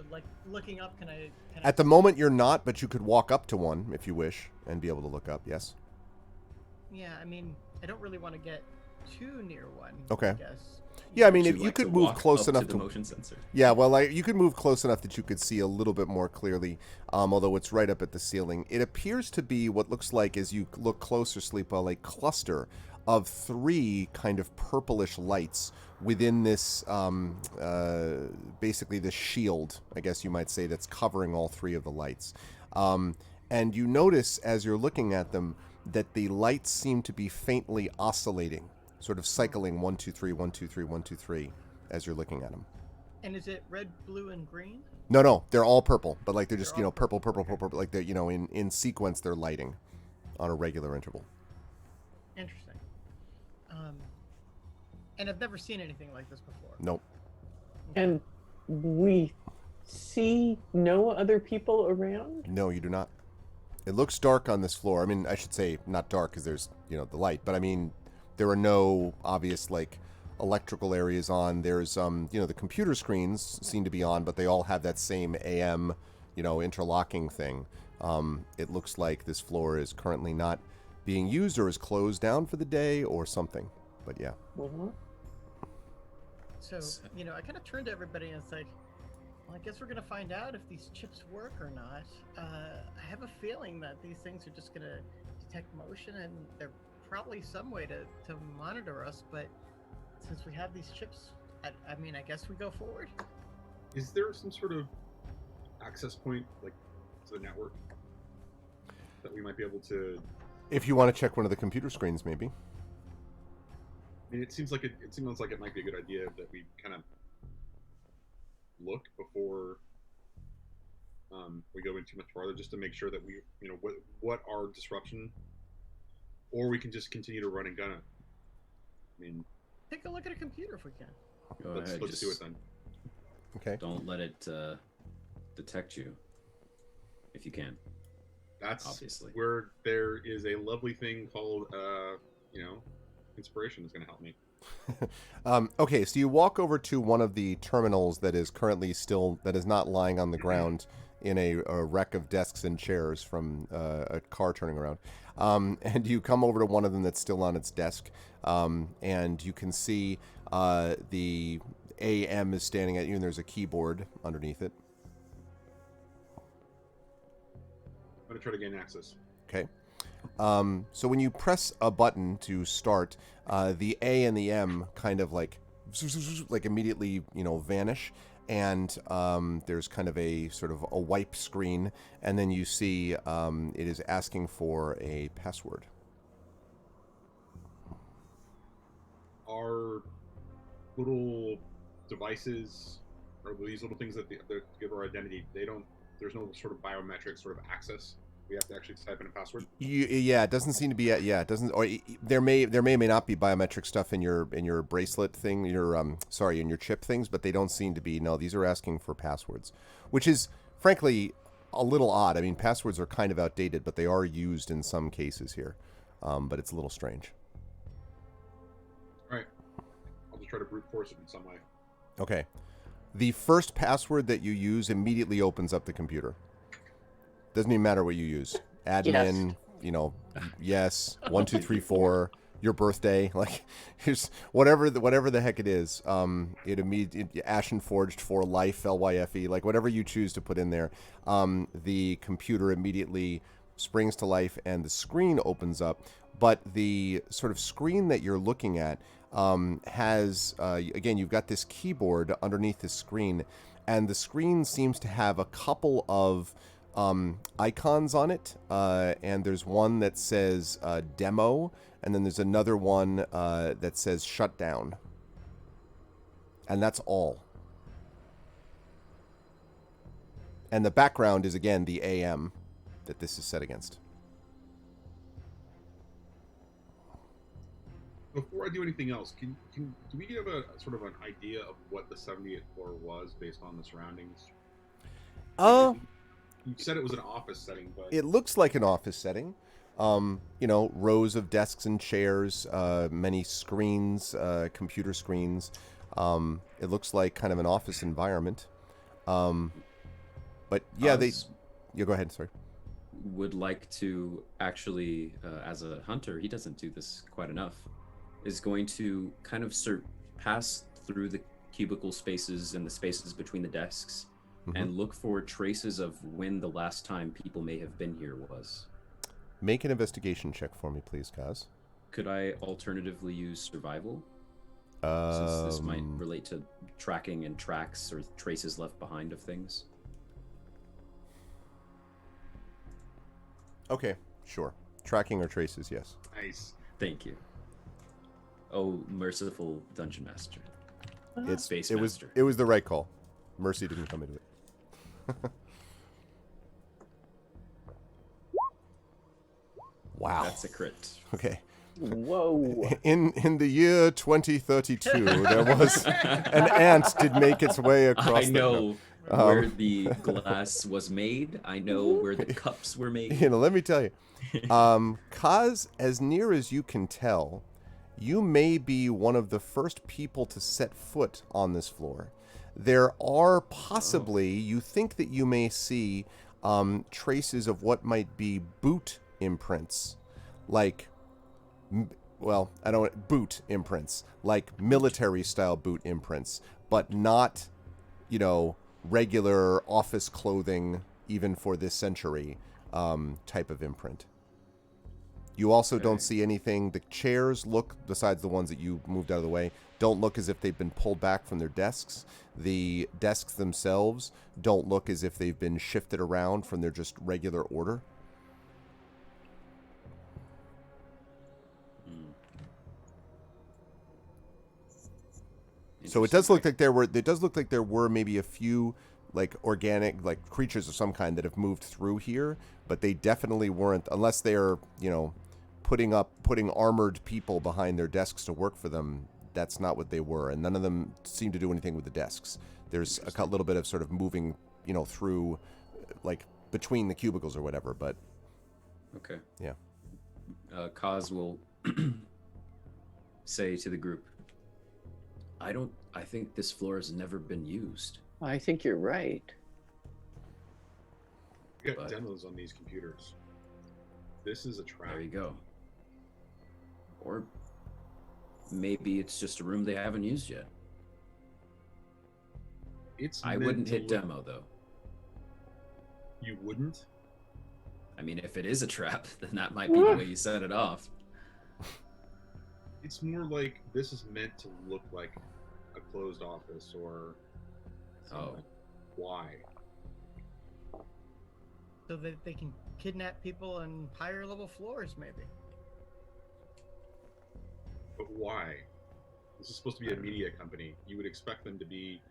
like looking up? Can I? At the moment, you're not, but you could walk up to one if you wish and be able to look up. Yes. Yeah, I mean, I don't really want to get too near one. Okay. I guess. Yeah, I mean, Would if you like could to move walk close up enough to the motion sensor. Yeah, well, like you could move close enough that you could see a little bit more clearly, although it's right up at the ceiling. It appears to be what looks like, as you look closer, Sleepwell, a cluster of 3 kind of purplish lights within this, basically this shield, I guess you might say, that's covering all 3 of the lights. And you notice, as you're looking at them, that the lights seem to be faintly oscillating, sort of cycling 1, 2, 3, 1, 2, 3, 1, 2, 3, as you're looking at them. And is it red, blue, and green? No, they're all purple, but like they're just, They're all purple, purple, okay. like they're, in sequence they're lighting on a regular interval. Interesting. And I've never seen anything like this before. Nope. And we see no other people around? No, you do not. It looks dark on this floor. I mean, I should say not dark because there's, the light, but I mean, there are no obvious, like, electrical areas on. There's, the computer screens seem to be on, but they all have that same AM, interlocking thing. It looks like this floor is currently not being used or is closed down for the day or something, but yeah. Uh-huh. So, I kind of turned to everybody and it's like, well, I guess we're going to find out if these chips work or not. I have a feeling that these things are just going to detect motion, and they're probably some way to monitor us, but since we have these chips, I mean, I guess we go forward. Is there some sort of access point, like, to the network that we might be able to... If you want to check one of the computer screens, maybe. I mean, it seems like it might be a good idea that we kind of look before we go in too much farther, just to make sure that we, what our disruption, or we can just continue to run and gun it. I mean, Take a look at a computer if we can. Go let's ahead, do just it then. Okay. don't let it detect you if you can. That's obviously where there is a lovely thing called, inspiration is going to help me. Okay, so you walk over to one of the terminals that is currently that is not lying on the ground in a wreck of desks and chairs from a car turning around. And you come over to one of them that's still on its desk, and you can see the AM is standing at you, and there's a keyboard underneath it. I'm going to try to gain access. Okay. So when you press a button to start, the A and the M kind of like immediately, vanish. And there's kind of a sort of a wipe screen. And then you see it is asking for a password. Our little devices, or these little things that give our identity, there's no sort of biometric sort of access. We have to actually type in a password. Yeah, it doesn't seem to be. It doesn't. Or there may not be biometric stuff in your bracelet thing. In your chip things, but they don't seem to be. No, these are asking for passwords, which is frankly a little odd. I mean, passwords are kind of outdated, but they are used in some cases here. But it's a little strange. All right, I'll just try to brute force it in some way. Okay, the first password that you use immediately opens up the computer. Doesn't even matter what you use. Admin, yes, 1, 2, 3, 4, your birthday, like here's whatever the heck it is. It immediately Ashen Forged for life, LYFE, like whatever you choose to put in there. The computer immediately springs to life and the screen opens up. But the sort of screen that you're looking at has again, you've got this keyboard underneath the screen, and the screen seems to have a couple of icons on it, and there's one that says demo, and then there's another one that says shutdown, and that's all. And the background is again the AM, that this is set against. Before I do anything else, do we have a sort of an idea of what the 78th floor was based on the surroundings? You said it was an office setting, but It looks like an office setting. Rows of desks and chairs, many screens, computer screens. It looks like kind of an office environment. But yeah, Oz go ahead. Sorry. would like to actually, as a hunter, he doesn't do this quite enough, is going to kind of pass through the cubicle spaces and the spaces between the desks and look for traces of when the last time people may have been here was. Make an investigation check for me, please, Kaz. Could I alternatively use survival? Since this might relate to tracking and tracks or traces left behind of things. Okay, sure. Tracking or traces, yes. nice. Thank you. Oh, merciful dungeon master. It's Space it master. was the right call. Mercy didn't come into it. Wow. That's a crit. Okay. Whoa. In the year 2032, there was an ant did make its way across. I know where the glass was made. I know where the cups were made. Let me tell you, Kaz, as near as you can tell, you may be one of the first people to set foot on this floor. There are possibly, you think that you may see traces of what might be boot imprints, like, boot imprints, like military-style boot imprints, but not, regular office clothing, even for this century, type of imprint. You also don't see anything. The chairs look, besides the ones that you moved out of the way, don't look as if they've been pulled back from their desks. The desks themselves don't look as if they've been shifted around from their just regular order. So it does look like there were maybe a few like organic like creatures of some kind that have moved through here, but they definitely weren't, unless they're, putting armored people behind their desks to work for them. That's not what they were, and none of them seem to do anything with the desks. There's a little bit of sort of moving, through, like between the cubicles or whatever. But Okay. yeah, Kaz will say to the group, I think this floor has never been used. I think you're right. We got But- demos on these computers. This is a trap. There you go. Or maybe it's just a room they haven't used yet. I meant wouldn't to hit look- demo though. You wouldn't? I mean, if it is a trap, then that might be the way you set it off. It's more like this is meant to look like a closed office or something. Oh. Why? So that they can kidnap people on higher level floors, maybe. But why? This is supposed to be a media company. You would expect them to be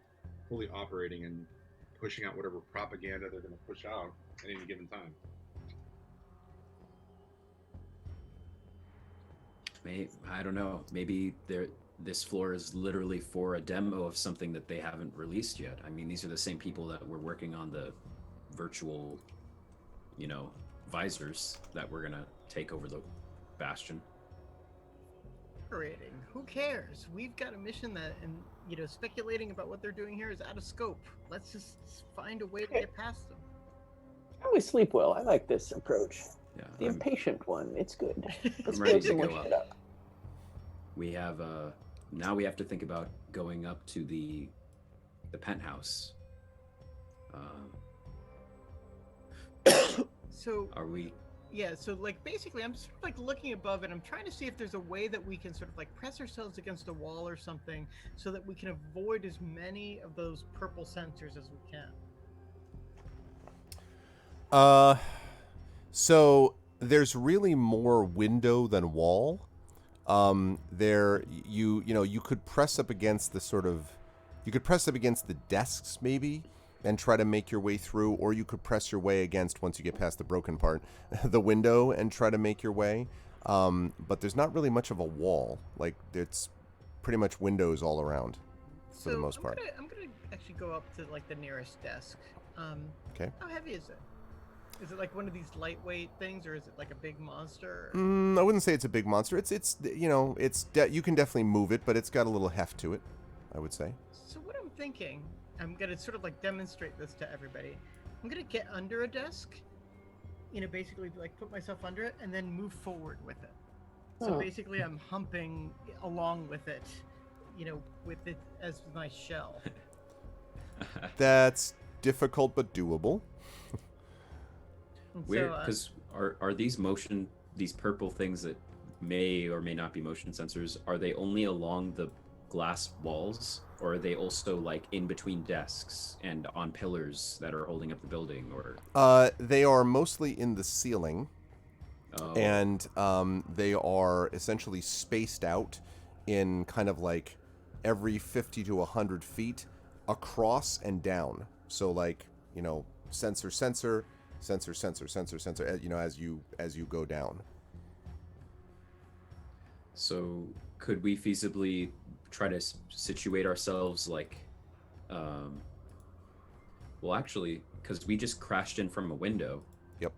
fully operating and pushing out whatever propaganda they're going to push out at any given time. I don't know. Maybe this floor is literally for a demo of something that they haven't released yet. I mean, these are the same people that were working on the virtual, visors that we're gonna take over the bastion. Operating. Who cares? We've got a mission that, and speculating about what they're doing here is out of scope. Let's just find a way to get past them. I always sleep well. I like this approach. Yeah, The impatient one. It's good. Let's ready blow to some more go shit up. up. we have now we have to think about going up to the penthouse. So Are we? yeah, so like basically I'm sort of like looking above and I'm trying to see if there's a way that we can sort of like press ourselves against a wall or something so that we can avoid as many of those purple sensors as we can. So there's really more window than wall. You could press up against the desks maybe, and try to make your way through, or you could press your way against, once you get past the broken part, the window and try to make your way. But there's not really much of a wall. Like, it's pretty much windows all around for the most part. I'm gonna actually go up to like the nearest desk. Okay. How heavy is it? Is it like one of these lightweight things, or is it like a big monster? I wouldn't say it's a big monster. It's you know, you can definitely move it, but it's got a little heft to it, I would say. So what I'm thinking, I'm gonna sort of like demonstrate this to everybody. I'm gonna get under a desk, basically like put myself under it and then move forward with it. So basically I'm humping along with it, with it as my shell. That's difficult but doable. Weird, because are these purple things that may or may not be motion sensors, are they only along the glass walls, or are they also like in between desks and on pillars that are holding up the building? Or they are mostly in the ceiling. Oh. And they are essentially spaced out in kind of like every 50 to 100 feet across and down. So like, sensor, as you go down. So could we feasibly try to situate ourselves like, well, actually, because we just crashed in from a window. Yep.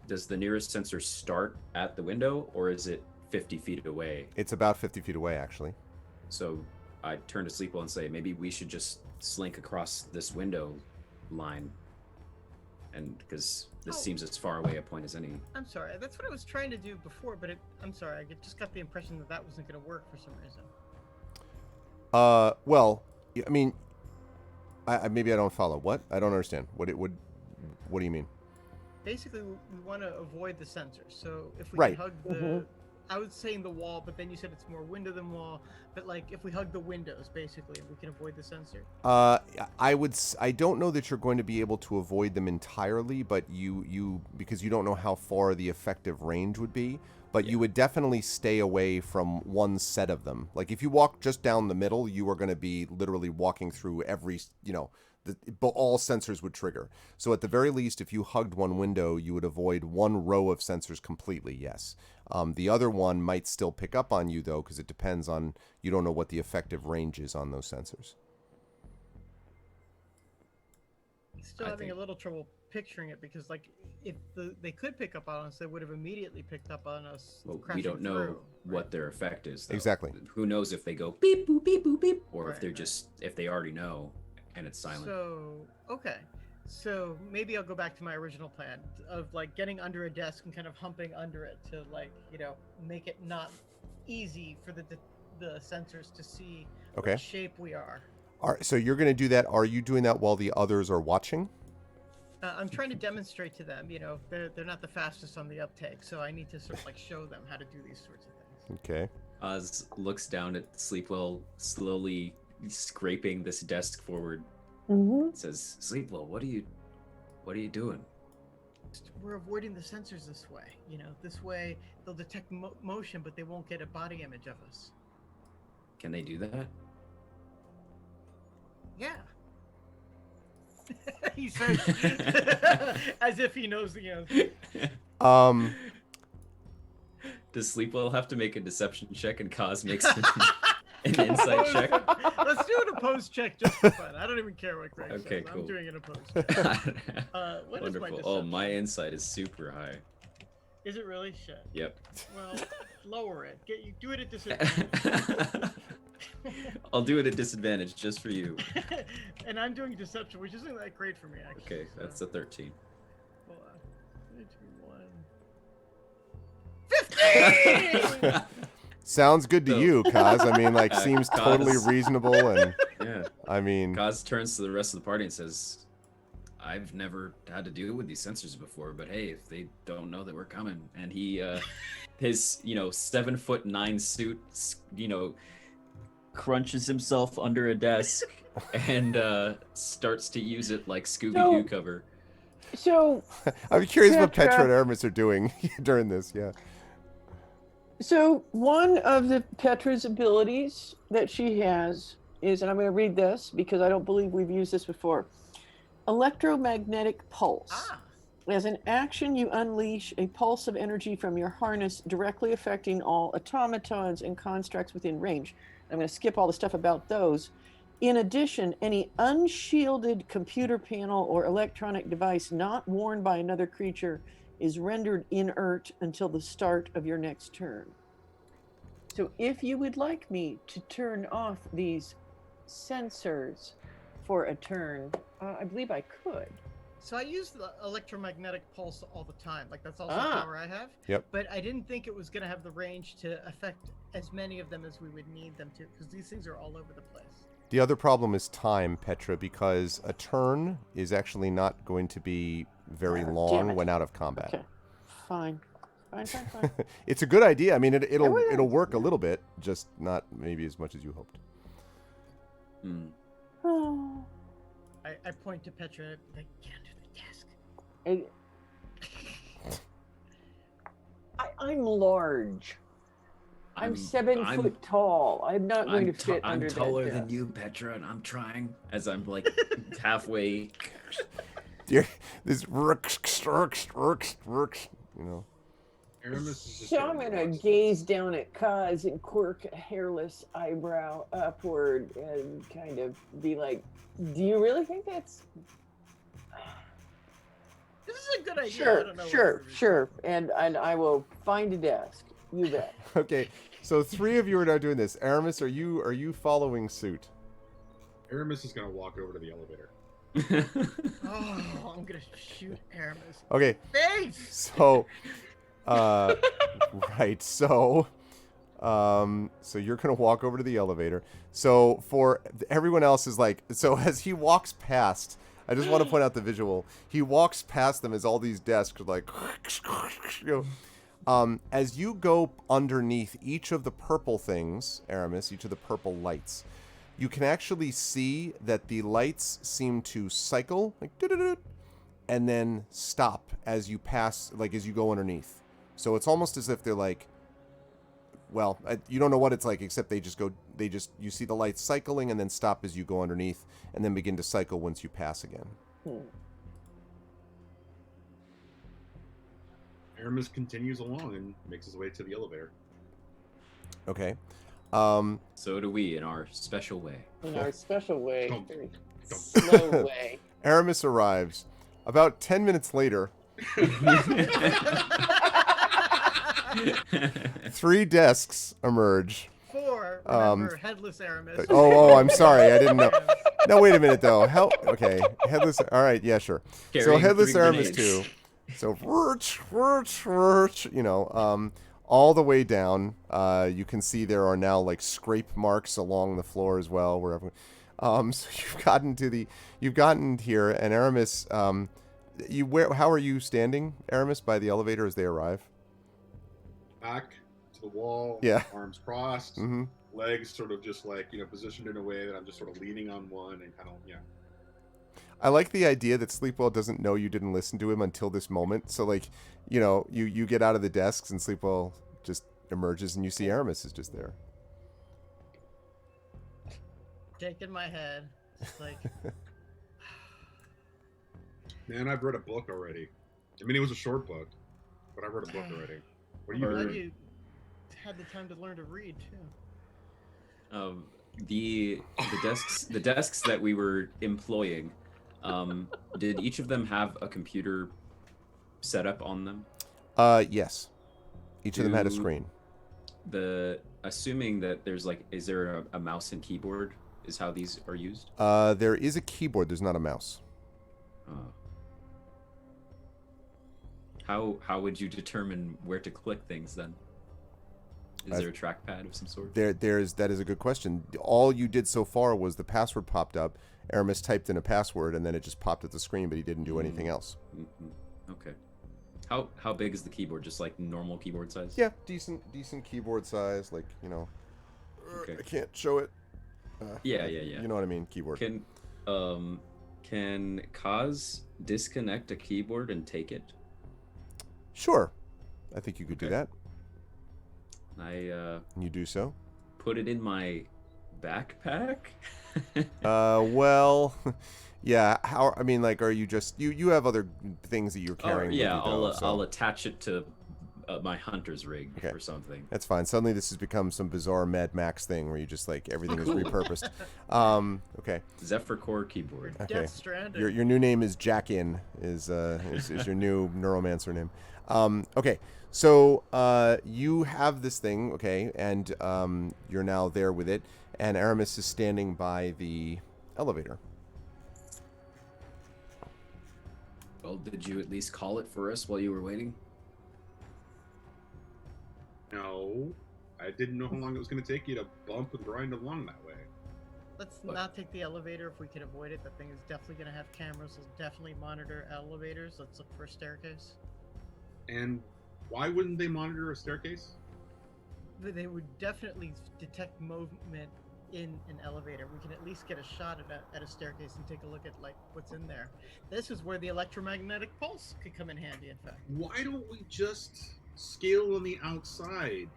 Does the nearest sensor start at the window, or is it 50 feet away? It's about 50 feet away, actually. So I turn to Sleepwell and say, maybe we should just slink across this window line, and because this seems as far away a point as any. I'm sorry, that's what I was trying to do before, but I'm sorry, I just got the impression that wasn't going to work for some reason. Well, I mean, maybe I don't follow. What? I don't understand. What do you mean? Basically, we want to avoid the sensors. So if we Right. can hug the, I was saying the wall, but then you said it's more window than wall. But like, if we hug the windows, basically, we can avoid the sensor. I don't know that you're going to be able to avoid them entirely, but because you don't know how far the effective range would be. But you would definitely stay away from one set of them. Like if you walk just down the middle, you are going to be literally walking through every, all sensors would trigger. So at the very least, if you hugged one window, you would avoid one row of sensors completely, yes. The other one might still pick up on you, though, because it depends on, you don't know what the effective range is on those sensors. Still having a little trouble picturing it, because like if they could pick up on us, they would have immediately picked up on us. Well, we don't know through, what their effect is, though. Exactly. Who knows if they go beep boop beep boop beep, or Right, if they're right. if they already know and it's silent. So okay, so maybe I'll go back to my original plan of like getting under a desk and kind of humping under it to like make it not easy for the sensors to see Okay. what shape we are. All right, so you're going to do that. Are you doing that while the others are watching? I'm trying to demonstrate to them, they're not the fastest on the uptake, so I need to sort of like show them how to do these sorts of things. Okay. Oz looks down at Sleepwell, slowly scraping this desk forward. Says, "Sleepwell, what are you doing?" We're avoiding the sensors this way. This way they'll detect motion, but they won't get a body image of us. Can they do that? Yeah. He says, as if he knows the answer. Does Sleepwell have to make a deception check, and Kaz makes an insight check? Let's do an opposed check just for fun. I don't even care what Greg Okay, says. cool. I'm doing an opposed check. What is my Wonderful. deception? My insight is super high. Is it really? Shit. Yep. Well, lower it. Do it at disadvantage. I'll do it at disadvantage just for you. And I'm doing deception, which isn't that great for me, actually. Okay, that's a 13. Hold on. 3, 2, 1. 15! Sounds good to So- you, Kaz. I mean, like, seems Kaz- totally reasonable, and Yeah. I mean, Kaz turns to the rest of the party and says, "I've never had to deal with these sensors before, but hey, if they don't know that we're coming," and he, his 7'9" suit, crunches himself under a desk and starts to use it like Scooby-Doo cover. So I'm curious what Petra- Petra and Aramis are doing during this. Yeah. So one of the Petra's abilities that she has is, and I'm going to read this because I don't believe we've used this before. Electromagnetic pulse. Ah, As an action, you unleash a pulse of energy from your harness, directly affecting all automatons and constructs within range. I'm going to skip all the stuff about those. In addition, any unshielded computer panel or electronic device not worn by another creature is rendered inert until the start of your next turn. So if you would like me to turn off these sensors for a turn, I believe I could. so I use the electromagnetic pulse all the time. Like that's also Ah. a power I have. Yep. But I didn't think it was going to have the range to affect as many of them as we would need them to, because these things are all over the place. The other problem is time, Petra, because a turn is actually not going to be very Damn long it. when out of combat. Okay, fine. Fine. It's a good idea. I mean, it'll Yeah, it'll work a little bit, just not maybe as much as you hoped. Hmm. Oh. I point to Petra, like, get under the desk. I'm large. I'm 7 foot tall. I'm not going to fit under that I'm taller than desk. you, Petra, and I'm trying. As I'm like halfway. This works, you know. Aramis is just So I'm getting going to lost. gaze down at Kaz and quirk a hairless eyebrow upward and kind of be like, do you really think that's... This is a good idea. I don't know Sure. And I will find a desk. You bet. Okay, so 3 of you are now doing this. Aramis, are you following suit? Aramis is gonna walk over to the elevator. Oh, I'm gonna shoot Aramis. Okay, Face! so, right, so you're gonna walk over to the elevator. So for everyone else is like, so as he walks past, I just want to point out the visual. He walks past them as all these desks are like, you know, as you go underneath each of the purple things, Aramis, each of the purple lights, you can actually see that the lights seem to cycle, like, and then stop as you pass, like as you go underneath. So it's almost as if they're like, well, you don't know what it's like, except you see the lights cycling and then stop as you go underneath and then begin to cycle once you pass again. Aramis continues along and makes his way to the elevator. Okay. So do we in our special way. In our special way. Dum, Very dum. slow way. Aramis arrives. About 10 minutes later, 3 desks emerge. 4, remember, headless Aramis. Oh, I'm sorry. I didn't know. No, wait a minute, though. Okay. Headless. All right. Yeah, sure. So Carrying headless 3 Aramis, grenades. too. So, you know, all the way down, you can see there are now like scrape marks along the floor as well, wherever. So you've gotten here, and Aramis, how are you standing, Aramis, by the elevator as they arrive? Back to the wall, Yeah. arms crossed, Mm-hmm. legs sort of just like, positioned in a way that I'm just sort of leaning on one and kind of, I like the idea that Sleepwell doesn't know you didn't listen to him until this moment. So, like, you get out of the desks and Sleepwell just emerges and you see Aramis is just there. Shaking my head. It's like, Man, I've read a book already. I mean, it was a short book, but I read a book already. What are you I'm glad doing? you had the time to learn to read, too. The desks that we were employing, did each of them have a computer set up on them? Yes. Each of them had a screen. Assuming that is there a mouse and keyboard is how these are used? There is a keyboard. There's not a mouse. How would you determine where to click things then? Is there a trackpad of some sort? That is a good question. All you did so far was the password popped up. Aramis typed in a password and then it just popped at the screen, but he didn't do anything else. Mm-hmm. Okay. How big is the keyboard? Just like normal keyboard size? Yeah, decent keyboard size. Like, Okay. I can't show it. Yeah. You know what I mean? Keyboard. Can Kaz disconnect a keyboard and take it? Sure. I think you could do Okay. that. I You do so? put it in my backpack? Well, yeah. How? I mean, like, are you just you have other things that you're carrying? Yeah, with you, though, so. I'll attach it to my hunter's rig or something. That's fine. Suddenly, this has become some bizarre Mad Max thing where you just like everything is repurposed. Okay. Zephyr Core keyboard. Okay. Death Stranding. Your new name is Jack-In. Is your new neuromancer name? Okay. So you have this thing, okay, and you're now there with it, and Aramis is standing by the elevator. Well, did you at least call it for us while you were waiting? No, I didn't know how long it was going to take you to bump and grind along that way. Let's not take the elevator if we can avoid it. The thing is definitely going to have cameras. Let's definitely monitor elevators. Let's look for a staircase. And why wouldn't they monitor a staircase? They would definitely detect movement in an elevator. We can at least get a shot at a staircase and take a look at like what's in there. This is where the electromagnetic pulse could come in handy, in fact. Why don't we just scale on the outside?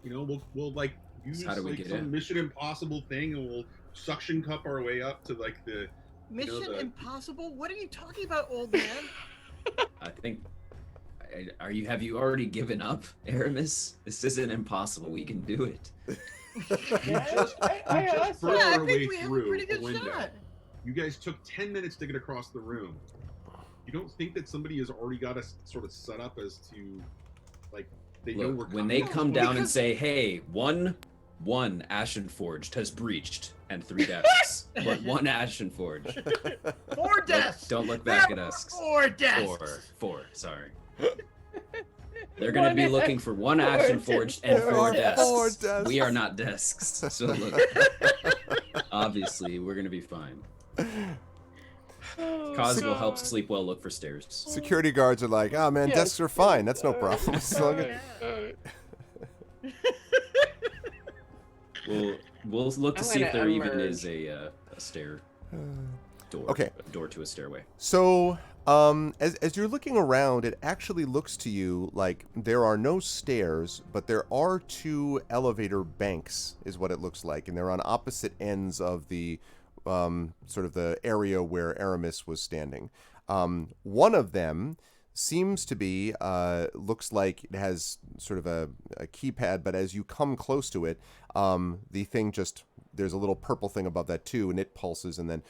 You know, we'll like use like some Mission Impossible thing, and we'll suction cup our way up to like the Mission Impossible. What are you talking about, old man? I think. Have you already given up, Aramis? This isn't impossible. We can do it. I think we have a pretty good shot. You guys took 10 minutes to get across the room. You don't think that somebody has already got us sort of set up as to, like, they know we're coming? When they come down and say, "Hey, one Ashen Forged has breached and 3 desks," but 1 Ashen Forged. 4 desks. Don't look back at us. 4 desks. 4. Sorry. They're going to be looking for 1 Ashen Forged and 4 desks. We are not desks. So look, obviously, we're going to be fine. Cause will help sleep well look for stairs. Security guards are like, "Oh man, desks are fine. That's no problem." We'll look to see if there even is a stair door. Okay. A door to a stairway. So, as you're looking around, it actually looks to you like there are no stairs, but there are 2 elevator banks, is what it looks like, and they're on opposite ends of the sort of the area where Aramis was standing. One of them seems to be, looks like it has sort of a keypad, but as you come close to it, the thing just, there's a little purple thing above that too, and it pulses, and then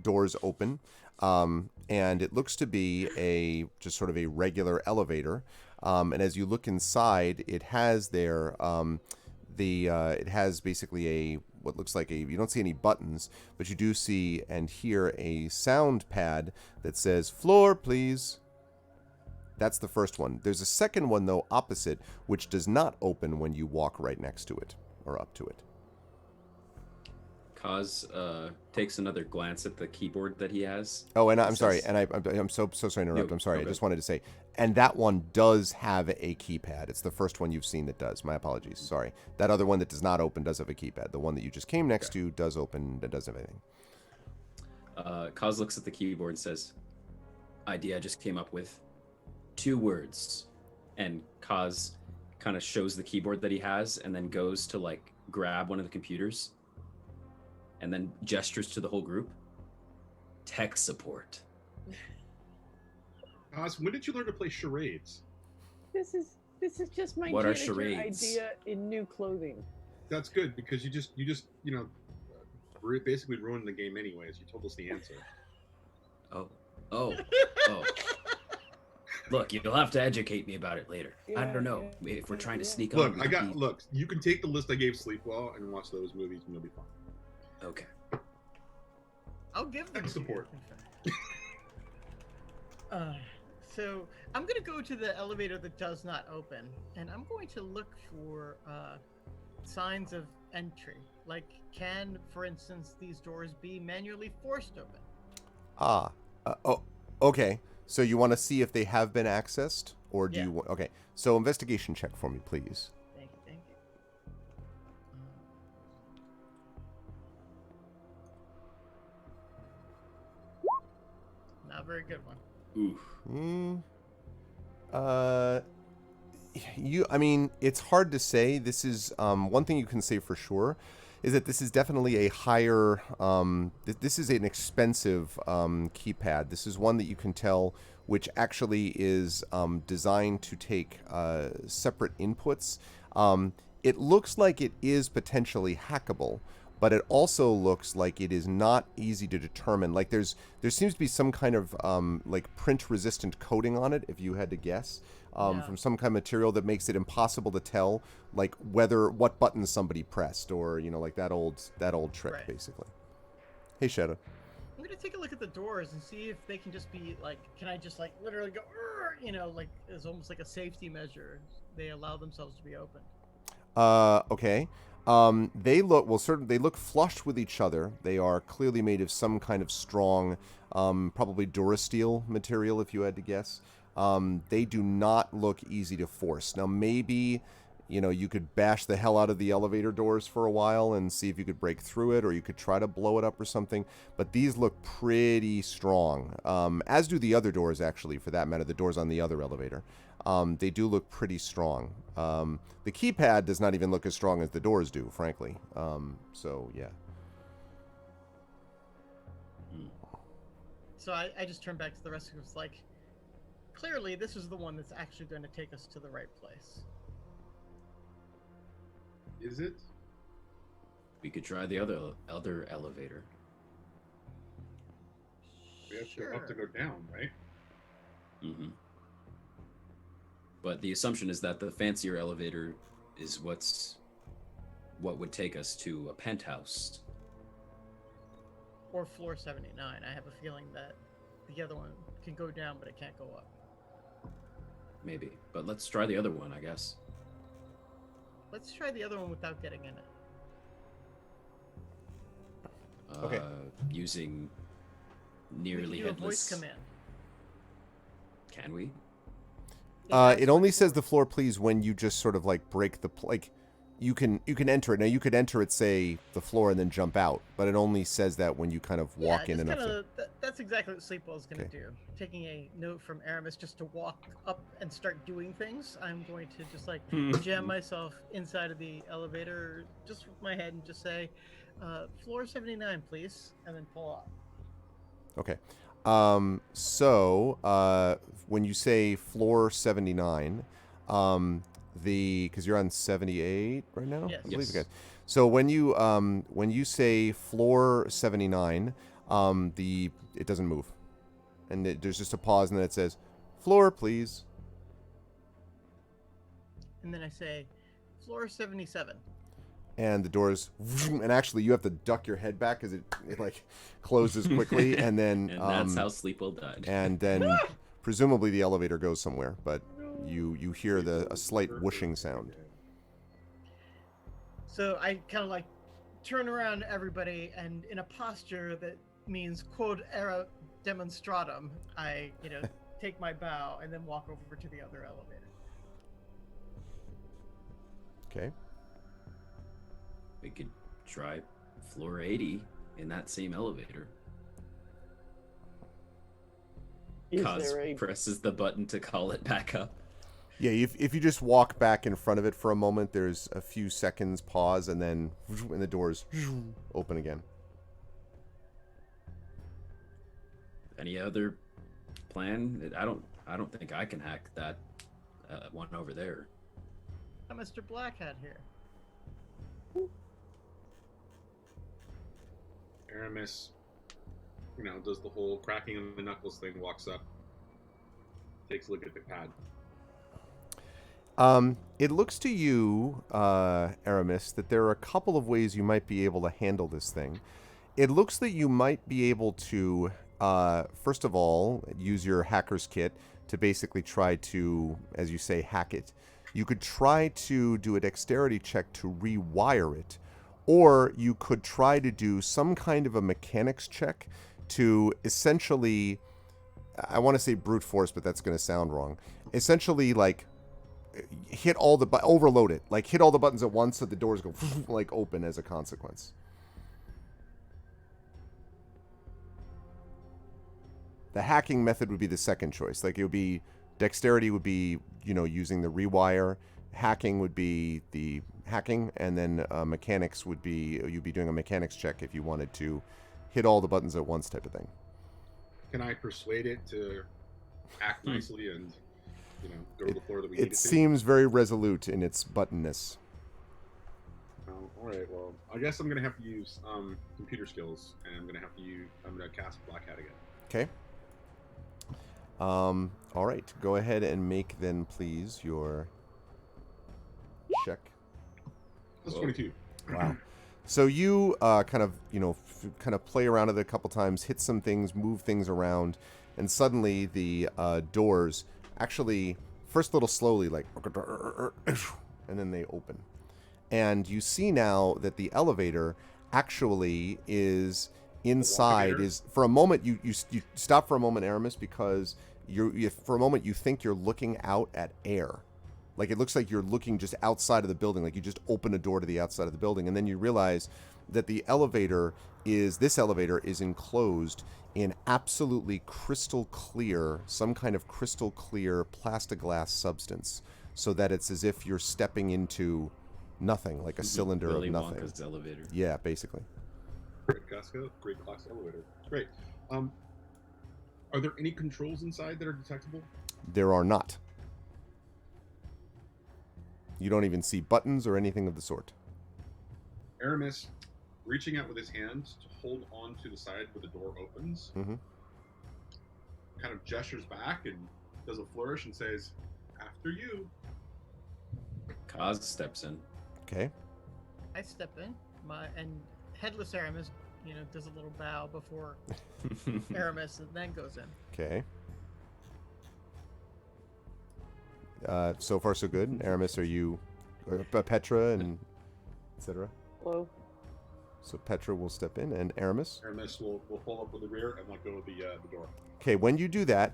doors open. And it looks to be just sort of a regular elevator. And as you look inside, it has there, it has basically what looks like you don't see any buttons, but you do see and hear a sound pad that says, "Floor, please." That's the first one. There's a second one, though, opposite, which does not open when you walk right next to it or up to it. Kaz takes another glance at the keyboard that he has. Oh, and I'm sorry, and I'm so sorry to interrupt. I'm sorry. I just wanted to say, and that one does have a keypad. It's the first one you've seen that does. My apologies. Sorry. That other one that does not open does have a keypad. The one that you just came next to does open. That does have anything. Kaz looks at the keyboard and says, "Idea I just came up with. 2 words." And Kaz kind of shows the keyboard that he has, and then goes to like grab one of the computers. And then gestures to the whole group. Tech support. Oz, when did you learn to play charades? This is just my What are janitor charades? idea in new clothing. That's good, because you just basically ruined the game anyways. You told us the answer. Oh. Look, you'll have to educate me about it later. I don't know if we're trying to sneak on. Look, you can take the list I gave Sleepwell and watch those movies and you'll be fine. Okay. I'll give them support. So I'm going to go to the elevator that does not open, and I'm going to look for signs of entry. Like, can, for instance, these doors be manually forced open? Okay. So you want to see if they have been accessed, or do you want? Okay. So investigation check for me, please. Thank you. Not a very good one. I mean, it's hard to say. This is one thing you can say for sure is that this is definitely a higher, this is an expensive keypad. This is one that you can tell which actually is designed to take separate inputs. It looks like it is potentially hackable, but it also looks like it is not easy to determine. Like there seems to be some kind of like print resistant coating on it, if you had to guess, from some kind of material that makes it impossible to tell like what button somebody pressed, or like that old trick, Right. basically. Hey, Shadow. I'm gonna take a look at the doors and see if they can just be like, can I just like literally go, like it's almost like a safety measure. They allow themselves to be opened. Okay. They look flush with each other. They are clearly made of some kind of strong, probably Durasteel material, if you had to guess. They do not look easy to force. Now, maybe, you could bash the hell out of the elevator doors for a while and see if you could break through it, or you could try to blow it up or something. But these look pretty strong, as do the other doors, actually, for that matter, the doors on the other elevator. They do look pretty strong. The keypad does not even look as strong as the doors do, frankly. So, yeah. So I just turned back to the rest of us like, clearly this is the one that's actually going to take us to the right place. Is it? We could try the other elevator. We have to go down, right? Mm-hmm. But the assumption is that the fancier elevator is what would take us to a penthouse. Or floor 79. I have a feeling that the other one can go down, but it can't go up. Maybe. But let's try the other one, I guess. Let's try the other one without getting in it. Okay. Using We nearly can do a headless. voice command. Can we? It only says the floor please when you just sort of like break the like you can enter it. Now you could enter it, say, the floor and then jump out, but it only says that when you kind of walk in enough. That's exactly what Sleepwell's going to Okay. do. Taking a note from Aramis just to walk up and start doing things, I'm going to just like jam myself inside of the elevator just with my head and just say, floor 79, please, and then pull up. Okay. When you say floor 79, because you're on 78 right now? Yes. I believe. Yes. Okay. So when you say floor 79, it doesn't move. And there's just a pause, and then it says, floor, please. And then I say, floor 77. And the doors, and actually you have to duck your head back because it like closes quickly, and then And that's how Sleepwell died. and then presumably the elevator goes somewhere, but you hear a slight whooshing sound. So I kind of like turn around to everybody, and in a posture that means quod era demonstratum, I take my bow and then walk over to the other elevator. Okay. We could try floor 80 in that same elevator. Cos presses the button to call it back up. Yeah, if you just walk back in front of it for a moment, there's a few seconds pause, and then the doors open again. Any other plan? I don't think I can hack that one over there. Mr. Blackhat here. Aramis, does the whole cracking of the knuckles thing, walks up, takes a look at the pad. It looks to you, Aramis, that there are a couple of ways you might be able to handle this thing. It looks that you might be able to, first of all, use your hacker's kit to basically try to, as you say, hack it. You could try to do a dexterity check to rewire it, or you could try to do some kind of a mechanics check to essentially, I want to say brute force, but that's going to sound wrong. Essentially, like, hit all the overload it, like hit all the buttons at once so the doors go like open as a consequence. The hacking method would be the second choice. Like, it would be dexterity would be using the rewire, hacking would be the hacking, and then mechanics would be you'd be doing a mechanics check if you wanted to hit all the buttons at once, type of thing. Can I persuade it to act nicely and, go to the floor that we need it It to? seems very resolute in its buttonness. All right. Well, I guess I'm gonna have to use computer skills, and I'm gonna cast Black Hat again. Okay. All right. Go ahead and make then, please, your check. That's 22. Wow. So you kind of play around with it a couple times, hit some things, move things around, and suddenly the doors actually first a little slowly, like, and then they open. And you see now that the elevator actually is inside. Is for a moment you stop for a moment, Aramis, because for a moment you think you're looking out at air. Like, it looks like you're looking just outside of the building, like you just open a door to the outside of the building, and then you realize that this elevator is enclosed in absolutely crystal clear, some kind of crystal clear plexiglass substance, so that it's as if you're stepping into nothing, like a cylinder Willy of nothing. Wonka's elevator. Yeah, basically. Great class elevator. Great. Are there any controls inside that are detectable? There are not. You don't even see buttons or anything of the sort. Aramis, reaching out with his hand to hold on to the side where the door opens, kind of gestures back and does a flourish and says, "After you." Kaz steps in. Okay. I step in, and headless Aramis, does a little bow before Aramis, and then goes in. Okay. So far, so good. Aramis, are you... Petra and etc.? Hello. So Petra will step in, and Aramis? Aramis will pull up with the rear and let go of the door. Okay, when you do that,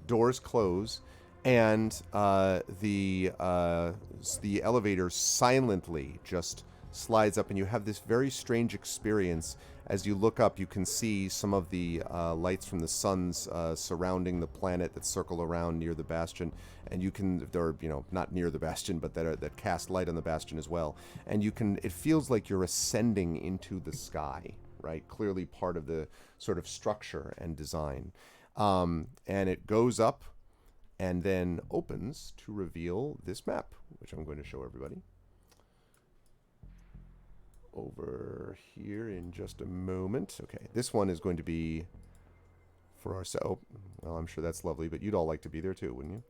doors close, and the elevator silently just slides up, and you have this very strange experience. As you look up, you can see some of the lights from the suns surrounding the planet that circle around near the bastion, and they're not near the bastion, but that cast light on the bastion as well. And it feels like you're ascending into the sky, right? Clearly part of the sort of structure and design. And it goes up and then opens to reveal this map, which I'm going to show everybody over here in just a moment. Okay, this one is going to be for ourselves. Well, I'm sure that's lovely, but you'd all like to be there too, wouldn't you?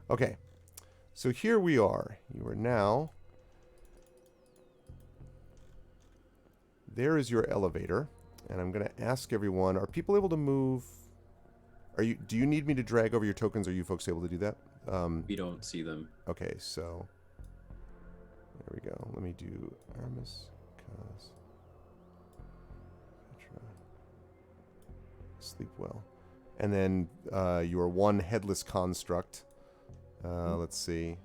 Okay, so here we are. You are now... There is your elevator, and I'm going to ask everyone, are people able to move... Do you need me to drag over your tokens? Are you folks able to do that? We don't see them. Okay, so... There we go. Let me do Aramis, Kaz, Petra, sleep well. And then your one headless construct. Let's see.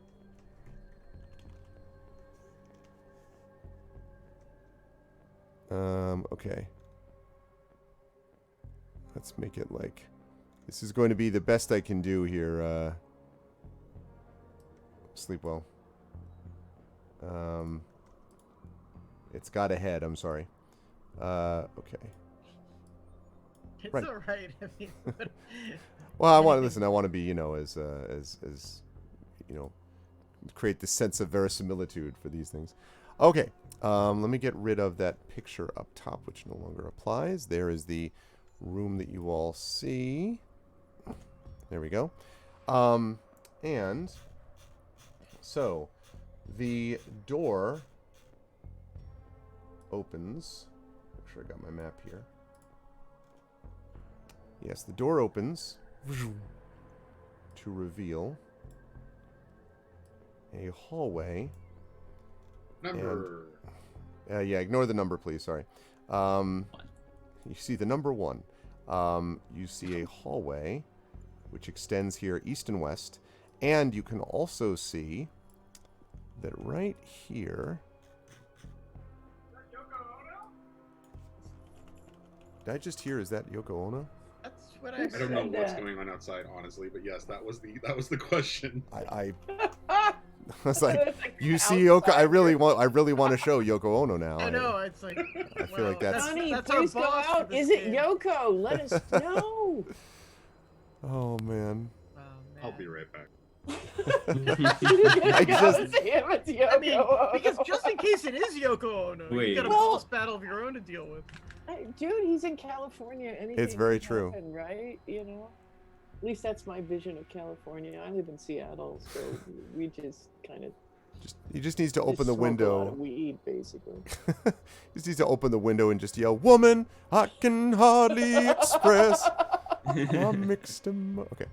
Okay. Let's make it like... This is going to be the best I can do here. Sleep well. It's got a head. I'm sorry. Okay. It's Right. all right. I mean, Well, I want to listen. I want to be, as create the sense of verisimilitude for these things. Okay. Let me get rid of that picture up top, which no longer applies. There is the room that you all see. There we go. And so the door opens. Make sure I got my map here. Yes, the door opens to reveal a hallway. Number. Yeah, ignore the number, please. Sorry. You see the number 1. You see a hallway which extends here east and west, and you can also see that right here. Did I just hear? Is that Yoko Ono? that's what I I don't know said. what's going on outside, honestly, but yes, that was the question. I was like, It's like you see Yoko. I really outsider. want to show Yoko Ono now. I know. It's like I feel like that's- Johnny, that's our please go boss for out. this Is it game. Yoko? Let us know. Oh man. Oh, man. I'll be right back. I just- see him. It's Yoko. I mean, because just in case it is Yoko Ono, Wait. you got a Well- boss battle of your own to deal with. Dude, he's in California. Anything It's very can true. happen, right? You know, at least that's my vision of California. I live in Seattle, so we just kind of He just needs to open the smoke a lot window. of weed, basically. Just needs to open the window and just yell, "Woman, I can hardly express my mixed Okay.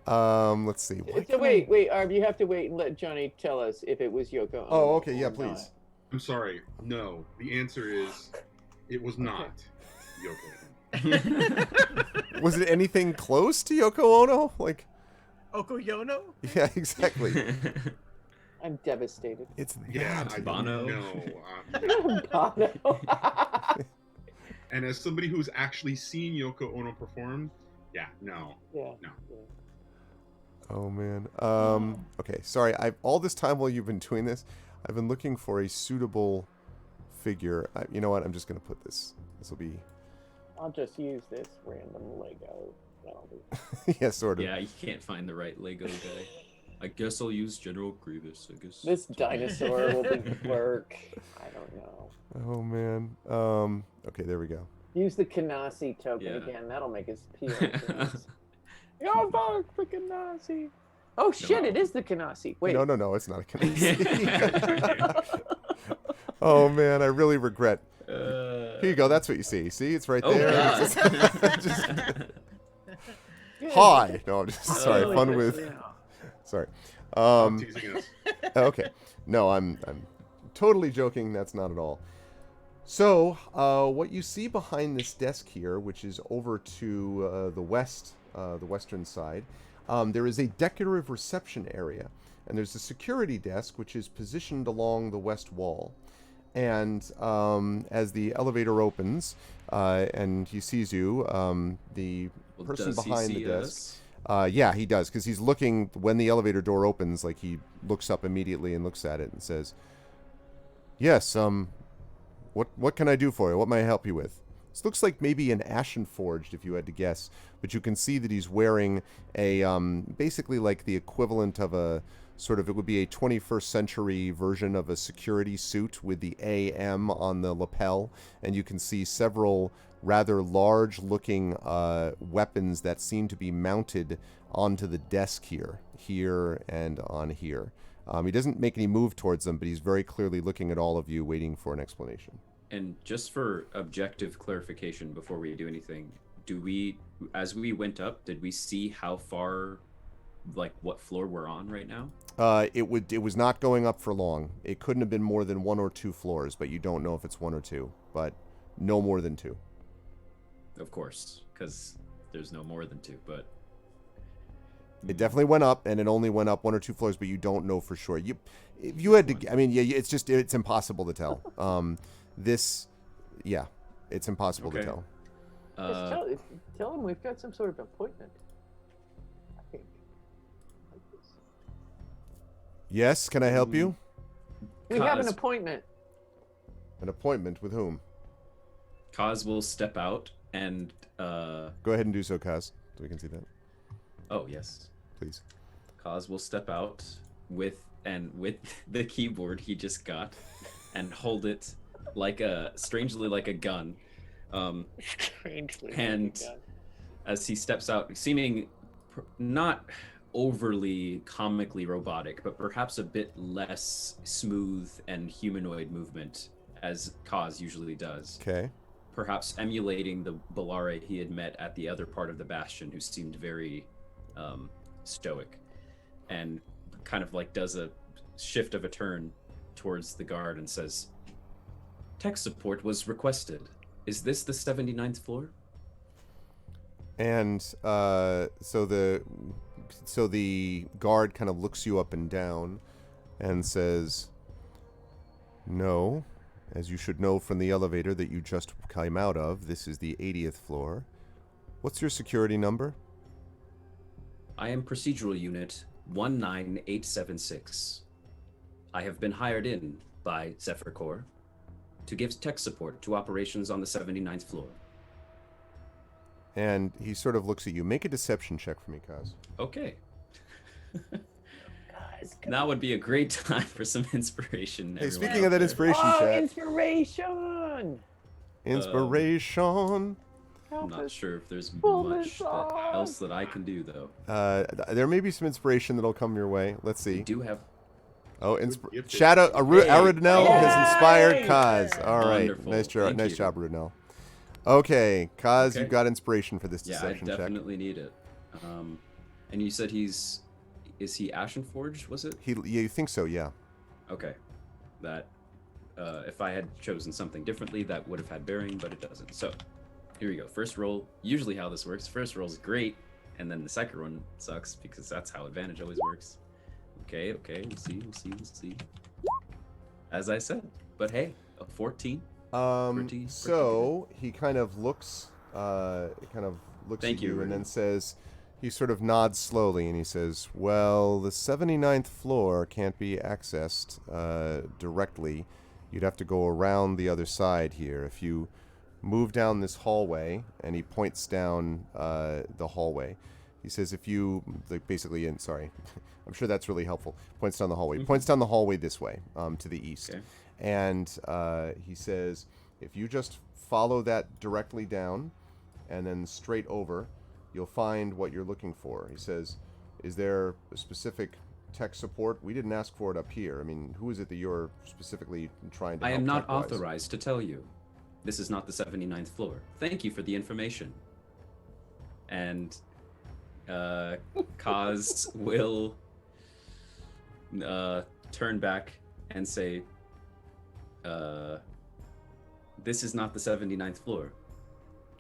Let's see. Why So can't wait, Arb, you have to wait and let Johnny tell us if it was Yoko Ono. Oh, okay. Yeah, or please. not. I'm sorry. No, the answer is it was not Yoko Ono. Was it anything close to Yoko Ono? Like, Okoyono? yeah, exactly. I'm devastated. It's Yeah, that. I Bono. don't know. Bono. And as somebody who's actually seen Yoko Ono perform, yeah, no. Yeah. No. Oh man. Okay. Sorry. All this time while you've been doing this, I've been looking for a suitable figure. You know what? I'm just gonna put this. This will be. I'll just use this random Lego. That'll be. Yeah, sort of. Yeah, you can't find the right Lego guy. I guess I'll use General Grievous. I guess This dinosaur will work. I don't know. Oh man. Okay. There we go. Use the Kanasi token Yeah. again. That'll make us appeal. Yo, fuck, the Kanasi. Oh shit! No. It is the Kanasi. Wait. No. It's not a Kanasi. Oh man, I really regret. Here you go. That's what you see. See, it's right Oh there. God. Just- Good. Hi. No, I'm just sorry. Oh, Fun with. Yeah. Sorry. Stop teasing us. Okay. No, I'm totally joking. That's not at all. So, what you see behind this desk here, which is over to the western side, there is a decorative reception area, and there's a security desk which is positioned along the west wall. And as the elevator opens, and he sees you, the Well, person does he behind the see desk. us? Yeah, he does, because he's looking, when the elevator door opens, like, he looks up immediately and looks at it and says, "Yes, what can I do for you? What may I help you with?" This looks like maybe an Ashen Forged, if you had to guess, but you can see that he's wearing a, basically like the equivalent of a, sort of, it would be a 21st century version of a security suit with the AM on the lapel, and you can see several rather large-looking weapons that seem to be mounted onto the desk here, and on here. He doesn't make any move towards them, but he's very clearly looking at all of you, waiting for an explanation. And just for objective clarification before we do anything, as we went up, did we see how far, like what floor we're on right now? It was not going up for long. It couldn't have been more than 1 or 2 floors, but you don't know if it's 1 or 2, but no more than 2. Of course, because there's no more than 2, but It definitely went up, and it only went up 1 or 2 floors, but you don't know for sure. If you had to, I mean, yeah, it's impossible to tell. It's impossible to Okay. tell. Just tell him we've got some sort of appointment. I think. Like this. Yes, can I help you? We have an Cause- appointment. An appointment with whom? Kaz will step out and Go ahead and do so, Kaz, so we can see that, oh yes, please. Kaz will step out with the keyboard he just got and hold it strangely like a gun. Strangely. And as he steps out, seeming not overly comically robotic, but perhaps a bit less smooth and humanoid movement as Kaz usually does. Okay. Perhaps emulating the Bellare he had met at the other part of the Bastion, who seemed very stoic, and kind of like does a shift of a turn towards the guard and says, "Tech support was requested. Is this the 79th floor?" And so the guard kind of looks you up and down and says, "No, as you should know from the elevator that you just came out of, this is the 80th floor. What's your security number?" "I am procedural unit 19876. I have been hired in by Zephyr Corps to give tech support to operations on the 79th floor. And he sort of looks at you. Make a deception check for me, Kaz. Okay. Guys, Now would be a great time for some inspiration. Hey, everyone speaking out of that there. inspiration oh, chat. inspiration! Inspiration. I'm Help not us sure if there's pull much this off. else that I can do, though. There may be some inspiration that'll come your way. Let's We see. do have Oh, Gifted. Shadow Aradinel has inspired Yay! Kaz. All right, Wonderful. nice job, Thank nice you. job, Aradinel. Okay, Kaz, Okay. you've got inspiration for this Yeah, I deception check. definitely need it. And you said is he Ashen Forged? Was it? You think so? Yeah. Okay, that if I had chosen something differently, that would have had bearing, but it doesn't. So here we go. First roll. Usually, how this works: first roll is great, and then the second one sucks because that's how advantage always works. Okay, we'll see. As I said, but hey, a 14. Pretty So he kind of looks, Thank at you, you and Rudy. then says, he sort of nods slowly and he says, "Well, the 79th floor can't be accessed directly. You'd have to go around the other side here. If you move down this hallway," and he points down the hallway. He says, "If you basically, and sorry, I'm sure that's really helpful." Points down the hallway. Points down the hallway this way, to the east. Okay. And he says, if you just follow that directly down and then straight over, you'll find what you're looking for. He says, is there a specific tech support? We didn't ask for it up here. I mean, who is it that you're specifically trying to I help am not tech-wise? authorized to tell you. This is not the 79th floor. Thank you for the information. And Kaz will turn back and say, this is not the 79th floor.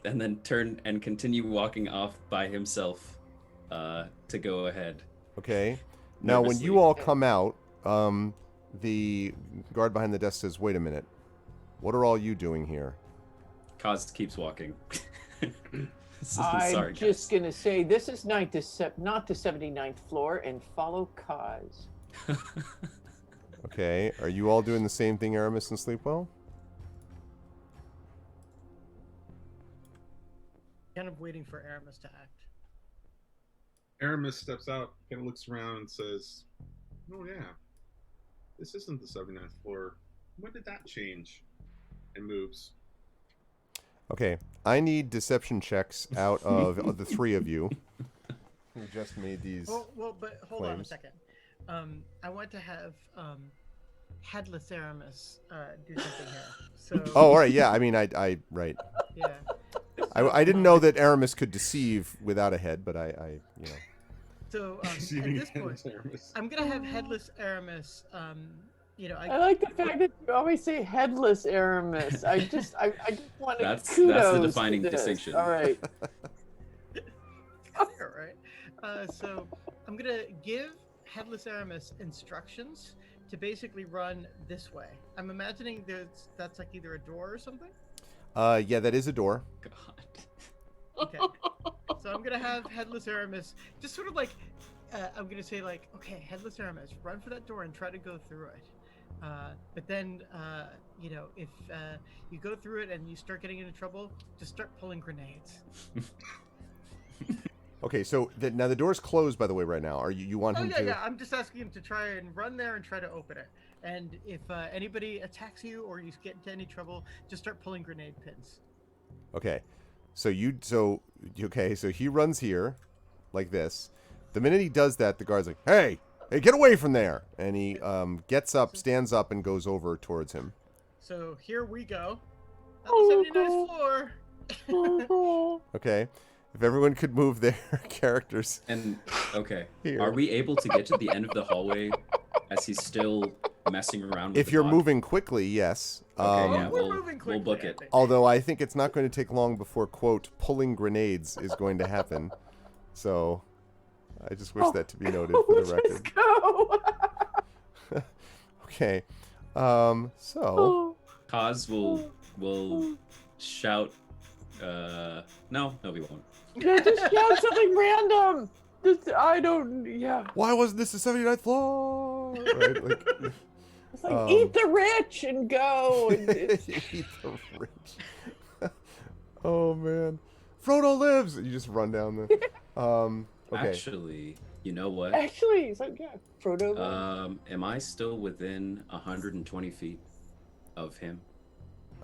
And then turn and continue walking off by himself to go ahead. Okay. Now, when you Nervously. all come out, the guard behind the desk says, "Wait a minute. What are all you doing here?" Kaz keeps walking. I'm Sorry, just going to say this is not the 79th floor and follow Kaz. guys. Okay. Are you all doing the same thing, Aramis and Sleepwell? Kind of waiting for Aramis to act. Aramis steps out, kind of looks around, and says, "Oh yeah, this isn't the 79th floor. When did that change?" And moves. Okay. I need deception checks out of the three of you who just made these. Well, but hold on a claims. second. I want to have Headless Aramis do something here. So Oh, all right. Yeah. I mean, I right. yeah. I didn't know that Aramis could deceive without a head, but I you know. So at Deceiving this point, Aramis. I'm gonna have Headless Aramis. I like the fact that you always say headless Aramis. I just want to That's kudos the defining to this. distinction. All right. clear, right? So I'm gonna give Headless Aramis instructions to basically run this way. I'm imagining that's like either a door or something. Yeah, that is a door. God. Okay. So I'm gonna have Headless Aramis just sort of like I'm gonna say like, okay, Headless Aramis, run for that door and try to go through it. But then if you go through it and you start getting into trouble, just start pulling grenades. Okay, so now the door's closed, by the way, right now. Are you want Oh him yeah, to? yeah. I'm just asking him to try and run there and try to open it. And if anybody attacks you or you get into any trouble, just start pulling grenade pins. Okay, so he runs here, like this. The minute he does that, the guard's like, "Hey, get away from there!" And he gets up, stands up, and goes over towards him. So here we go. At the 79th floor. Okay, if everyone could move their characters. And okay, Here. are we able to get to the end of the hallway as he's still messing around with If the you're body? moving quickly, yes. Okay, yeah, we're we'll- moving we'll book quickly, I it. think. Although I think it's not going to take long before, quote, pulling grenades is going to happen. So I just wish that to be noted for the record. Just go. Okay. So Kaz will shout. No, we won't. Yeah, just shout something random. Yeah. why wasn't this the 79th floor? Right? Like, It's like, eat the rich and go. And Eat the rich. Oh man, Frodo lives. You just run down the. Okay. Actually, you know what? actually, so yeah, Frodo. Am I still within 120 feet of him?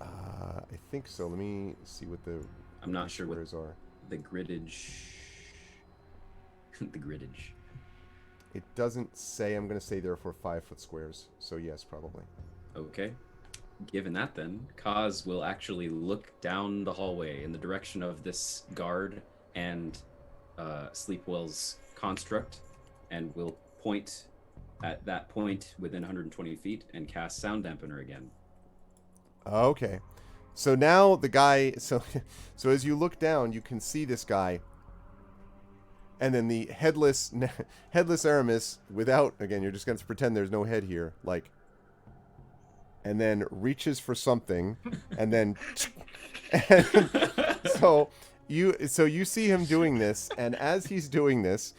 I think so. Let me see what the. I'm not sure what squares are. the griddage. The griddage. It doesn't say. I'm gonna say therefore 5-foot squares. So yes, probably. Okay. Given that, then Kaz will actually look down the hallway in the direction of this guard and Sleepwell's construct, and will point at that point within 120 feet and cast Sound Dampener again. Okay. So now the guy. So as you look down, you can see this guy. And then the headless Aramis, without, again, you're just going to pretend there's no head here, like, and then reaches for something, and then, and so you see him doing this, and as he's doing this,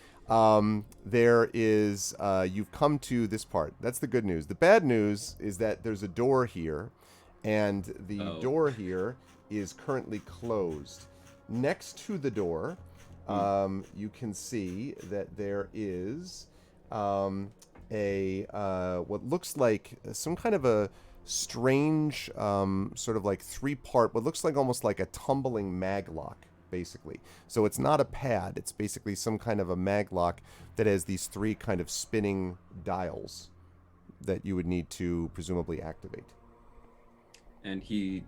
there is, you've come to this part. That's the good news. The bad news is that there's a door here, and the door here is currently closed. Next to the door, you can see that there is what looks like some kind of a strange sort of like 3-part, what looks like almost like a tumbling maglock, basically. So it's not a pad. It's basically some kind of a maglock that has these 3 kind of spinning dials that you would need to presumably activate. And he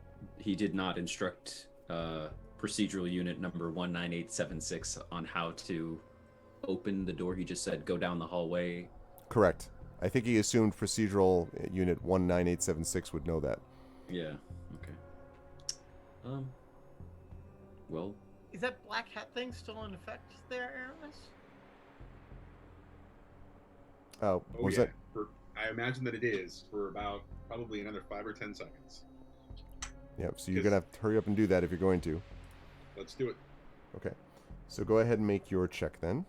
did not instruct procedural unit number 19876 on how to open the door. He just said go down the hallway. Correct. I think he assumed procedural unit 19876 would know that. Yeah. Okay. Well, Is that black hat thing still in effect there, Aramis? Was that? I imagine that it is for about probably another 5 or 10 seconds. Yeah, so you're going to have to hurry up and do that if you're going to. Let's do it. Okay. So go ahead and make your check then.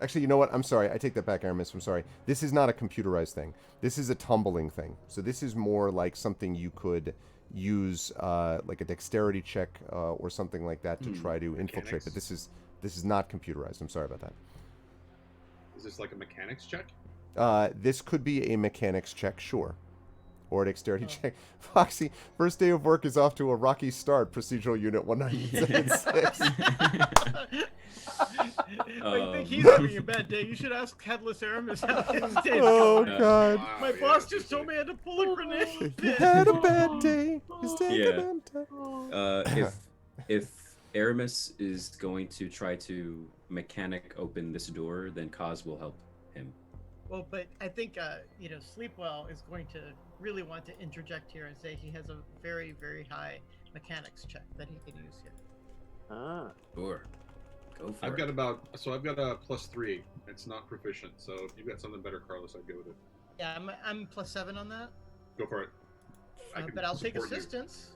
Actually, you know what? I'm sorry. I take that back, Aramis. I'm sorry. This is not a computerized thing. This is a tumbling thing. So this is more like something you could use like a dexterity check or something like that to try to infiltrate. But this is not computerized. I'm sorry about that. Is this like a mechanics check? This could be a mechanics check, sure. Or a dexterity check. Foxy, first day of work is off to a rocky start. Procedural unit 196. I think he's having a bad day. You should ask Headless Aramis how his day's Oh, going. God. Wow, My boss just told me I had to pull a grenade. You had a bad day. Just take a bad day. If Aramis is going to try to mechanic open this door, then Kaz will help him. Well, but I think Sleepwell is going to really want to interject here and say he has a very, very high mechanics check that he can use here. Sure. Go for I've it. got a +3. It's not proficient, so if you've got something better, Carlos, I'd go with it. Yeah, I'm +7 on that. Go for it. But I'll take support you. assistance.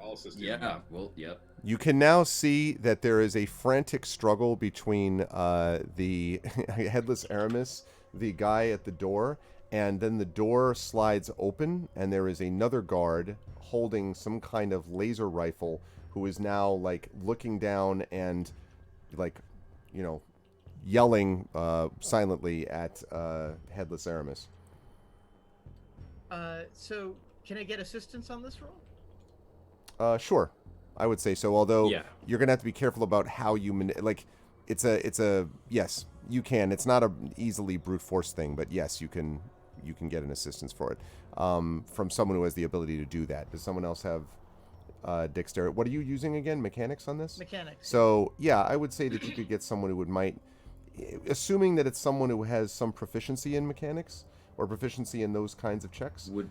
I'll assist you. Yeah. Well. Yep. You can now see that there is a frantic struggle between the Headless Aramis, the guy at the door, and then the door slides open, and there is another guard holding some kind of laser rifle who is now, like, looking down and, like, yelling silently at Headless Aramis. So can I get assistance on this roll? Sure. I would say so, although Yeah. you're going to have to be careful about how you... it's a... Yes, you can. It's not an easily brute force thing, but yes, you can get an assistance for it from someone who has the ability to do that. Does someone else have dexterity? What are you using again? Mechanics on this? Mechanics. So, yeah, I would say that you could get someone who might... Assuming that it's someone who has some proficiency in mechanics or proficiency in those kinds of checks. Would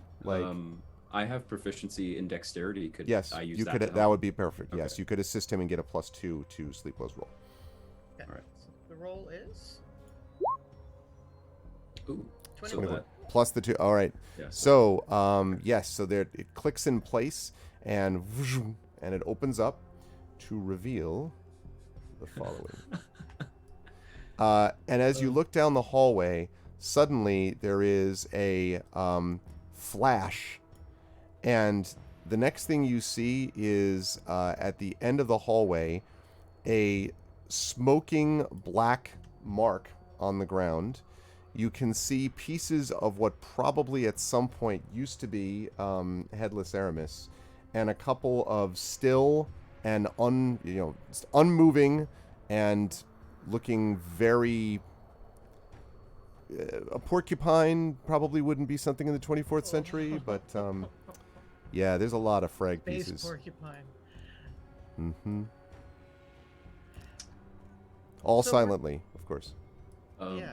I have proficiency in dexterity? Could Yes, I use you that? could. to That help? would be perfect. Okay. Yes, you could assist him and get a +2 to Sleepwell's roll. Okay. All right. So the roll is Ooh. 21. So that, Plus the 2. All right. yeah. So, yes. So there, it clicks in place, and it opens up to reveal the following. And as you look down the hallway, suddenly there is a flash, and the next thing you see is at the end of the hallway a smoking black mark on the ground. You can see pieces of what probably at some point used to be Headless Aramis, and a couple of still and unmoving and looking very. A porcupine probably wouldn't be something in the 24th century, but yeah, there's a lot of frag Space pieces. porcupine. Mm-hmm. All So silently, of course. Yeah.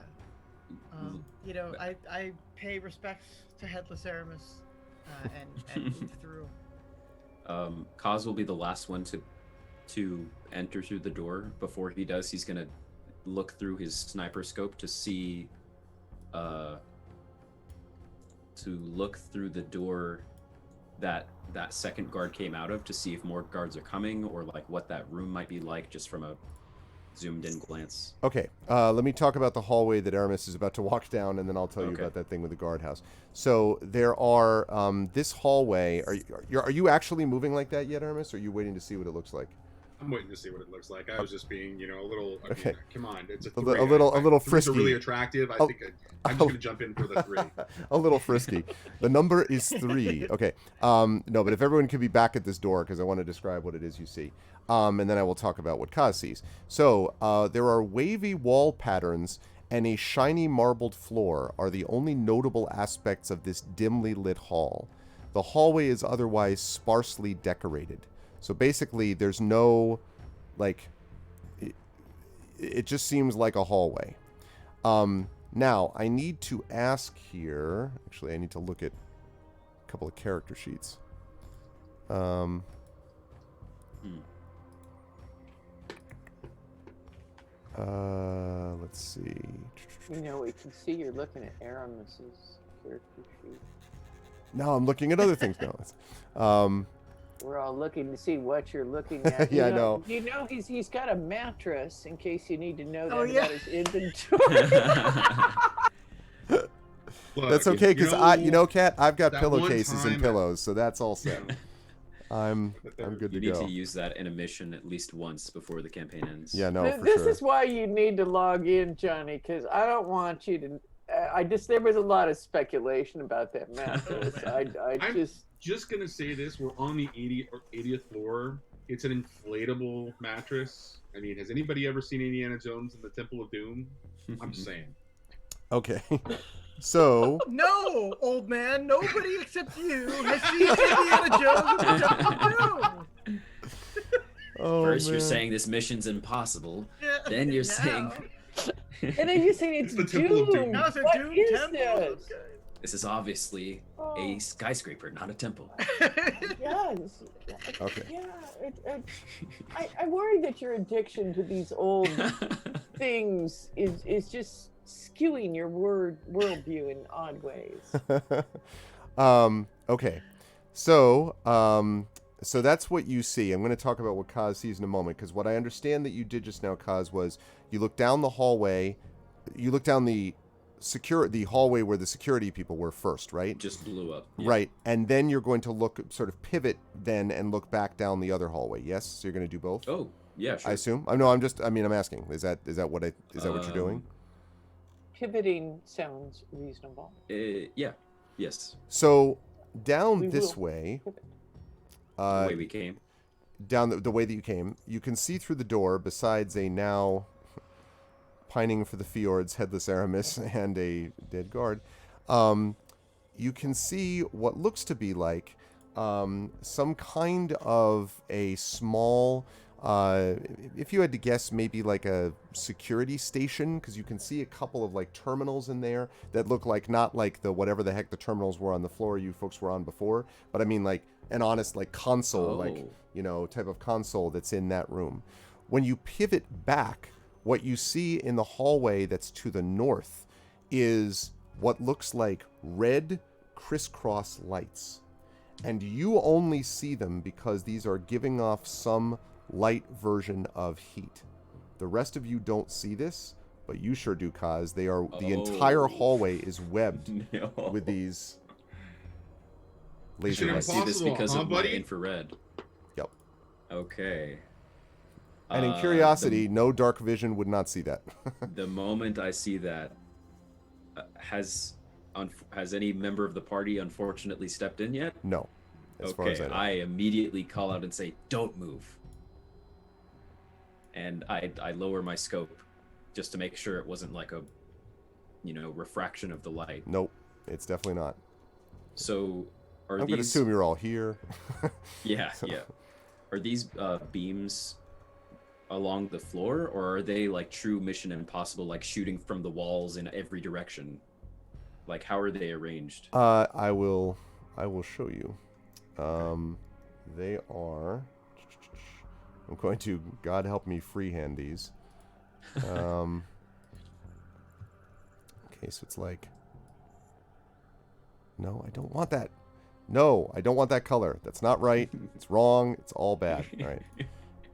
I pay respects to Headless Aramis and move through. Kaz will be the last one to enter through the door. Before he does, he's gonna look through his sniper scope to see the door that second guard came out of, to see if more guards are coming, or like what that room might be like, just from a zoomed in glance. Okay, let me talk about the hallway that Aramis is about to walk down, and then I'll tell you about that thing with the guardhouse. So there are this hallway. Are you actually moving like that yet, Aramis? Or are you waiting to see what it looks like? I'm waiting to see what it looks like. I was just being, a little. I Okay. mean, come on, it's a A three. little Threes frisky. are really attractive. I think I'm just gonna jump in for the 3. A little frisky. The number is 3. Okay. No, but if everyone could be back at this door, because I want to describe what it is you see. And then I will talk about what Kaz sees. So there are wavy wall patterns and a shiny marbled floor are the only notable aspects of this dimly lit hall. The hallway is otherwise sparsely decorated. So basically, there's no, like, it just seems like a hallway. Now, I need to ask here, actually, I need to look at a couple of character sheets. Let's see. We can see you're looking at Aramis's character sheet. No, I'm looking at other things now. We're all looking to see what you're looking at. Yeah, I know. He's got a mattress in case you need to know that yeah. about his inventory. Look, That's okay, because Kat, I've got that pillowcases one and time- pillows, so that's all set. I'm good to You need go. to use that in a mission at least once before the campaign ends. Yeah, no, for This sure. is why you need to log in, Johnny, because I don't want you to. There was a lot of speculation about that mattress. I'm just gonna say this: we're on the 80th floor. It's an inflatable mattress. I mean, has anybody ever seen Indiana Jones in the Temple of Doom? I'm just saying. Okay. So, No, old man, nobody except you has seen Indiana Jones and the Temple of Doom. First, you're man. saying this mission's impossible. Yeah, Then you're now. saying And then you're saying it's It's the Temple of Doom. Doom. Now it's a What Doom is temple. this? this is obviously a skyscraper, not a temple. Yes. Okay. Yeah. I worry that your addiction to these old things is just skewing your worldview in odd ways. Okay. So that's what you see. I'm going to talk about what Kaz sees in a moment, because what I understand that you did just now, Kaz, was you look down the hallway, you look down the hallway where the security people were first, right? Just blew up. Yeah. Right. And then you're going to sort of pivot then and look back down the other hallway. Yes? So you're going to do both? Oh, yeah, sure. I assume. I'm asking. Is that what you're doing? Pivoting sounds reasonable. Yeah. Yes. So down We this will way, pivot. The way we came. down the way that you came, you can see through the door, besides a now pining for the fjords Headless Aramis and a dead guard, you can see what looks to be like some kind of a small, if you had to guess, maybe like a security station, because you can see a couple of like terminals in there that look like, not like the whatever the heck the terminals were on the floor you folks were on before, but I mean like an honest like console, type of console that's in that room. When you pivot back, what you see in the hallway that's to the north is what looks like red crisscross lights. And you only see them because these are giving off some light version of heat. The rest of you don't see this, but you sure do, Kaz. The entire hallway is webbed No. with these Mission laser I lights. see this Impossible, because huh, of my buddy? infrared. Yep. Okay. And in curiosity, no dark vision would not see that. The moment I see that, has any member of the party unfortunately stepped in yet? No, as far as I know. I immediately call out and say, "Don't move." And I lower my scope just to make sure it wasn't like a, refraction of the light. Nope, it's definitely not. So, I'm going to assume you're all here. Yeah, yeah. Are these beams along the floor, or are they like true Mission Impossible, like shooting from the walls in every direction? Like, how are they arranged? I will show you. They are. I'm going to, God help me, freehand these. Okay, so it's like. No, I don't want that. No, I don't want that color. That's not right. It's wrong. It's all bad. All right. I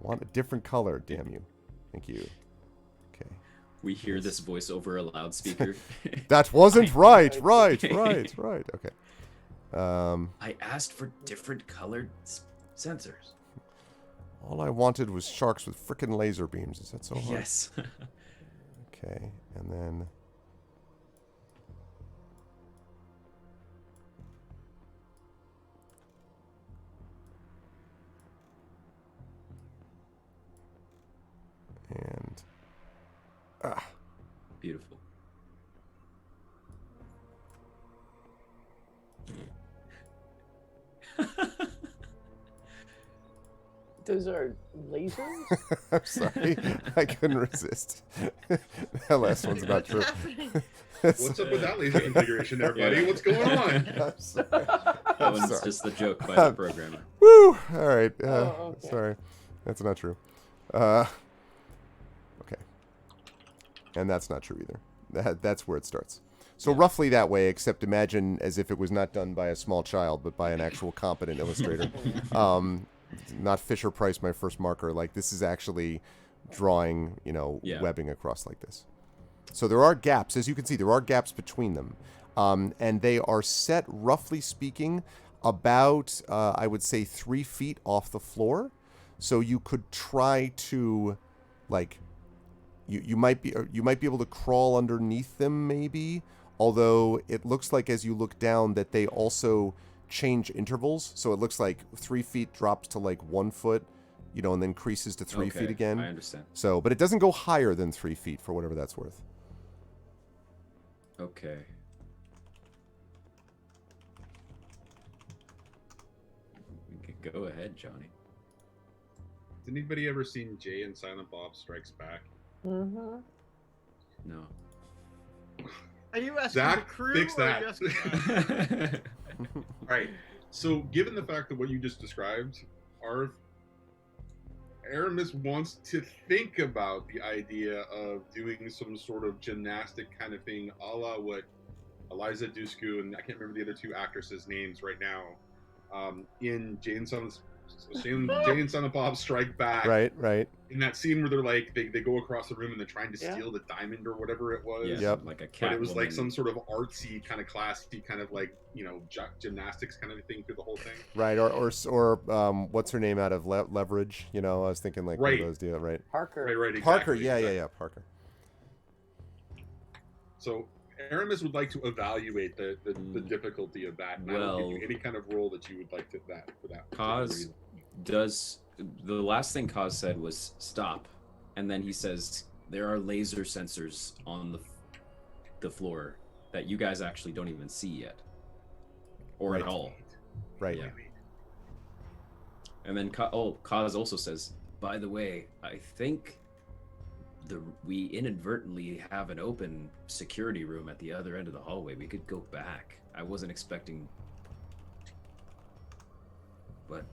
want a different color. Damn you. Thank you. Okay. We hear this voice over a loudspeaker. That wasn't right. Right. Okay. I asked for different colored sensors. All I wanted was sharks with frickin' laser beams. Is that so hard? Yes. Okay, and then. And. Beautiful. Those are lasers? I'm sorry. I couldn't resist. That last one's not true. What's up with that laser configuration there, buddy? Yeah. What's going on? I'm sorry. That I'm one's sorry. just the joke by the programmer. Woo! All right. Okay. Sorry. That's not true. Okay. And that's not true either. That's where it starts. So roughly that way, except imagine as if it was not done by a small child, but by an actual competent illustrator. Not Fisher-Price, my first marker. Like, this is actually drawing, webbing across like this. So there are gaps. As you can see, there are gaps between them. And they are set, roughly speaking, about, I would say, 3 feet off the floor. So you could try to, like, you might be able to crawl underneath them, maybe. Although it looks like as you look down that they also change intervals. So it looks like 3 feet drops to like 1 foot, and then increases to 3 feet again. I understand. So, but it doesn't go higher than 3 feet for whatever that's worth. Okay. Go ahead, Johnny. Has anybody ever seen Jay and Silent Bob Strikes Back? Mm-hmm. No. Are you asking Zach, the crew fix or are that. you asking All right. So, given the fact that what you just described, Aramis wants to think about the idea of doing some sort of gymnastic kind of thing, a la what Eliza Dushku and I can't remember the other 2 actresses' names right now, in Jay and Silent Bob Strike Back. Right. In that scene where they're like they go across the room and they're trying to steal the diamond or whatever it was. Yeah, Yep. like a cat. But it was like some sort of artsy kind of classy kind of like gymnastics kind of thing through the whole thing. Right. Or what's her name out of Leverage? I was thinking like one of those deals. Right. Parker. Right. Exactly, Parker. exactly. Yeah. Parker. So Aramis would like to evaluate the difficulty of that. And I will give you any kind of role that you would like to for that. Kaz does. The last thing Kaz said was stop, and then he says there are laser sensors on the floor that you guys actually don't even see yet, or at all. Right. Yeah. And then Kaz also says, by the way, I think we inadvertently have an open security room at the other end of the hallway. We could go back. I wasn't expecting, but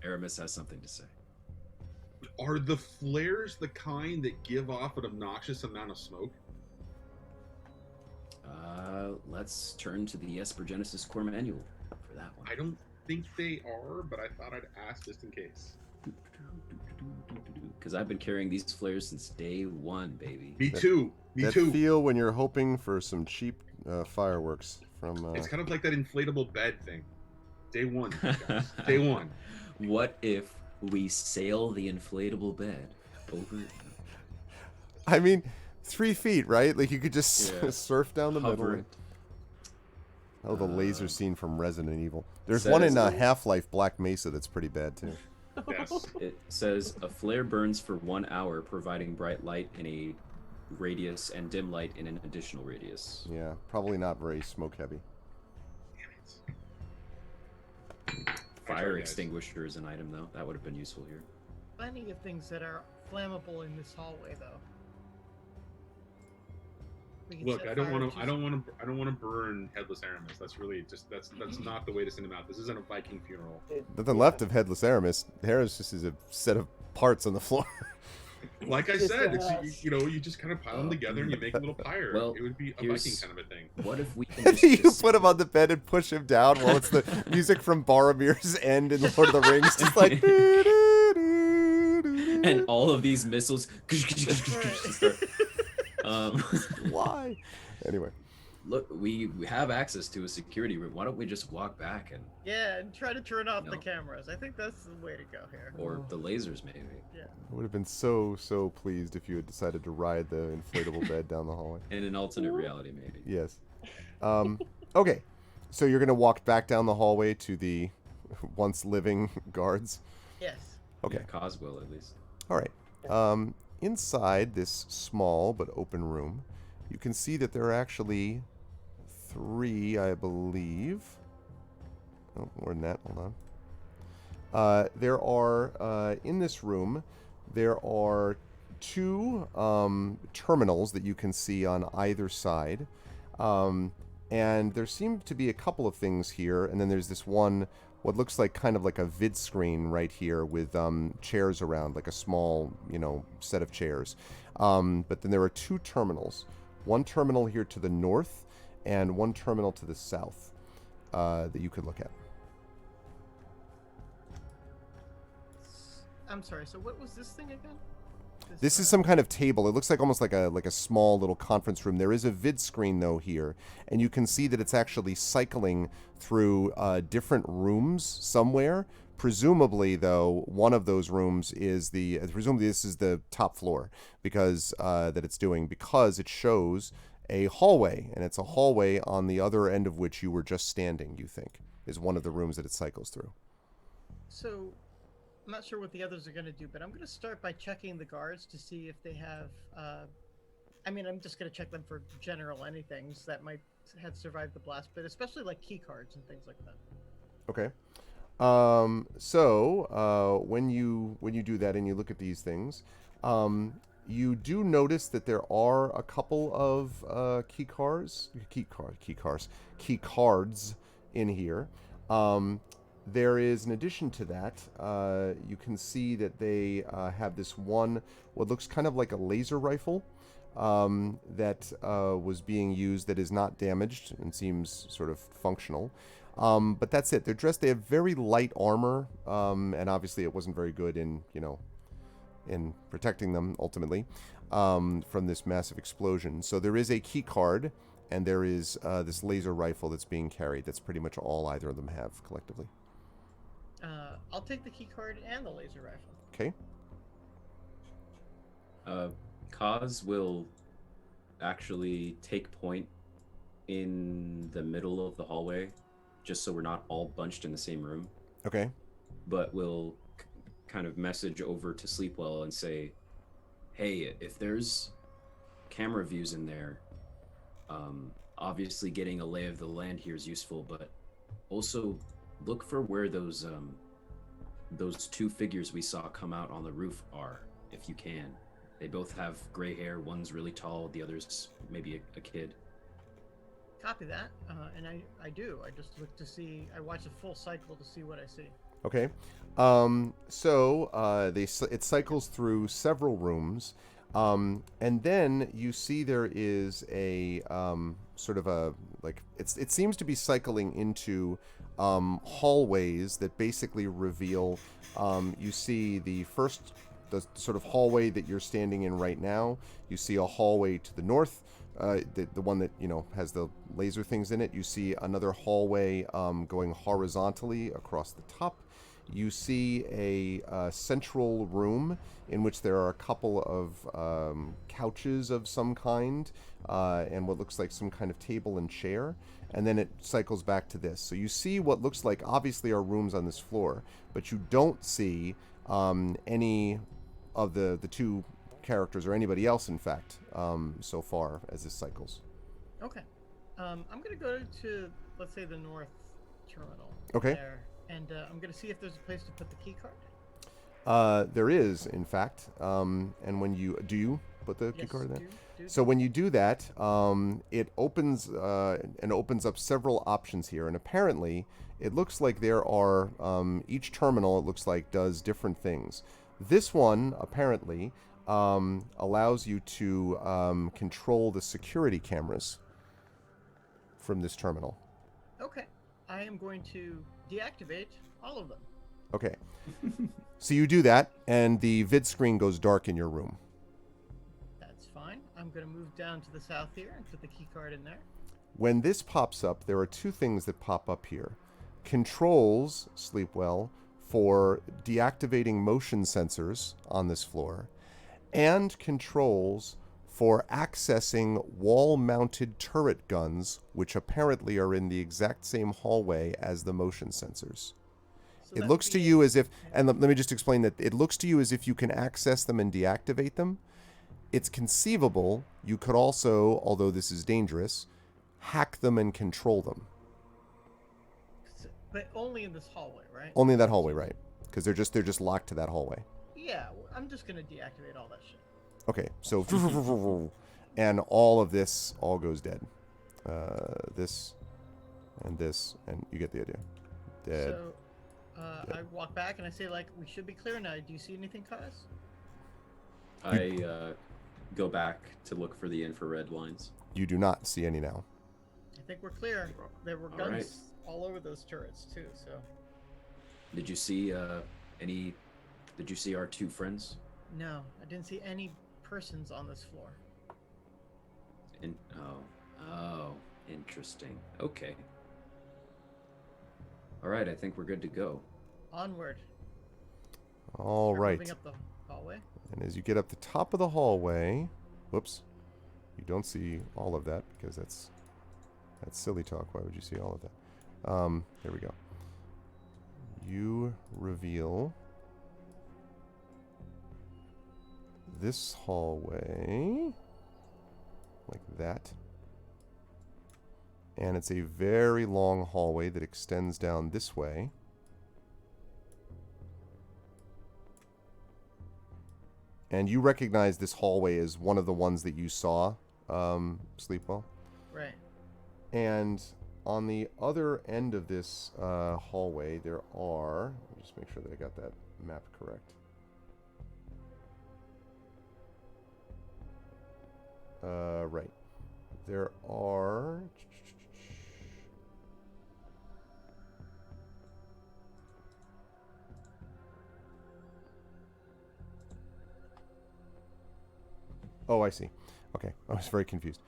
Aramis has something to say. Are the flares the kind that give off an obnoxious amount of smoke? Let's turn to the Esper Genesis core manual for that one. I don't think they are, but I thought I'd ask just in case. Because I've been carrying these flares since day 1, baby. Me too. Me that too. feel when you're hoping for some cheap fireworks from. It's kind of like that inflatable bed thing. Day one, guys. Day one. What if we sail the inflatable bed over? I mean, 3 feet, right? Like you could just Yeah. surf down the Hover middle. it. Oh, the laser scene from Resident Evil. There's Says- one in Half-Life Black Mesa that's pretty bad too. Yes. It says a flare burns for 1 hour, providing bright light in a radius and dim light in an additional radius. Yeah, probably not very smoke heavy. Fire guys. extinguisher is an item, though. That would have been useful here. Plenty of things that are flammable in this hallway, though. We can Look, set I don't fire want to. to I don't want to burn Headless Aramis. That's really just that's not the way to send him out. This isn't a Viking funeral. Nothing left of Headless Aramis. Aramis just is a set of parts on the floor. Like I Just said, a it's house. you just kind of pile them together and you make a little pyre. Well, It would be a here's- Viking kind of a thing. What if we can And just, you put him on the bed and push him down while it's the music from Boromir's End in Lord of the Rings, just like. and all of these missiles start. Why? Anyway. Look, we have access to a security room. Why don't we just walk back and Yeah, and try to turn off the No. cameras. I think that's the way to go here. or the lasers maybe. Yeah. I would have been so pleased if you had decided to ride the inflatable bed down the hallway. In an alternate reality maybe. Yes. Okay. So you're going to walk back down the hallway to the once living guards. Yes. Okay. Yeah, Cos will at least. All right. Inside this small but open room, you can see that there are actually 3, I believe. Oh, more than that. Hold on. There are, in this room, there are 2 terminals that you can see on either side. And there seem to be a couple of things here. And then there's this one, what looks like kind of like a vid screen right here with chairs around, like a small, set of chairs. But then there are 2 terminals. One terminal here to the north and one terminal to the south that you could look at. I'm sorry. So what was this thing again? This is some kind of table. It looks like almost like a small little conference room. There is a vid screen though here, and you can see that it's actually cycling through different rooms somewhere. Presumably, though, one of those rooms is presumably this is the top floor because that it's doing because it shows a hallway, and it's a hallway on the other end of which you were just standing. You think is one of the rooms that it cycles through. So, I'm not sure what the others are going to do, but I'm going to start by checking the guards to see if they have. I'm just going to check them for general anythings that might have survived the blast, but especially like key cards and things like that. Okay. When you do that and you look at these things, you do notice that there are a couple of key cards in here. There is, in addition to that, you can see that they have this one, what looks kind of like a laser rifle that was being used that is not damaged and seems sort of functional. But that's it. They're dressed. They have very light armor, and obviously it wasn't very good in protecting them ultimately from this massive explosion. So there is a key card, and there is this laser rifle that's being carried. That's pretty much all either of them have collectively. I'll take the key card and the laser rifle. Okay. Cos will actually take point in the middle of the hallway, just so we're not all bunched in the same room. Okay. But we'll kind of message over to Sleepwell and say, hey, if there's camera views in there, obviously getting a lay of the land here is useful, but also look for where those 2 figures we saw come out on the roof are, if you can. They both have gray hair. One's really tall, the other's maybe a kid. Copy that, and I do. I just look to see. I watch a full cycle to see what I see. Okay. It cycles through several rooms, and then you see there is a sort of a it seems to be cycling into hallways that basically reveal. You see the first the sort of hallway that you're standing in right now. You see a hallway to the north, the one that has the laser things in it. You see another hallway going horizontally across the top. You see a central room in which there are a couple of couches of some kind and what looks like some kind of table and chair. And then it cycles back to this. So you see what looks like obviously are rooms on this floor, but you don't see any of the two characters or anybody else, in fact, so far as this cycles. Okay. I'm going to go to, let's say, the north terminal. Okay. There, and I'm going to see if there's a place to put the key card. There is, in fact. And when you... Do you put the key Yes, card there? do. So when you do that, it opens and opens up several options here. And apparently, it looks like there are... each terminal, it looks like, does different things. This one, apparently, allows you to control the security cameras from this terminal. Okay. I am going to deactivate all of them. Okay. So you do that, and the vid screen goes dark in your room. That's fine. I'm going to move down to the south here and put the key card in there. When this pops up, there are two things that pop up here. Controls, Sleepwell, for deactivating motion sensors on this floor, and controls for accessing wall-mounted turret guns, which apparently are in the exact same hallway as the motion sensors. So It that looks would to be you as if, and let me just explain that, it looks to you as if you can access them and deactivate them. It's conceivable you could also, although this is dangerous, hack them and control them. But only in this hallway, right? Only in that hallway, right? Because they're just locked to that hallway. Yeah, I'm just going to deactivate all that shit. Okay, so and all of this all goes dead. This and this, and you get the idea. Dead. So I walk back and I say, like, we should be clear now. Do you see anything, Kaz? I go back to look for the infrared lines. You do not see any now. I think we're clear. There were All guns right. all over those turrets too. So Did you see any? Did you see our two friends? no, I didn't see any persons on this floor. Oh, interesting. Okay. All right, I think we're good to go. Onward. All Start right. Moving up the hallway. And as you get up the top of the hallway, whoops, you don't see all of that because that's silly talk. Why would you see all of that? There we go. You reveal this hallway like that. And it's a very long hallway that extends down this way. And you recognize this hallway as one of the ones that you saw, Sleepwell. Right. And on the other end of this hallway, there are... Let me just make sure that I got that map correct. Right. There are... Oh, I see. Okay, I was very confused.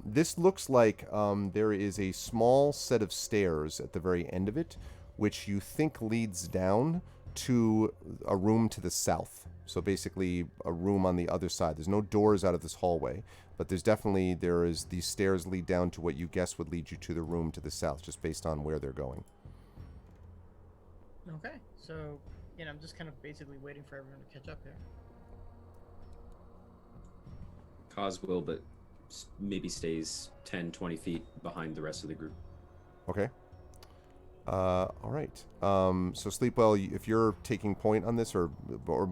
This looks like there is a small set of stairs at the very end of it, which you think leads down to a room to the south. So basically a room on the other side. There's no doors out of this hallway, but these stairs lead down to what you guess would lead you to the room to the south, just based on where they're going. Okay. So, I'm just kind of basically waiting for everyone to catch up here. Cos will, but maybe stays 10, 20 feet behind the rest of the group. Okay. All right. So Sleepwell, if you're taking point on this, or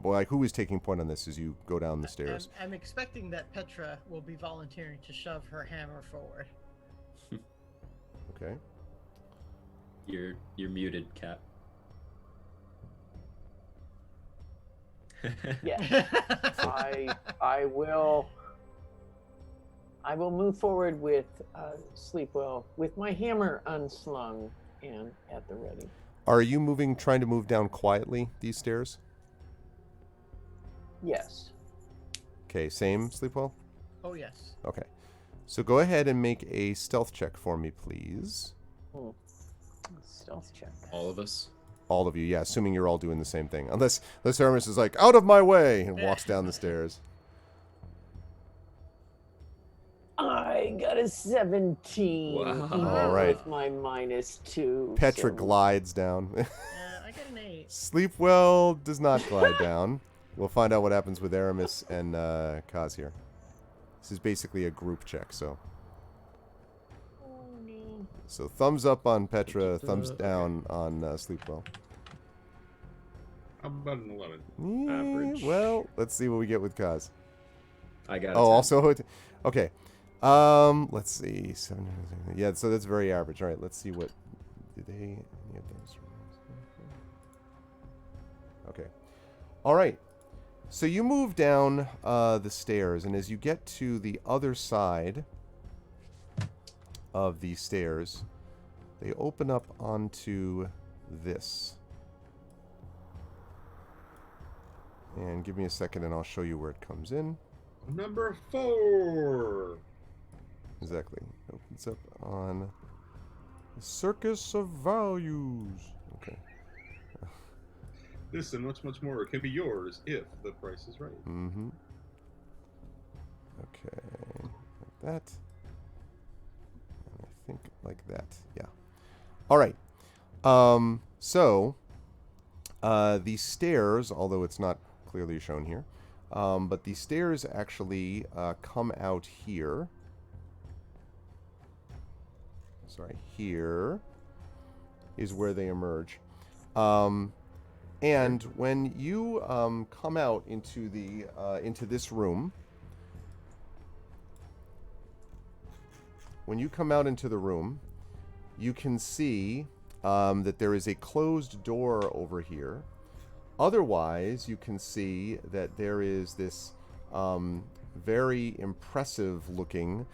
like who is taking point on this as you go down the stairs? I'm expecting that Petra will be volunteering to shove her hammer forward. Okay. You're muted, Cat. Yeah. I will move forward with Sleepwell with my hammer unslung and at the ready. Are you trying to move down quietly these stairs? Yes. Okay, same, Sleepwell? Oh yes. Okay. So go ahead and make a stealth check for me, please. Stealth check. All of us. All of you, yeah, assuming you're all doing the same thing. Unless Aramis is like, out of my way, and walks down the stairs. I got a 17. Wow. Even All right. with my -2. Petra so- sis down. I got an 8. Sleepwell does not glide down. We'll find out what happens with Aramis and Kaz here. This is basically a group check, so. Oh, no. So thumbs up on Petra, thumbs down on Sleepwell. How about an 11? Average. Well, let's see what we get with Kaz. I got. Oh, also, okay. Let's see. Yeah, so that's very average. All right, let's see what did they. Any of those? Okay. All right. So you move down the stairs, and as you get to the other side of the stairs, they open up onto this. And give me a second, and I'll show you where it comes in. Number 4. Exactly. Opens up on the Circus of Values. Okay. This and much, much more can be yours if the price is right. Mm-hmm. Okay. Like that. And I think like that. Yeah. All right. So, the stairs, although it's not clearly shown here, but the stairs actually come out here. Sorry, here is where they emerge. And when you come out into the into this room, when you come out into the room, you can see that there is a closed door over here. Otherwise, you can see that there is this very impressive looking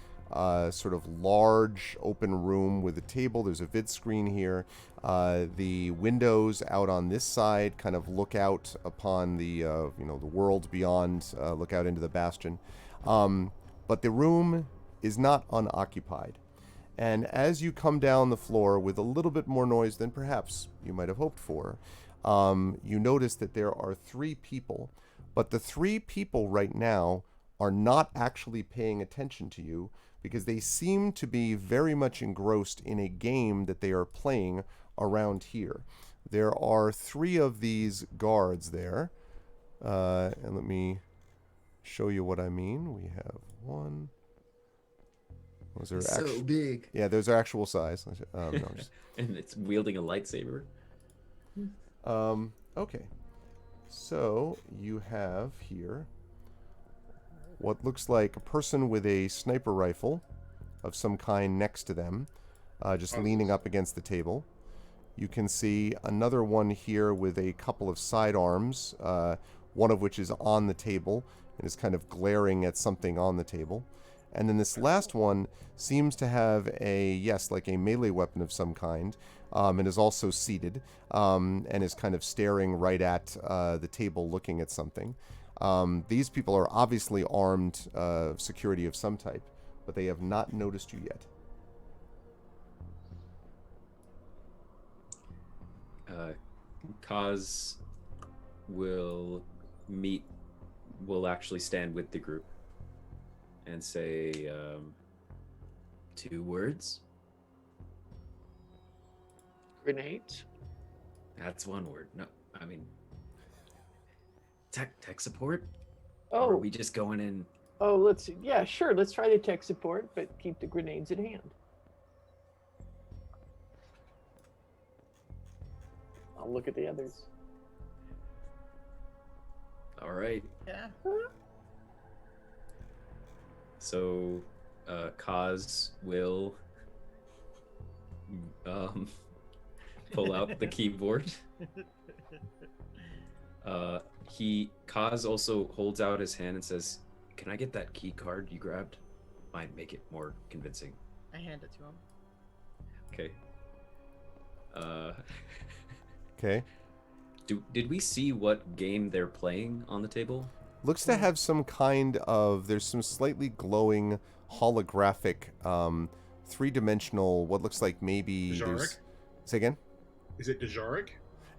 sort of large open room with a table. There's a vid screen here. The windows out on this side kind of look out upon the the world beyond, look out into the bastion. But the room is not unoccupied. And as you come down the floor with a little bit more noise than perhaps you might have hoped for, you notice that there are 3 people. But the 3 people right now are not actually paying attention to you, because they seem to be very much engrossed in a game that they are playing around here. There are 3 of these guards there. And let me show you what I mean. We have 1. Those are so big. Yeah, those are actual size. No, just, And it's wielding a lightsaber. okay. So you have here what looks like a person with a sniper rifle of some kind next to them, just leaning up against the table. You can see another one here with a couple of sidearms, one of which is on the table and is kind of glaring at something on the table. And then this last one seems to have like a melee weapon of some kind, and is also seated, and is kind of staring right at the table looking at something. These people are obviously armed security of some type, but they have not noticed you yet. Kaz will actually stand with the group and say 2 words. Grenades? That's 1 word. No, I mean tech support. Or are Oh, we just going in? yeah, sure. Let's try the tech support, but keep the grenades at hand. I'll look at the others. All right. Yeah. So, Kaz will pull out the keyboard. Kaz also holds out his hand and says, "Can I get that key card you grabbed? Might make it more convincing." I hand it to him. Okay. Okay. Did we see what game they're playing on the table? looks to have some kind of, there's some slightly glowing holographic, three-dimensional, what looks like maybe Dejaric? Say again? Is it Dejaric?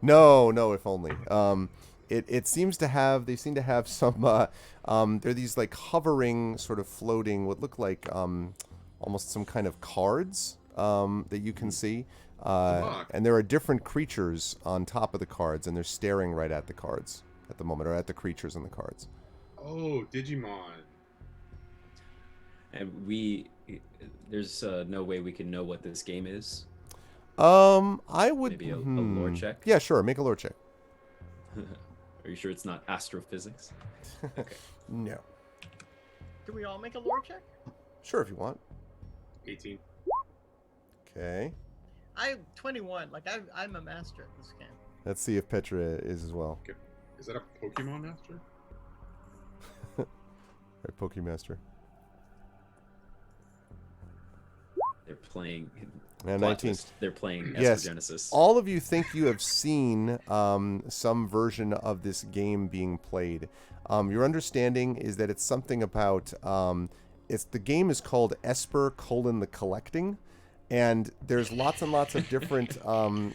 No, if only. It seems to have, they seem to have some, they're these like hovering, sort of floating, what look like almost some kind of cards that you can see. And there are different creatures on top of the cards, and they're staring right at the cards at the moment, or at the creatures on the cards. Oh, Digimon. And there's no way we can know what this game is. I would Maybe a lore check. Yeah, sure. Make a lore check. Are you sure it's not astrophysics? Okay. No. Do we all make a lore check? Sure, if you want. 18. Okay. I'm 21. Like I'm a master at this game. Let's see if Petra is as well. Okay. Is that a Pokemon Master? Right, Pokemaster. They're playing. And plot 19. twist, they're playing Yes. Esper Genesis. All of you think you have seen some version of this game being played. Your understanding is that it's something about the game is called Esper: The Collecting, and there's lots and lots of different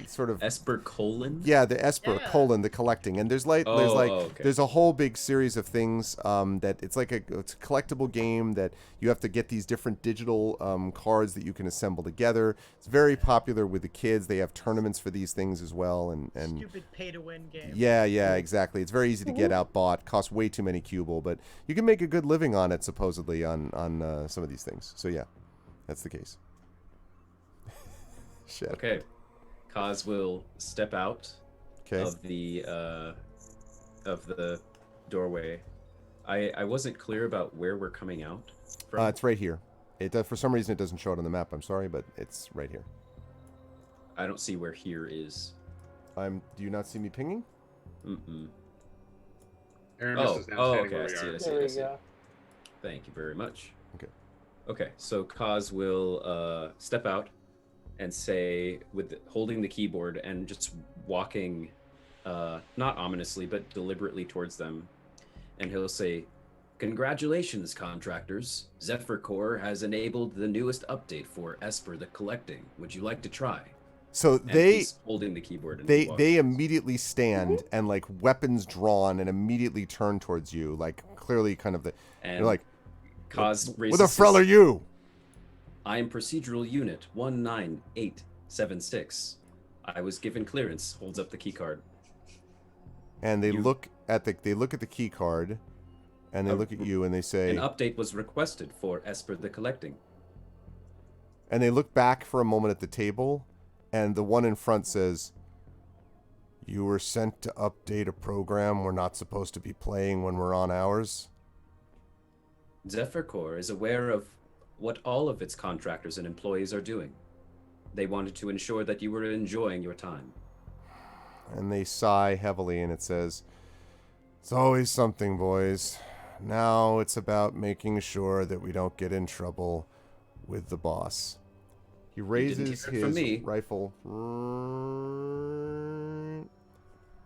sort of Esper colon. Yeah, the Esper Yeah. The Collecting, and there's like Okay. there's a whole big series of things that it's a collectible game that you have to get these different digital cards that you can assemble together. It's very popular with the kids. They have tournaments for these things as well, and Stupid pay-to-win game. yeah, exactly. It's very easy to get outbought. Costs way too many cubal, but you can make a good living on it supposedly on some of these things. So yeah, that's the case. Shit. Okay. Kaz will step out Okay. of the doorway. I wasn't clear about where we're coming out from. It's right here. It does, for some reason it doesn't show it on the map. I'm sorry, but it's right here. I don't see where here is. Do you not see me pinging? Mm-mm. Aramis is now Oh, standing okay. I where we see are. it. I see There it. I we see it. go. Thank you very much. Okay. Okay, so Kaz will step out and say, holding the keyboard and just walking, not ominously, but deliberately towards them. And he'll say, "Congratulations, contractors. Zephyr Core has enabled the newest update for Esper the Collecting. Would you like to try?" So And they he's holding the keyboard. And they walks. they immediately stand and like weapons drawn and immediately turn towards you, like clearly kind of And you're like, Kaz "What raises the frell his- are you?" I am procedural unit 19876. I was given clearance. Holds up the key card. And they You- look at the key card, and they look at you and they say, An update was requested for Esper the Collecting. and they look back for a moment at the table, and the one in front says, "You were sent to update a program we're not supposed to be playing when we're on ours?" Zephyr Core is aware of what all of its contractors and employees are doing. They wanted to ensure that you were enjoying your time. And they sigh heavily, and it says, "It's always something, boys. Now it's about making sure that we don't get in trouble with the boss." He raises hear it from his me. rifle.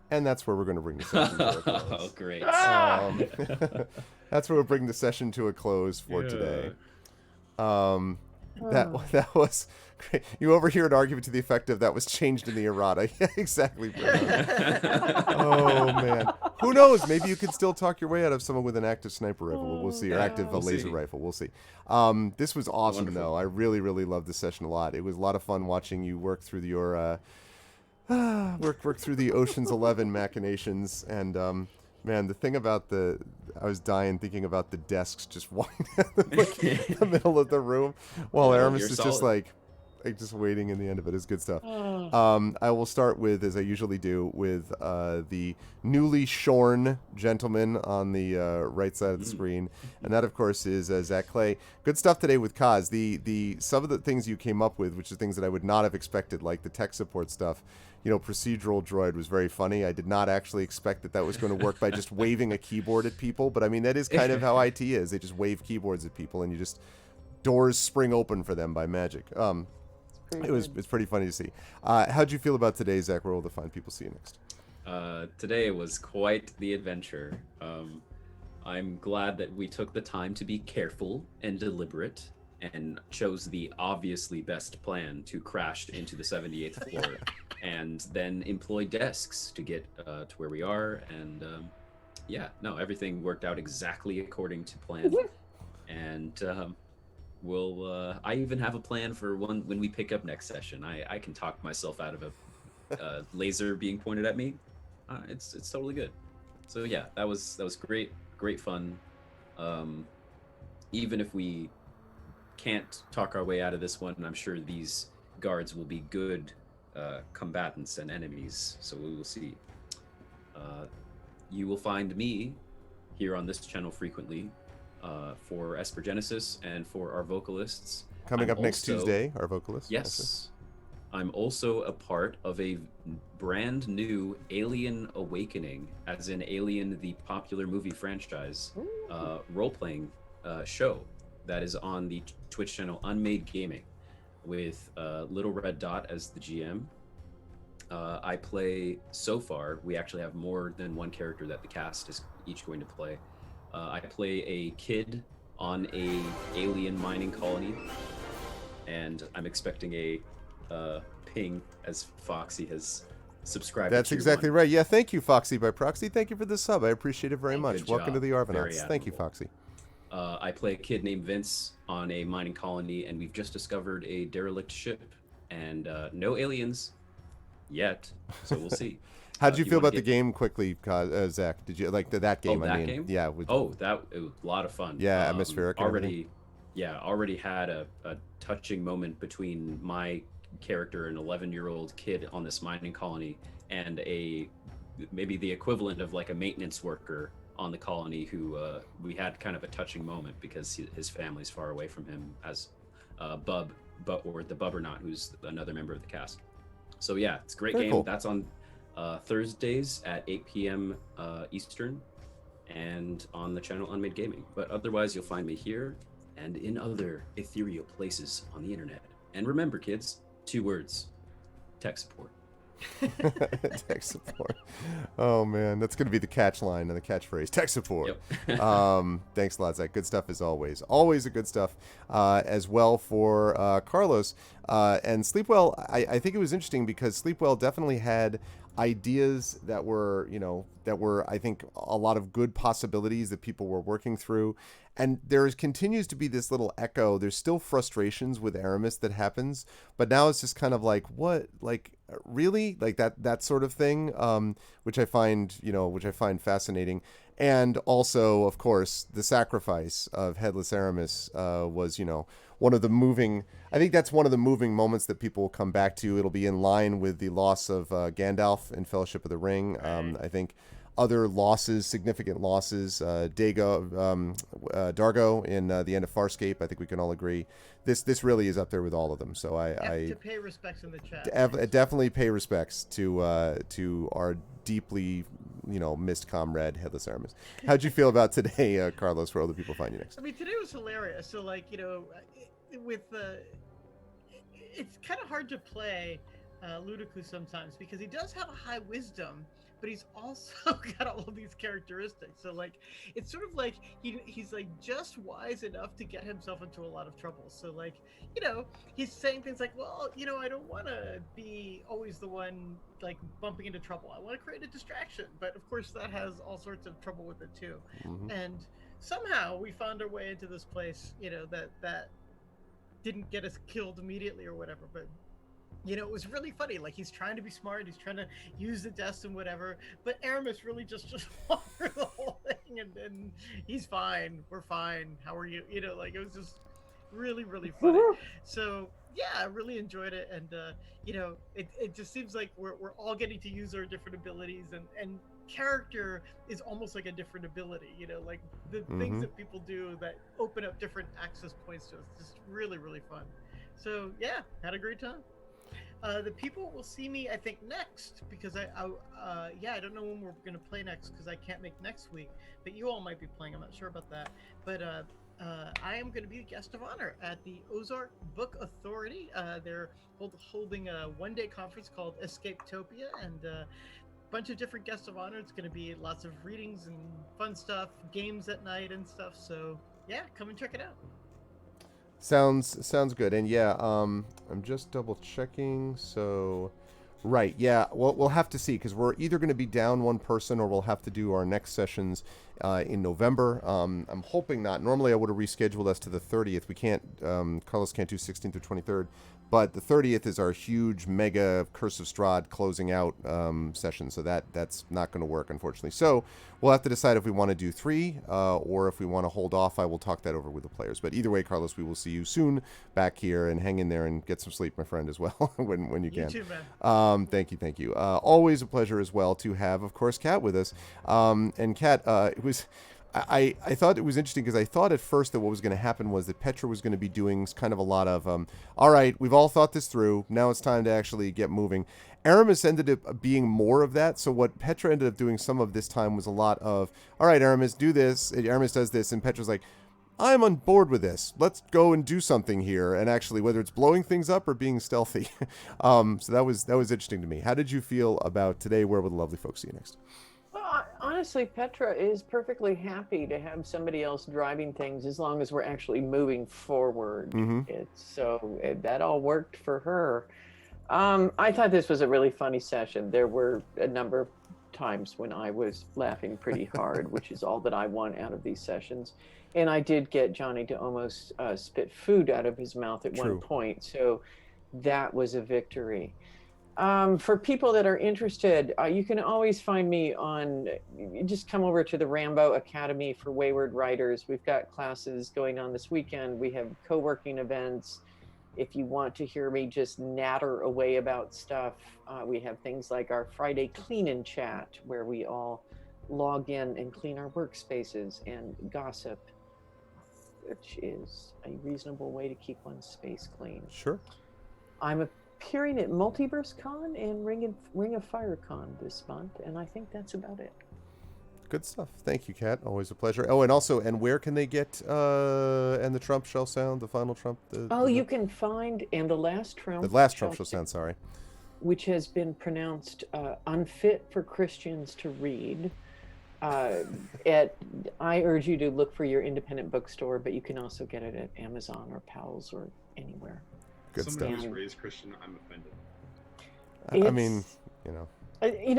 And that's where we're going to bring the session to a close. Oh, great. That's where we'll bring the session to a close for today. Oh. That was great. You overhear an argument to the effect of that was changed in the errata. Yeah, exactly. Brennan. Oh man, who knows? Maybe you could still talk your way out of someone with an active sniper rifle. We'll see, or Yeah, active we'll laser see. rifle. We'll see. This was awesome, Wonderful. though. I really, really loved this session a lot. It was a lot of fun watching you work through your work through the Ocean's 11 machinations, and man, the thing about I was dying thinking about the desks just walking like, in the middle of the room while Yeah, Aramis you're is just solid. like just waiting in the end of it. Is good stuff. Oh. I will start with, as I usually do, with the newly shorn gentleman on the right side of the screen, and that, of course, is Zach Clay. Good stuff today with Kaz. The some of the things you came up with, which are things that I would not have expected, like the tech support stuff. You know, procedural droid was very funny. I did not actually expect that was going to work by just waving a keyboard at people, but I mean, that is kind of how IT is. They just wave keyboards at people, and you just doors spring open for them by magic. It's pretty funny to see. How'd you feel about today, Zach? Where will the fine people see you next? Today was quite the adventure. I'm glad that we took the time to be careful and deliberate and chose the obviously best plan to crash into the 78th floor and then employ desks to get to where we are. And yeah, no, everything worked out exactly according to plan. And I even have a plan for when we pick up next session. I can talk myself out of a laser being pointed at me. It's totally good. So yeah, that was great fun. Even if we can't talk our way out of this one, I'm sure these guards will be good combatants and enemies. So we will see. You will find me here on this channel frequently for Esper Genesis and for our vocalists. Coming I'm up next also- Tuesday, our vocalist. Yes. I'm also a part of a brand new Alien Awakening, as in Alien, the popular movie franchise, role-playing show that is on the Twitch channel Unmade Gaming with Little Red Dot as the GM. I play, so far, we actually have more than one character that the cast is each going to play. I play a kid on a alien mining colony, and I'm expecting a ping as Foxy has subscribed. That's to Tier exactly 1. right. Yeah, thank you, Foxy by proxy. Thank you for the sub. I appreciate it very much. Good Welcome to job. the Very Arvanauts. Thank you, admirable. Foxy. I play a kid named Vince on a mining colony, and we've just discovered a derelict ship, and no aliens yet, so we'll see. How'd you feel wanna about the game quickly, Zach? Did you like that game? Oh, that I mean, game? yeah. It was a lot of fun. Yeah, atmospheric and everything. Already had a touching moment between my character, an 11-year-old kid on this mining colony, and maybe the equivalent of like a maintenance worker on the colony who we had kind of a touching moment because his family's far away from him, as Bub, or the Bubbernaut, who's another member of the cast. So yeah, it's a great Very game. cool. That's on Thursdays at 8 p.m. Eastern, and on the channel Unmade Gaming. But otherwise, you'll find me here and in other ethereal places on the internet. And remember, kids, 2 words: tech support. Tech support. Oh man, that's gonna be the catch line and the catchphrase. Tech support. Yep. Thanks a lot, Zach. Good stuff as always. Always a good stuff. As well for Carlos and Sleepwell. I think it was interesting because Sleepwell definitely had ideas that were, I think, a lot of good possibilities that people were working through. And there continues to be this little echo. There's still frustrations with Aramis that happens, but now it's just kind of like, what, like, really, like that sort of thing, which I find fascinating. And also, of course, the sacrifice of Headless Aramis was, one of the moving. I think that's one of the moving moments that people will come back to. It'll be in line with the loss of Gandalf in Fellowship of the Ring. I think other losses, significant losses, Dargo in the end of Farscape. I think we can all agree this really is up there with all of them. So I to pay respects in the chat. definitely pay respects to our deeply missed comrade Headless Aramis. How'd you feel about today, Carlos? Where other people find you next? I mean, today was hilarious. So like with it's kind of hard to play Ludicrous sometimes because he does have a high wisdom, but he's also got all of these characteristics. So like, it's sort of like he's like just wise enough to get himself into a lot of trouble. So like, he's saying things like, well, I don't want to be always the one like bumping into trouble. I want to create a distraction. But of course that has all sorts of trouble with it too. Mm-hmm. And somehow we found our way into this place, that didn't get us killed immediately or whatever, but it was really funny. Like, he's trying to be smart, he's trying to use the desk and whatever, but Aramis really just walked through the whole thing, and he's fine, we're fine, how are you? Like, it was just really, really funny. So yeah, I really enjoyed it, and it just seems like we're all getting to use our different abilities, and character is almost like a different ability, like the things that people do that open up different access points to us. Just really, really fun. So yeah, had a great time. The people will see me, I think, next, because I don't know when we're going to play next because I can't make next week, but you all might be playing. I'm not sure about that, but I am going to be the guest of honor at the Ozark Book Authority. They're holding a one-day conference called Escapetopia, and bunch of different guests of honor. It's going to be lots of readings and fun stuff, games at night and stuff. So yeah, come and check it out. Sounds good. And yeah, I'm just double checking. So, right, yeah, we'll have to see because we're either going to be down one person or we'll have to do our next sessions in November. I'm hoping not. Normally, I would have rescheduled us to the 30th. We can't. Carlos can't do 16th or 23rd. But the 30th is our huge mega Curse of Strahd closing out session, so that's not going to work, unfortunately. So we'll have to decide if we want to do 3 or if we want to hold off. I will talk that over with the players. But either way, Carlos, we will see you soon back here, and hang in there and get some sleep, my friend, as well, when you can. You too, man. Thank you. Always a pleasure as well to have, of course, Kat with us. And Kat, it was... I thought it was interesting because I thought at first that what was going to happen was that Petra was going to be doing kind of a lot of, all right, we've all thought this through. Now it's time to actually get moving. Aramis ended up being more of that. So what Petra ended up doing some of this time was a lot of, all right, Aramis, do this. Aramis does this. And Petra's like, I'm on board with this. Let's go and do something here. And actually, whether it's blowing things up or being stealthy. So that was interesting to me. How did you feel about today? Where will the lovely folks see you next? Well, honestly, Petra is perfectly happy to have somebody else driving things as long as we're actually moving forward. That all worked for her. I thought this was a really funny session. There were a number of times when I was laughing pretty hard, which is all that I want out of these sessions. And I did get Johnny to almost spit food out of his mouth at one point. So that was a victory. For people that are interested, you can always find me on, just come over to the Rambo Academy for Wayward Writers. We've got classes going on this weekend. We have co-working events. If you want to hear me just natter away about stuff, we have things like our Friday Clean and Chat, where we all log in and clean our workspaces and gossip, which is a reasonable way to keep one's space clean. Sure. I'm appearing at Multiverse Con and Ring of Fire Con this month, and I think that's about it. Good stuff. Thank you, Kat. Always a pleasure. Oh, and also, and where can they get and the Trump shall sound, the final Trump? You can find and the last Trump. The last Trump shall sound. Sorry. Which has been pronounced unfit for Christians to read. I urge you to look for your independent bookstore, but you can also get it at Amazon or Powell's or anywhere. Good Somebody stuff. who's raised Christian, I'm offended. I mean,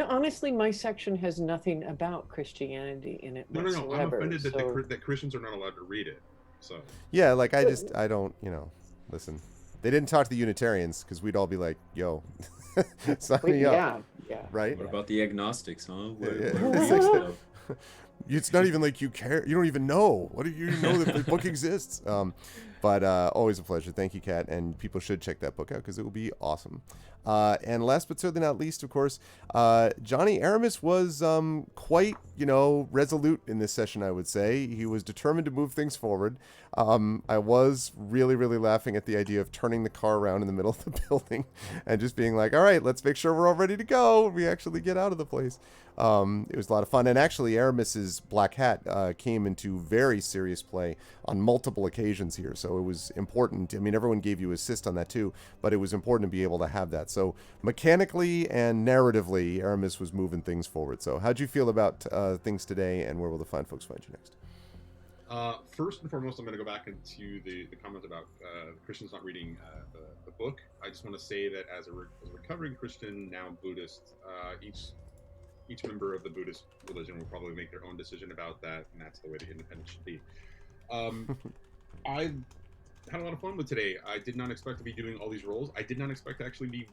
honestly, my section has nothing about Christianity in it whatsoever. No. I'm offended that Christians are not allowed to read it. So yeah, like I don't, listen. They didn't talk to the Unitarians because we'd all be like, yo, sign me up. Yeah. Right? What about the agnostics, huh? It's not even like you care. You don't even know. What do you know that the book exists? But always a pleasure. Thank you, Kat. And people should check that book out because it will be awesome. And last but certainly not least, of course, Johnny Aramis was quite, resolute in this session, I would say. He was determined to move things forward. I was really, really laughing at the idea of turning the car around in the middle of the building and just being like, all right, let's make sure we're all ready to go when we actually get out of the place. It was a lot of fun. And actually, Aramis's black hat came into very serious play on multiple occasions here. So it was important. I mean, everyone gave you assist on that too, but it was important to be able to have that. So mechanically and narratively, Aramis was moving things forward. So how'd you feel about things today, and where will the fine folks find you next? First and foremost, I'm going to go back into the comment about Christians not reading the book. I just want to say that as a recovering Christian, now Buddhist, each member of the Buddhist religion will probably make their own decision about that, and that's the way the independence should be. I had a lot of fun with today. I did not expect to be doing all these roles. I did not expect to actually be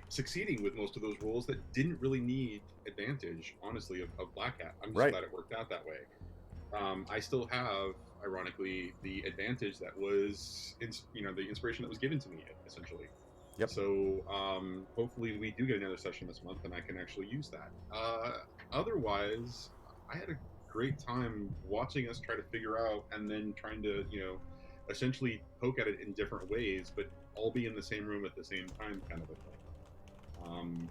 succeeding with most of those roles that didn't really need advantage, honestly, of Black Hat. I'm just glad it worked out that way. I still have, ironically, the advantage that was, the inspiration that was given to me, essentially. Yep. So hopefully we do get another session this month, and I can actually use that. Otherwise, I had a great time watching us try to figure out, and then trying to, essentially poke at it in different ways, but all be in the same room at the same time, kind of a thing.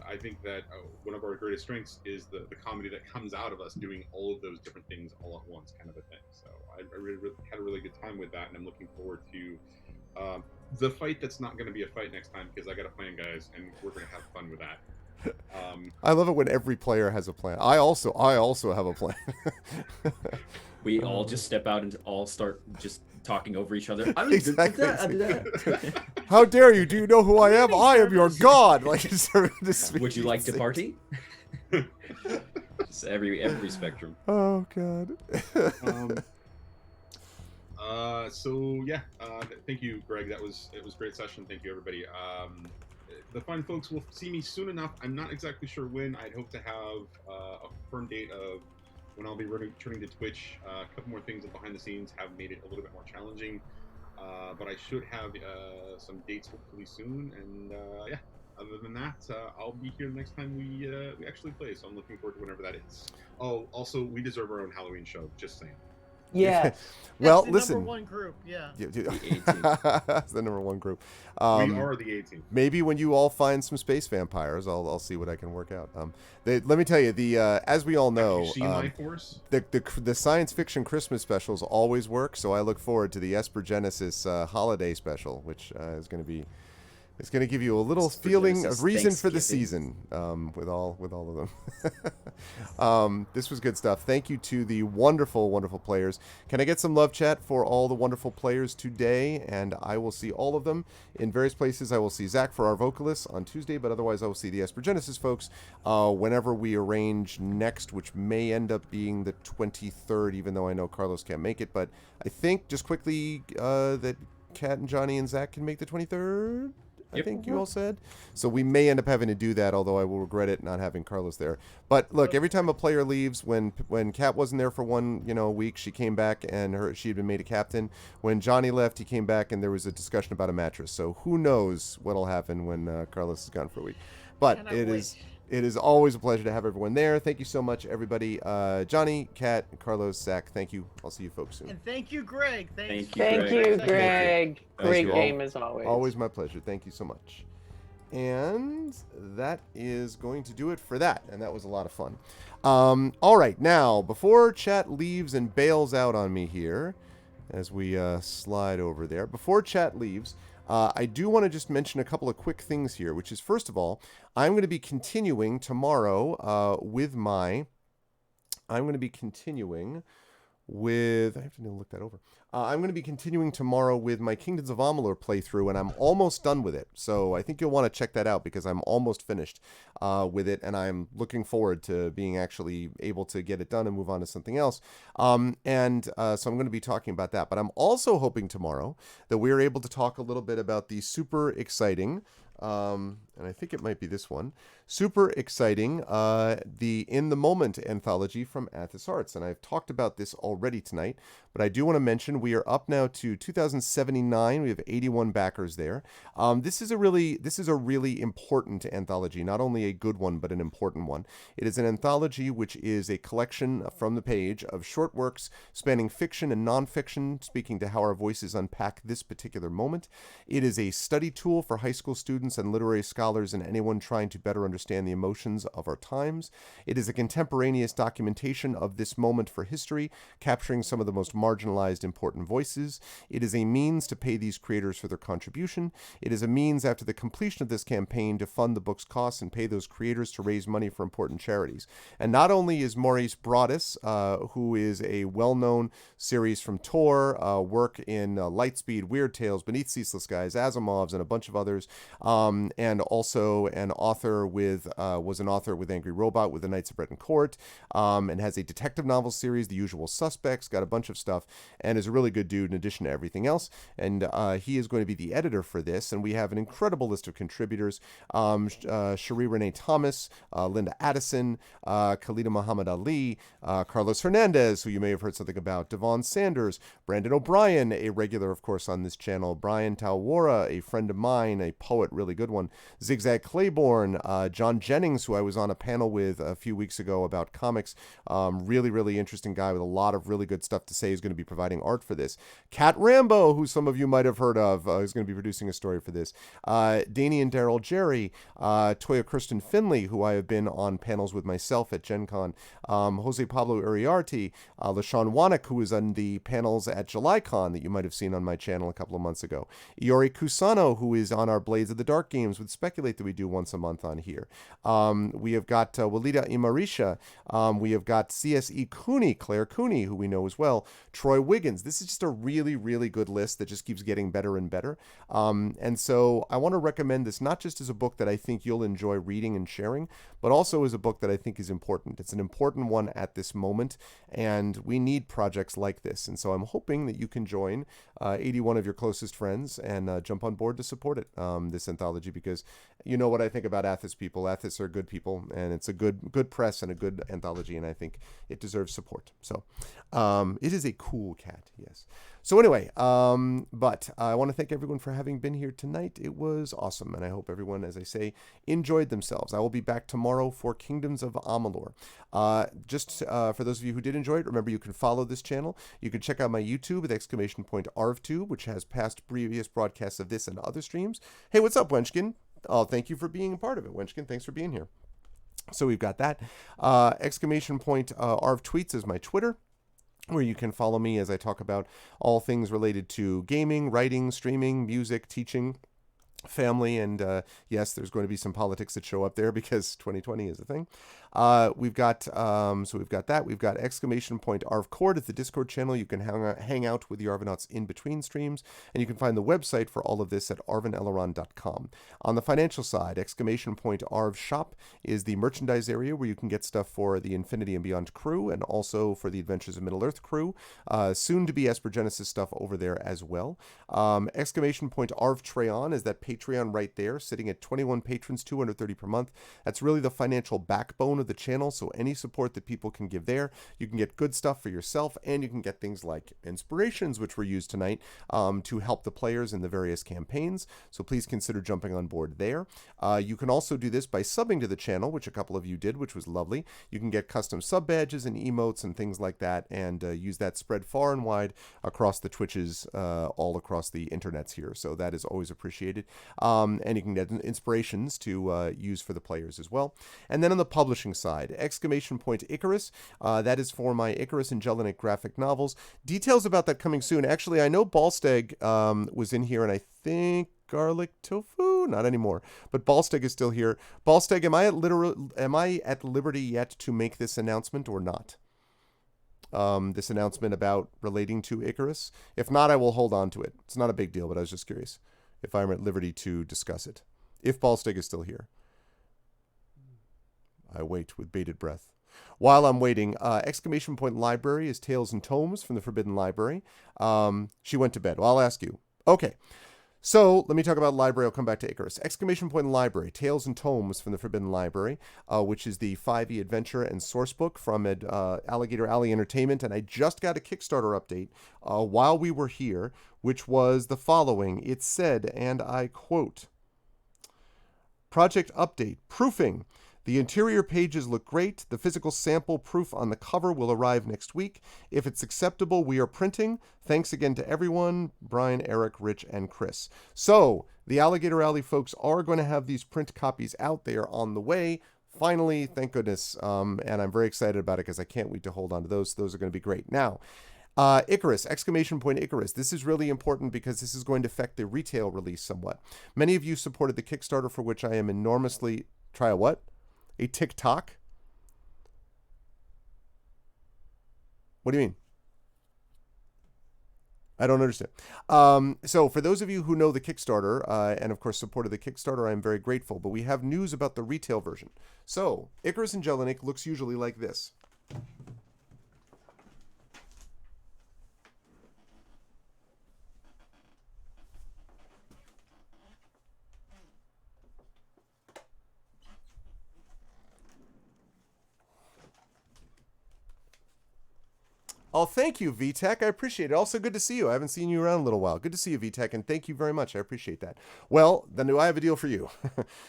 I think that one of our greatest strengths is the comedy that comes out of us doing all of those different things all at once, kind of a thing. So I really had a really good time with that, and I'm looking forward to the fight that's not going to be a fight next time, because I got a plan, guys, and we're going to have fun with that. I love it when every player has a plan. I also have a plan. We all just step out and all start just talking over each other. I Exactly. How dare you? Do you know who I am? I am your god. Like, would you like to party? It's every spectrum. Oh god. So yeah, thank you, Greg. It was a great session. Thank you, everybody. The fine folks will see me soon enough. I'm not exactly sure when. I'd hope to have a firm date of when I'll be returning to Twitch. A couple more things behind the scenes have made it a little bit more challenging, but I should have some dates hopefully soon. And yeah, other than that, I'll be here the next time we actually play. So I'm looking forward to whenever that is. Oh, also, we deserve our own Halloween show. Just saying. Yes. Well, the listen. number one group, yeah. That's the number one group. We are the 18th. Maybe when you all find some space vampires, I'll see what I can work out. Let me tell you, as we all know, Have you seen my force? the science fiction Christmas specials always work. So I look forward to the Esper Genesis holiday special, which is going to be. It's going to give you a little feeling of reason for the season with all of them. This was good stuff. Thank you to the wonderful, wonderful players. Can I get some love chat for all the wonderful players today? And I will see all of them in various places. I will see Zach for our vocalists on Tuesday, but otherwise I will see the Esper Genesis folks whenever we arrange next, which may end up being the 23rd, even though I know Carlos can't make it. But I think just quickly that Kat and Johnny and Zach can make the 23rd. I think you all said. So we may end up having to do that, although I will regret it not having Carlos there. But look, every time a player leaves, when Kat wasn't there for one week, she came back and she had been made a captain. When Johnny left, he came back and there was a discussion about a mattress. So who knows what'll happen when Carlos is gone for a week. But it is always a pleasure to have everyone there. Thank you so much, everybody. Johnny, Kat, Carlos, Zach, thank you. I'll see you folks soon. And thank you, Greg. Thank you, Greg. Great game as always. Always my pleasure. Thank you so much. And that is going to do it for that. And that was a lot of fun. All right. Now, before chat leaves and bails out on me here, as we slide over there, before chat leaves, I do want to just mention a couple of quick things here, which is, first of all, I'm going to be continuing tomorrow I have to look that over. I'm going to be continuing tomorrow with my Kingdoms of Amalur playthrough, and I'm almost done with it. So I think you'll want to check that out because I'm almost finished with it, and I'm looking forward to being actually able to get it done and move on to something else. So I'm going to be talking about that. But I'm also hoping tomorrow that we're able to talk a little bit about the super exciting, and I think it might be this one, super exciting, the In the Moment anthology from Athos Arts. And I've talked about this already tonight, but I do want to mention we are up now to 2,079. We have 81 backers there. This is a really important anthology, not only a good one, but an important one. It is an anthology which is a collection from the page of short works spanning fiction and nonfiction, speaking to how our voices unpack this particular moment. It is a study tool for high school students and literary scholars and anyone trying to better understand the emotions of our times. It is a contemporaneous documentation of this moment for history, capturing some of the most marginalized important voices. It is a means to pay these creators for their contribution. It is a means after the completion of this campaign to fund the book's costs and pay those creators to raise money for important charities. And not only is Maurice Broaddus, who is a well-known series from Tor, work in Lightspeed, Weird Tales, Beneath Ceaseless Skies, Asimov's, and a bunch of others, and also was an author with Angry Robot with the Knights of Breton Court, and has a detective novel series, The Usual Suspects, got a bunch of stuff, and is a really good dude in addition to everything else. And he is going to be the editor for this, and we have an incredible list of contributors: Cherie Renee Thomas, Linda Addison, Khalida Muhammad Ali, Carlos Hernandez, who you may have heard something about, Devon Sanders, Brandon O'Brien, a regular, of course, on this channel, Brian Tawara, a friend of mine, a poet, really good one, Zigzag Claiborne, John Jennings, who I was on a panel with a few weeks ago about comics, really, really interesting guy with a lot of really good stuff to say, is going to be providing art for this. Kat Rambo, who some of you might have heard of, is going to be producing a story for this. Danny and Daryl Jerry, Toya Kirsten Finley, who I have been on panels with myself at Gen Con, Jose Pablo Uriarte, LaShawn Wanek, who was on the panels at JulyCon that you might have seen on my channel a couple of months ago. Iori Kusano, who is on our Blades of the Dark games with Speculate that we do once a month on here. here. We have got Walida Imarisha. We have got CSE Cooney, Claire Cooney, who we know as well. Troy Wiggins. This is just a really, really good list that just keeps getting better and better. And so I want to recommend this not just as a book that I think you'll enjoy reading and sharing, but also as a book that I think is important. It's an important one at this moment, and we need projects like this. And so I'm hoping that you can join 81 of your closest friends and jump on board to support it, this anthology, because you know what I think about Athos people. Athos are good people, and it's a good press and a good anthology, and I think it deserves support. So it is a cool cat, yes. So anyway, but I want to thank everyone for having been here tonight. It was awesome, and I hope everyone, as I say, enjoyed themselves. I will be back tomorrow for Kingdoms of Amalur. Just for those of you who did enjoy it, remember you can follow this channel. You can check out my YouTube with !ArvTube, which has past previous broadcasts of this and other streams. Hey, what's up, Wenchkin? Oh, thank you for being a part of it, Wenchkin. Thanks for being here. So we've got that. !Arv Tweets is my Twitter, where you can follow me as I talk about all things related to gaming, writing, streaming, music, teaching, family, and yes, there's going to be some politics that show up there because 2020 is a thing. We've got that. We've got !Arvcord is the Discord channel. You can hang out with the Arvanauts in between streams, and you can find the website for all of this at arvaneleron.com. On the financial side, !Arv Shop is the merchandise area where you can get stuff for the Infinity and Beyond crew, and also for the Adventures of Middle-earth crew. Soon to be Esper Genesis stuff over there as well. !Arv Treon is that Patreon right there, sitting at 21 patrons, $230 per month. That's really the financial backbone of the channel, so any support that people can give there, you can get good stuff for yourself, and you can get things like inspirations, which were used tonight to help the players in the various campaigns, so please consider jumping on board there. You can also do this by subbing to the channel, which a couple of you did, which was lovely. You can get custom sub badges and emotes and things like that, and use that spread far and wide across the Twitches, all across the internets here, so that is always appreciated. And you can get inspirations to use for the players as well. And then on the publishing side, Icarus, that is for my Icarus and Jelinek graphic novels. Details about that coming soon. Actually, I know Ballsteg was in here, and I think Garlic Tofu? Not anymore. But Ballsteg is still here. Ballsteg, am I at liberty yet to make this announcement or not? This announcement about relating to Icarus? If not, I will hold on to it. It's not a big deal, but I was just curious if I'm at liberty to discuss it. If Ballsteg is still here. I wait with bated breath. While I'm waiting, Library is Tales and Tomes from the Forbidden Library. She went to bed. Well, I'll ask you. Okay. So let me talk about library. I'll come back to Icarus. Library, Tales and Tomes from the Forbidden Library, which is the 5e adventure and source book from Alligator Alley Entertainment. And I just got a Kickstarter update while we were here, which was the following. It said, and I quote, Project Update, Proofing. The interior pages look great. The physical sample proof on the cover will arrive next week. If it's acceptable, we are printing. Thanks again to everyone, Brian, Eric, Rich, and Chris. So, the Alligator Alley folks are going to have these print copies out there on the way. Finally, thank goodness. And I'm very excited about it because I can't wait to hold on to those. Those are going to be great. Now, Icarus, Icarus. This is really important because this is going to affect the retail release somewhat. Many of you supported the Kickstarter, for which I am enormously... Try a what? A TikTok? What do you mean? I don't understand. So for those of you who know the Kickstarter, and of course supported the Kickstarter, I'm very grateful. But we have news about the retail version. So Icarus and Jelinek looks usually like this. Oh, thank you, VTech. I appreciate it. Also, good to see you. I haven't seen you around a little while. Good to see you, VTech, and thank you very much. I appreciate that. Well, then do I have a deal for you?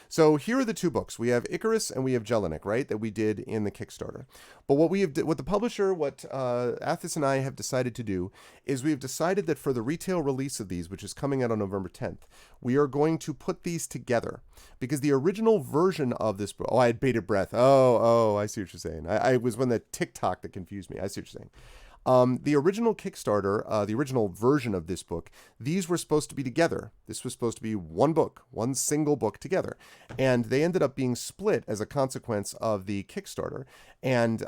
So here are the two books. We have Icarus and we have Jelinek, right, that we did in the Kickstarter. But what the publisher, Athos and I have decided to do is we have decided that for the retail release of these, which is coming out on November 10th, we are going to put these together because the original version of this book. Oh, I had bated breath. Oh, I see what you're saying. I was when the TikTok that confused me. I see what you're saying. The original Kickstarter, the original version of this book, these were supposed to be together. This was supposed to be one book, one single book together. And they ended up being split as a consequence of the Kickstarter. And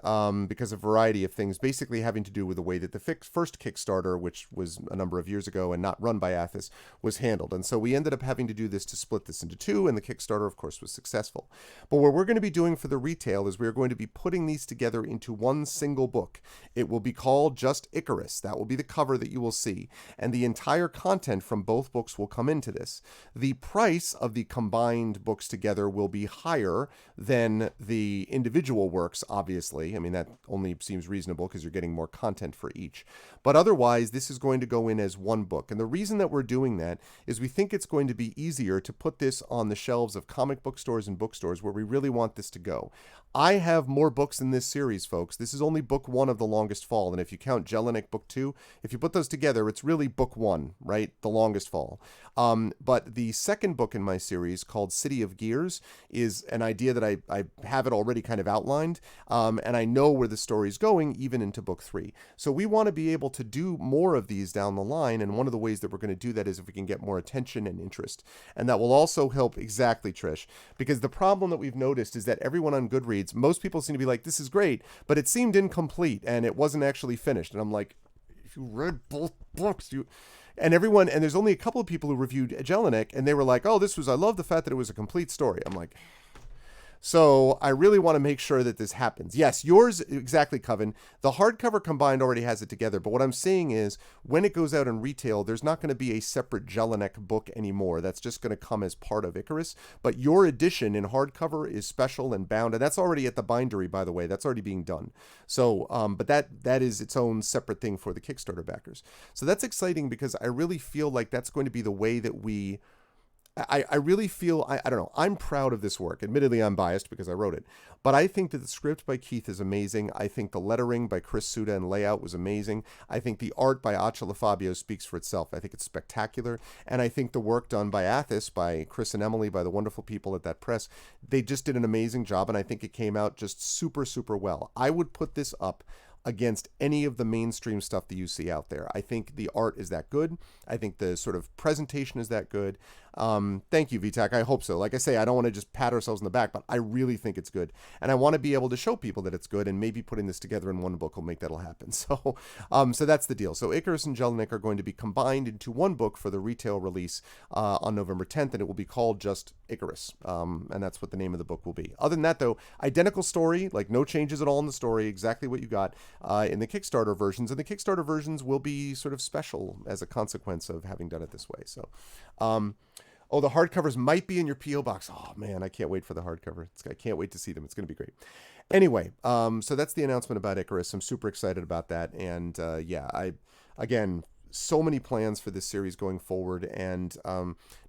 because of a variety of things, basically having to do with the way that the first Kickstarter, which was a number of years ago and not run by Athos, was handled. And so we ended up having to do this to split this into two, and the Kickstarter, of course, was successful. But what we're going to be doing for the retail is we're going to be putting these together into one single book. It will be called just Icarus. That will be the cover that you will see. And the entire content from both books will come into this. The price of the combined books together will be higher than the individual works, obviously. I mean, that only seems reasonable because you're getting more content for each. But otherwise, this is going to go in as one book. And the reason that we're doing that is we think it's going to be easier to put this on the shelves of comic book stores and bookstores where we really want this to go. I have more books in this series, folks. This is only book 1 of The Longest Fall. And if you count Jelinek book 2, if you put those together, it's really book 1, right? The Longest Fall. But the second book in my series, called City of Gears, is an idea that I have it already kind of outlined. And I know where the story's going, even into book 3. So we want to be able to do more of these down the line. And one of the ways that we're going to do that is if we can get more attention and interest. And that will also help, exactly, Trish, because the problem that we've noticed is that everyone on Goodreads, most people seem to be like, this is great, but it seemed incomplete and it wasn't actually finished. And I'm like, if you read both books, and there's only a couple of people who reviewed Jelinek, and they were like, oh, I love the fact that it was a complete story. I'm like, so I really want to make sure that this happens. Yes, yours, exactly, Coven. The hardcover combined already has it together, but what I'm saying is when it goes out in retail, there's not going to be a separate Jelinek book anymore. That's just going to come as part of Icarus. But your edition in hardcover is special and bound, and that's already at the bindery, by the way. That's already being done. So, but that is its own separate thing for the Kickstarter backers. So that's exciting because I really feel like that's going to be the way that I really feel, I don't know, I'm proud of this work. Admittedly, I'm biased because I wrote it. But I think that the script by Keith is amazing. I think the lettering by Chris Suda and layout was amazing. I think the art by Acela Fabio speaks for itself. I think it's spectacular. And I think the work done by Athos, by Chris and Emily, by the wonderful people at that press, they just did an amazing job. And I think it came out just super, super well. I would put this up against any of the mainstream stuff that you see out there. I think the art is that good. I think the sort of presentation is that good. Thank you, VTAC. I hope so. Like I say, I don't want to just pat ourselves on the back, but I really think it's good. And I want to be able to show people that it's good, and maybe putting this together in one book will make that'll happen. So that's the deal. So Icarus and Jelinek are going to be combined into one book for the retail release on November 10th, and it will be called just Icarus. And that's what the name of the book will be. Other than that, though, identical story, like no changes at all in the story, exactly what you got in the Kickstarter versions. And the Kickstarter versions will be sort of special as a consequence of having done it this way. So, the hardcovers might be in your P.O. box. Oh, man, I can't wait for the hardcover. I can't wait to see them. It's going to be great. Anyway, so that's the announcement about Icarus. I'm super excited about that. And, again, so many plans for this series going forward. And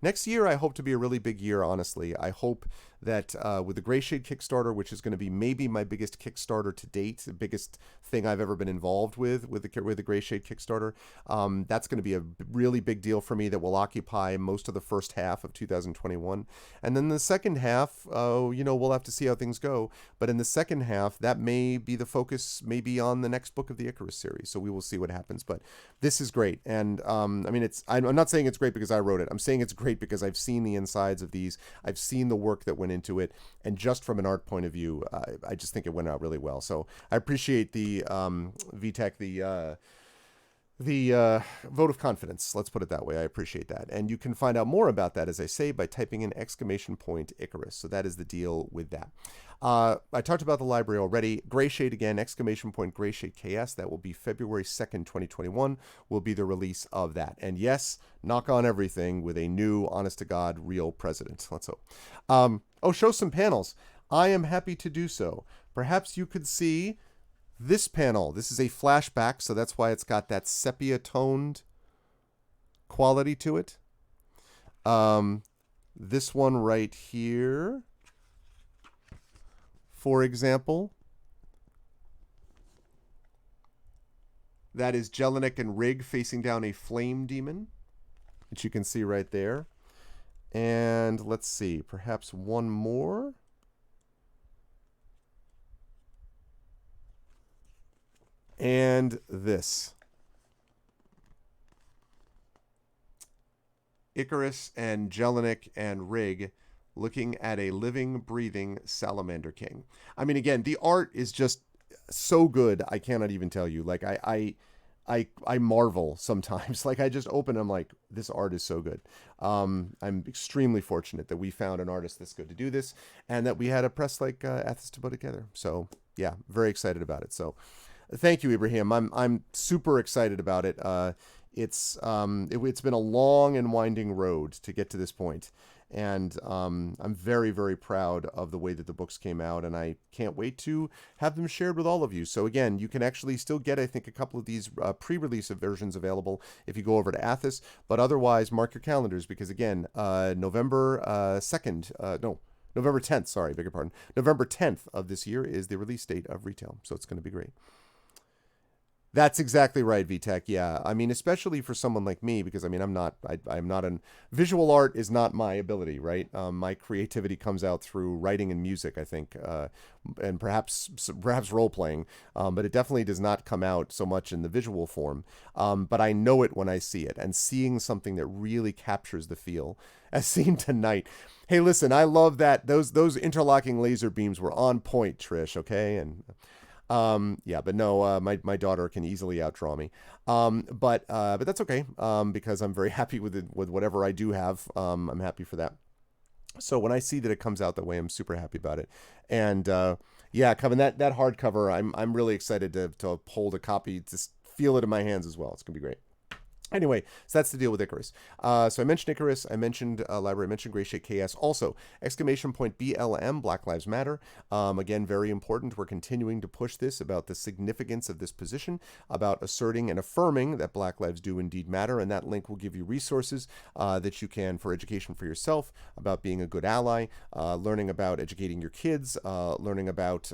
next year, I hope to be a really big year, honestly. I hope that with the Gray Shade Kickstarter, which is going to be maybe my biggest Kickstarter to date, the biggest thing I've ever been involved with the Gray Shade Kickstarter, that's going to be a really big deal for me that will occupy most of the first half of 2021. And then the second half, we'll have to see how things go. But in the second half, that may be the focus, maybe on the next book of the Icarus series. So we will see what happens. But this is great. And I'm not saying it's great because I wrote it. I'm saying it's great because I've seen the insides of these. I've seen the work that went into it, and just from an art point of view, I just think it went out really well. So I appreciate the VTech, the vote of confidence. Let's put it that way. I appreciate that. And you can find out more about that, as I say, by typing in !Icarus. So that is the deal with that. I talked about the library already. Gray Shade again, !Gray Shade KS. That will be February 2nd, 2021, will be the release of that. And yes, knock on everything with a new, honest to God, real president. Let's hope. Show some panels. I am happy to do so. Perhaps you could see this panel. This is a flashback, so that's why it's got that sepia-toned quality to it. This one right here, for example, that is Jelinek and Rig facing down a flame demon, which you can see right there. And let's see, perhaps one more. And this. Icarus and Jelinek and Rig looking at a living, breathing Salamander King. I mean, again, the art is just so good. I cannot even tell you. Like, I marvel sometimes. Like, I just open, I'm like, this art is so good. I'm extremely fortunate that we found an artist this good to do this, and that we had a press like Athens to put together. So yeah, very excited about it. So thank you, Ibrahim. I'm super excited about it. It's been a long and winding road to get to this point. And I'm very, very proud of the way that the books came out, and I can't wait to have them shared with all of you. So again, you can actually still get, I think, a couple of these pre-release versions available if you go over to Athos, but otherwise mark your calendars, because again, November 10th, sorry, beg your pardon. November 10th of this year is the release date of retail, so it's going to be great. That's exactly right, VTech. Yeah, I mean, especially for someone like me, because I mean, I'm not visual art is not my ability, right? My creativity comes out through writing and music, I think, and perhaps role playing, but it definitely does not come out so much in the visual form. But I know it when I see it, and seeing something that really captures the feel, as seen tonight. Hey, listen, I love that those interlocking laser beams were on point, Trish. Okay, and. Yeah, but no, my daughter can easily outdraw me. But that's okay. Because I'm very happy with whatever I do have. I'm happy for that. So when I see that it comes out that way, I'm super happy about it. And, yeah, Kevin, that hardcover, I'm really excited to hold a copy, to feel it in my hands as well. It's gonna be great. Anyway, so that's the deal with Icarus. So I mentioned Icarus, I mentioned Library, I mentioned Gray Shake KS. Also, exclamation point BLM, Black Lives Matter. Again, very important. We're continuing to push this about the significance of this position, about asserting and affirming that Black lives do indeed matter. And that link will give you resources that you can for education for yourself, about being a good ally, learning about educating your kids, learning about,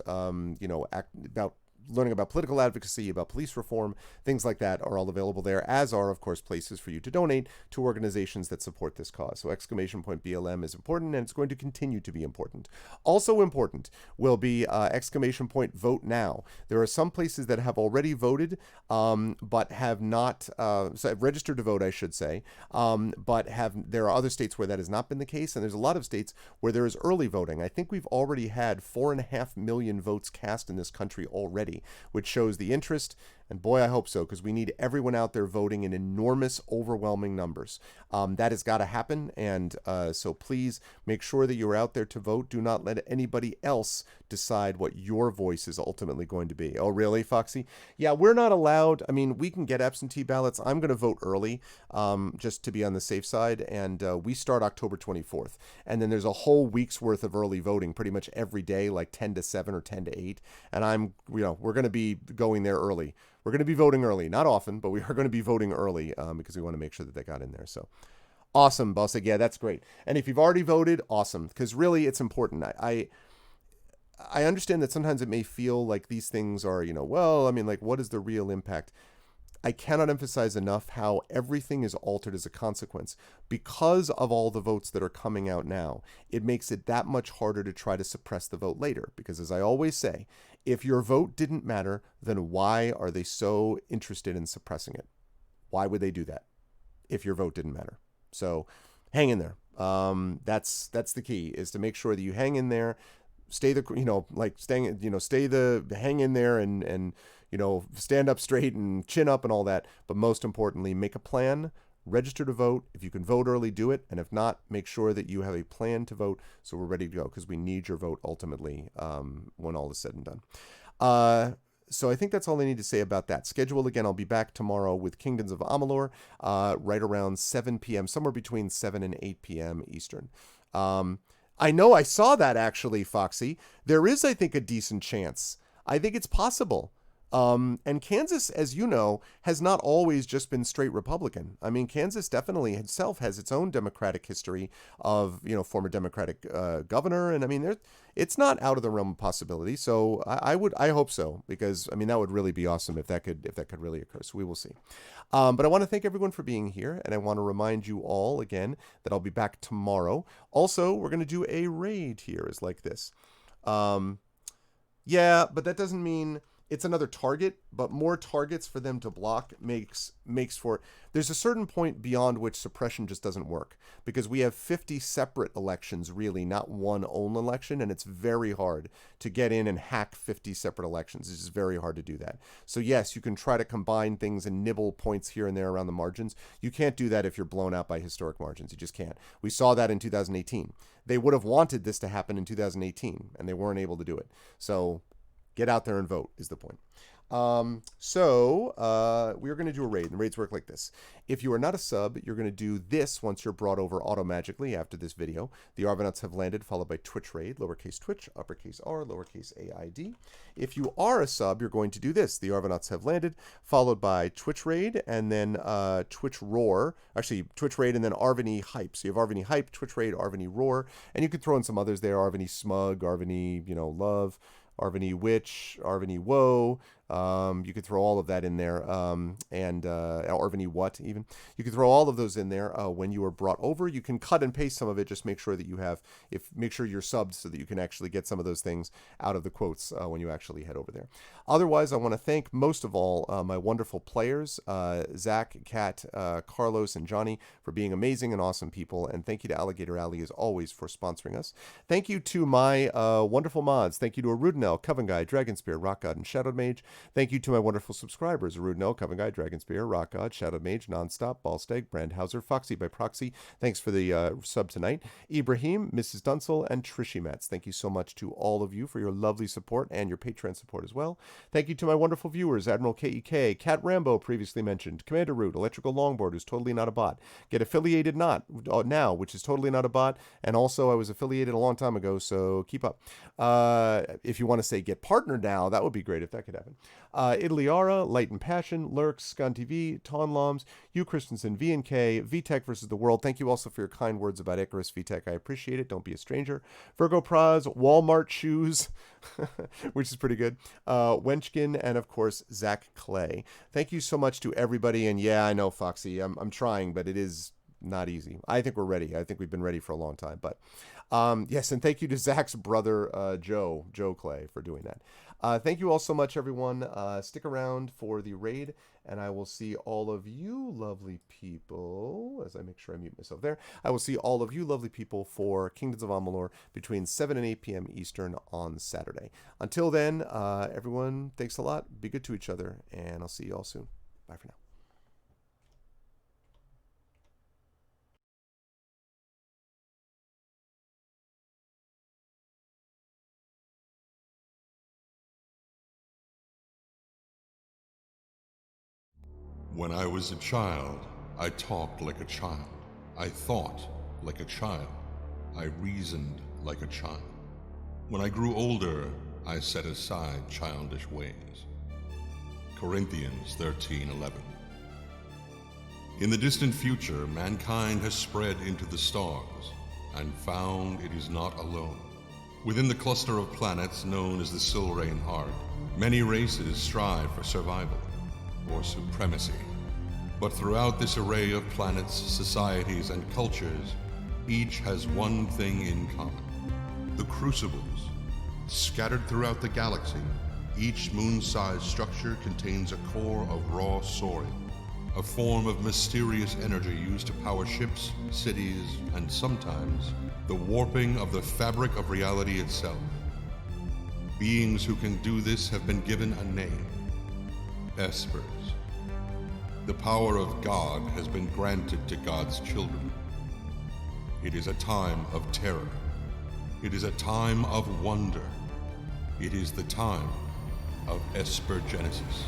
learning about political advocacy, about police reform, things like that are all available there, as are, of course, places for you to donate to organizations that support this cause. So exclamation point BLM is important, and it's going to continue to be important. Also important will be exclamation point vote now. There are some places that have already voted, but have not, so registered to vote, I should say, but there are other states where that has not been the case, and there's a lot of states where there is early voting. I think we've already had 4.5 million votes cast in this country already, which shows the interest. And boy, I hope so, because we need everyone out there voting in enormous, overwhelming numbers. That has got to happen. And so please make sure that you're out there to vote. Do not let anybody else decide what your voice is ultimately going to be. Oh, really, Foxy? Yeah, we're not allowed. I mean, we can get absentee ballots. I'm going to vote early, just to be on the safe side. And we start October 24th. And then there's a whole week's worth of early voting pretty much every day, like 10 to 7 or 10 to 8. And we're going to be going there early. We're going to be voting early. Not often, but we are going to be voting early because we want to make sure that they got in there. So awesome, Bossig. Yeah, that's great. And if you've already voted, awesome, because really it's important. I understand that sometimes it may feel like these things are, well, I mean, like, what is the real impact? I cannot emphasize enough how everything is altered as a consequence. Because of all the votes that are coming out now, it makes it that much harder to try to suppress the vote later. Because as I always say, if your vote didn't matter, then why are they so interested in suppressing it? Why would they do that if your vote didn't matter? So hang in there. That's the key, is to make sure that you hang in there, hang in there and stand up straight and chin up and all that. But most importantly, make a plan, register to vote. If you can vote early, do it. And if not, make sure that you have a plan to vote so we're ready to go, because we need your vote ultimately when all is said and done. So I think that's all I need to say about that. Schedule again, I'll be back tomorrow with Kingdoms of Amalur right around 7 p.m., somewhere between 7 and 8 p.m. Eastern. I know I saw that actually, Foxy. There is, I think, a decent chance. I think it's possible. And Kansas, as you know, has not always just been straight Republican. I mean, Kansas definitely itself has its own Democratic history of, former Democratic governor. And I mean, it's not out of the realm of possibility. So I hope so, because I mean, that would really be awesome if that could really occur. So we will see. But I want to thank everyone for being here. And I want to remind you all again that I'll be back tomorrow. Also, we're going to do a raid here, is like this. Yeah, but that doesn't mean it's another target, but more targets for them to block makes for, there's a certain point beyond which suppression just doesn't work, because we have 50 separate elections, really, not one own election, and it's very hard to get in and hack 50 separate elections. It's just very hard to do that. So yes, you can try to combine things and nibble points here and there around the margins. You can't do that if you're blown out by historic margins. You just can't. We saw that in 2018. They would have wanted this to happen in 2018, and they weren't able to do it. So get out there and vote is the point. We're going to do a raid, and raids work like this. If you are not a sub, you're going to do this once you're brought over auto-magically after this video. The Arvanauts have landed, followed by Twitch raid, lowercase twitch, uppercase R, lowercase AID. If you are a sub, you're going to do this. The Arvanauts have landed, followed by Twitch raid, and then Twitch roar. Actually, Twitch raid and then Arvany hype. So you have Arvany hype, Twitch raid, Arvany roar, and you could throw in some others there. Arvany smug, Arvany, love, Arvany witch, Arvany woe. You could throw all of that in there, and Arvany what even. You could throw all of those in there when you are brought over. You can cut and paste some of it. Just make sure that you have, make sure you're subbed so that you can actually get some of those things out of the quotes when you actually head over there. Otherwise, I want to thank most of all my wonderful players, Zach, Kat, Carlos, and Johnny, for being amazing and awesome people. And thank you to Alligator Alley, as always, for sponsoring us. Thank you to my wonderful mods. Thank you to Arudinel, Coven Guy, Dragonspear, Rock God, and Shadowed Mage. Thank you to my wonderful subscribers, Arudinel, Coven Guy, Dragonspear, Rock God, Shadowed Mage, Nonstop, Ballstag, Brandhauser, Foxy by Proxy. Thanks for the sub tonight. Ibrahim, Mrs. Dunsel, and Trishy Mats. Thank you so much to all of you for your lovely support and your Patreon support as well. Thank you to my wonderful viewers, Admiral KEK, Cat Rambo, previously mentioned, Commander Root, Electrical Longboard, who's totally not a bot, Get Affiliated Now, which is totally not a bot, and also I was affiliated a long time ago, so keep up. If you want to say Get Partnered Now, that would be great if that could happen. Idliara, Light and Passion, Lurks, Scan TV, Tonloms, Hugh Christensen, V&K, VTech versus the World. Thank you also for your kind words about Icarus, VTech. I appreciate it. Don't be a stranger. Virgo Praz, Walmart Shoes, which is pretty good. Wenchkin, and of course, Zach Clay. Thank you so much to everybody. And yeah, I know, Foxy, I'm trying, but it is not easy. I think we're ready. I think we've been ready for a long time. But yes, and thank you to Zach's brother, Joe Clay, for doing that. Thank you all so much, everyone. Stick around for the raid, and I will see all of you lovely people, as I make sure I mute myself there. I will see all of you lovely people for Kingdoms of Amalur between 7 and 8 p.m. Eastern on Saturday. Until then, everyone, thanks a lot. Be good to each other, and I'll see you all soon. Bye for now. When I was a child, I talked like a child. I thought like a child. I reasoned like a child. When I grew older, I set aside childish ways. Corinthians 13:11. In the distant future, mankind has spread into the stars and found it is not alone. Within the cluster of planets known as the Silrain Heart, many races strive for survival or supremacy. But throughout this array of planets, societies, and cultures, each has one thing in common: the Crucibles. Scattered throughout the galaxy, each moon-sized structure contains a core of raw sorin, a form of mysterious energy used to power ships, cities, and sometimes the warping of the fabric of reality itself. Beings who can do this have been given a name: Espers. The power of God has been granted to God's children. It is a time of terror. It is a time of wonder. It is the time of Esper Genesis.